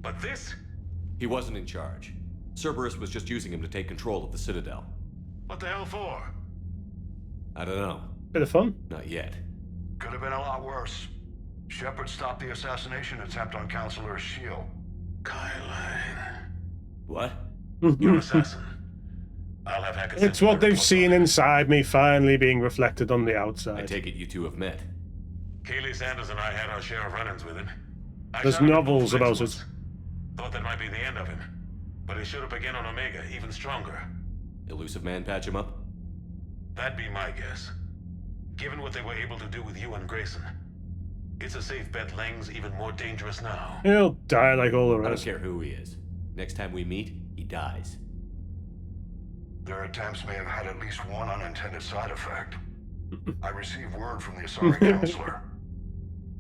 But this? He wasn't in charge. Cerberus was just using him to take control of the Citadel. What the hell for? I don't know. Bit of fun. Not yet. Could have been a lot worse. Shepard stopped the assassination attempt on Counselor Shield. What? You're an assassin. I'll have Hackett. It's what they've seen inside me finally being reflected on the outside. I take it you two have met. Kaylee Sanders and I had our share of run-ins with him. There's novels about it. Thought that might be the end of him. But he showed up again on Omega, even stronger. Elusive Man patch him up? That'd be my guess. Given what they were able to do with you and Grayson. It's a safe bet Lang's even more dangerous now. He'll die like all the I don't rest. care who he is. Next time we meet, he dies. Their attempts may have had at least one unintended side effect. I received word from the Asari Counselor.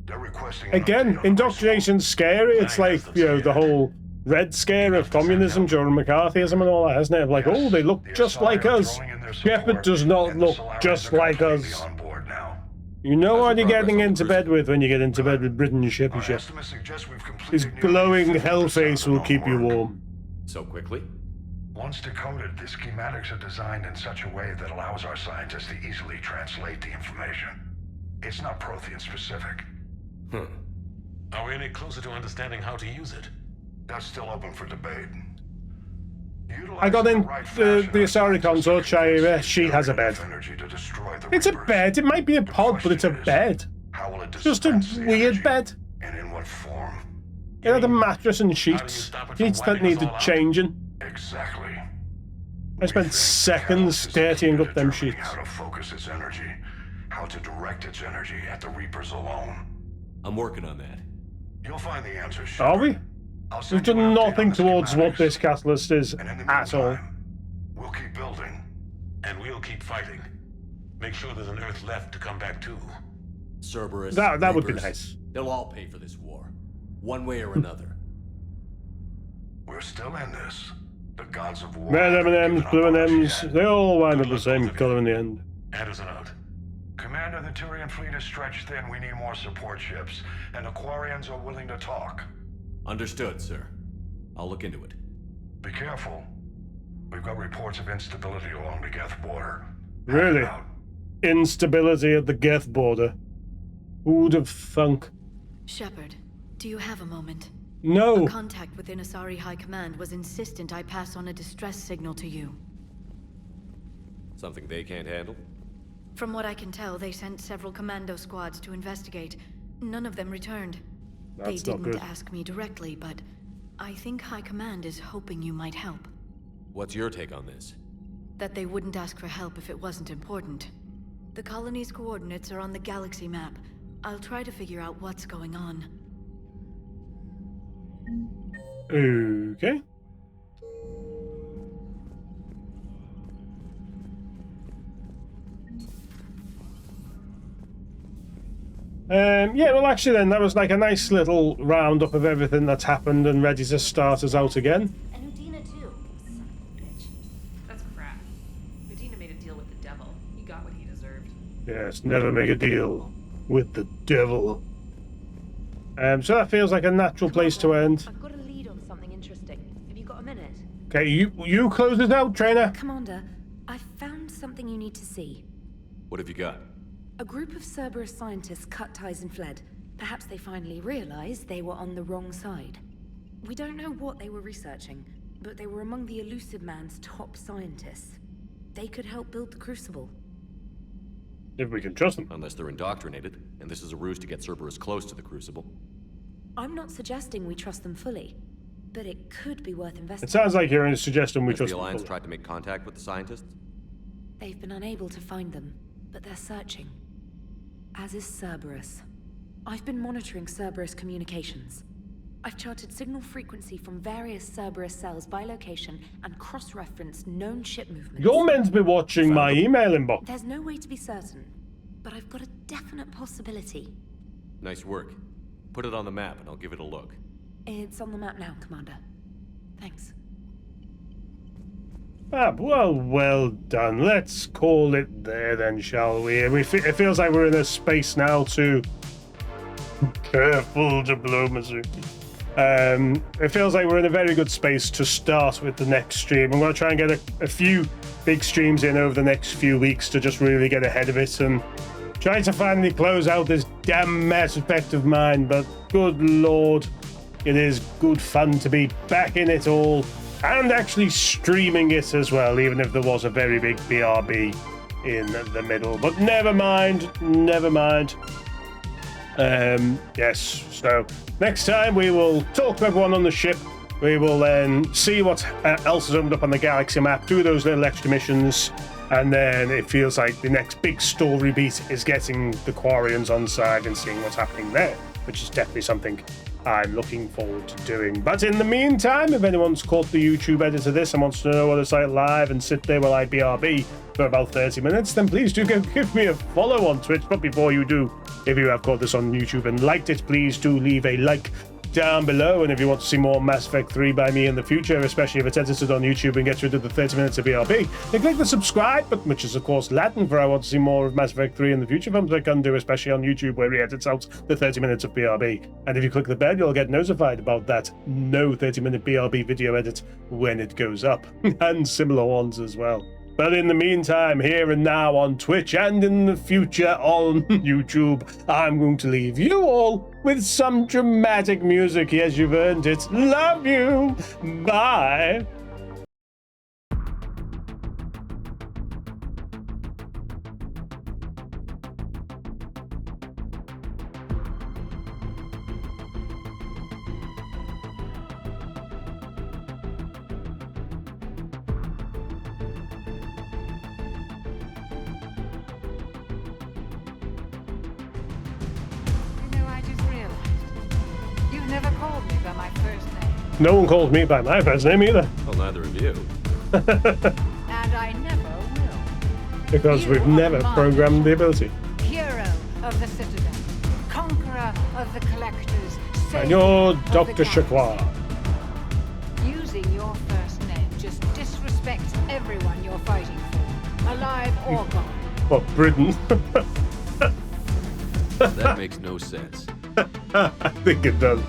They're requesting an Again, indoctrination's scary. It's like, you know, the whole Red Scare of communism during McCarthyism and all that, isn't it? Like, oh, they look just like us. Shepard does not look just like us. You know what you're getting into bed with when you get into bed with Britain Shepard. His glowing hell face will keep you warm. So quickly? Once decoded, the schematics are designed in such a way that allows our scientists to easily translate the information. It's not Prothean specific. Are we any closer to understanding how to use it? That's still open for debate. I got in the Asari consort. She has a bed. It's a bed. It might be a pod, but it's a bed. Just a weird bed. And in what form? It had a mattress and sheets. Sheets that needed changing. Exactly. I spent seconds dirtying up them sheets. How to focus its energy. How to direct its energy at the Reapers alone. I'm working on that. You'll find the answers. Are we? We've done nothing towards what this catalyst is at all. We'll keep building. And we'll keep fighting. Make sure there's an Earth left to come back to. Cerberus, that would be Reapers, nice. They'll all pay for this war. One way or another. We're still in this. The gods of war. Red have given M&Ms, up blue on us M&Ms, yet. they all wind up Good the luck, same both of color you. in the end. And as a note, Commander, the Turian fleet is stretched thin. We need more support ships, and the Quarians are willing to talk. Understood, sir. I'll look into it. Be careful. We've got reports of instability along the Geth border. Really? Instability at the Geth border. Who'd have thunk? Shepard, do you have a moment? No. A contact within Asari High Command was insistent I pass on a distress signal to you. Something they can't handle? From what I can tell, they sent several commando squads to investigate. None of them returned. That's they not didn't good. ask me directly, but I think High Command is hoping you might help. What's your take on this? That they wouldn't ask for help if it wasn't important. The colony's coordinates are on the galaxy map. I'll try to figure out what's going on. Okay. Yeah, well actually then, that was like a nice little roundup of everything that's happened and ready to start us out again. And Udina too. Son of a bitch. That's crap. Udina made a deal with the devil. He got what he deserved. Yes, never make a deal with the devil. So that feels like a natural place to end. I've got a lead on something interesting. Have you got a minute? Okay, you close it out, trainer. Commander, I found something you need to see. What have you got? A group of Cerberus scientists cut ties and fled. Perhaps they finally realized they were on the wrong side. We don't know what they were researching, but they were among the Elusive Man's top scientists. They could help build the Crucible. If we can trust them. Unless they're indoctrinated, and this is a ruse to get Cerberus close to the Crucible. I'm not suggesting we trust them fully, but it could be worth investigating. It sounds like you're suggesting we Has trust the them Alliance fully. tried to make contact with the scientists? They've been unable to find them, but they're searching. As is Cerberus. I've been monitoring Cerberus communications. I've charted signal frequency from various Cerberus cells by location and cross-referenced known ship movements. You're meant to be watching my email inbox. There's no way to be certain, but I've got a definite possibility. Nice work. Put it on the map and I'll give it a look. It's on the map now, Commander. Thanks. Well done. Let's call it there then, shall we? It feels like we're in a space now to... Careful diplomacy. It feels like we're in a very good space to start with the next stream. I'm going to try and get a few big streams in over the next few weeks to just really get ahead of it and try to finally close out this damn Mass Effect of mine. But good lord, it is good fun to be back in it all. And actually streaming it as well, even if there was a very big BRB in the middle. But never mind, never mind. Yes, so next time we will talk to everyone on the ship. We will then see what else is opened up on the galaxy map, do those little extra missions, and then it feels like the next big story beat is getting the Quarians on side and seeing what's happening there, which is definitely something I'm looking forward to doing. But in the meantime, if anyone's caught the YouTube edit of this and wants to know what it's like live and sit there while I BRB for about 30 minutes, then please do give me a follow on Twitch. But before you do, if you have caught this on YouTube and liked it, please do leave a like down below. And if you want to see more Mass Effect 3 by me in the future, especially if it's edited on YouTube and gets rid of the 30 minutes of BRB, then click the subscribe button, which is of course Latin for I want to see more of Mass Effect 3 in the future films I can do, especially on YouTube where he edits out the 30 minutes of BRB. And if you click the bell, you'll get notified about that no 30-minute BRB video edit when it goes up, and similar ones as well. But in the meantime, here and now on Twitch and in the future on YouTube, I'm going to leave you all with some dramatic music. Yes, you've earned it. Love you. Bye. No one called me by my first name either. Well, neither of you. And I never will. Because we've never programmed the ability. Hero of the Citadel, conqueror of the Collectors, And you're savior of Dr. the galaxy. Chakwa. Using your first name just respect everyone you're fighting for, alive or gone. What, Britain? That makes no sense. I think it does.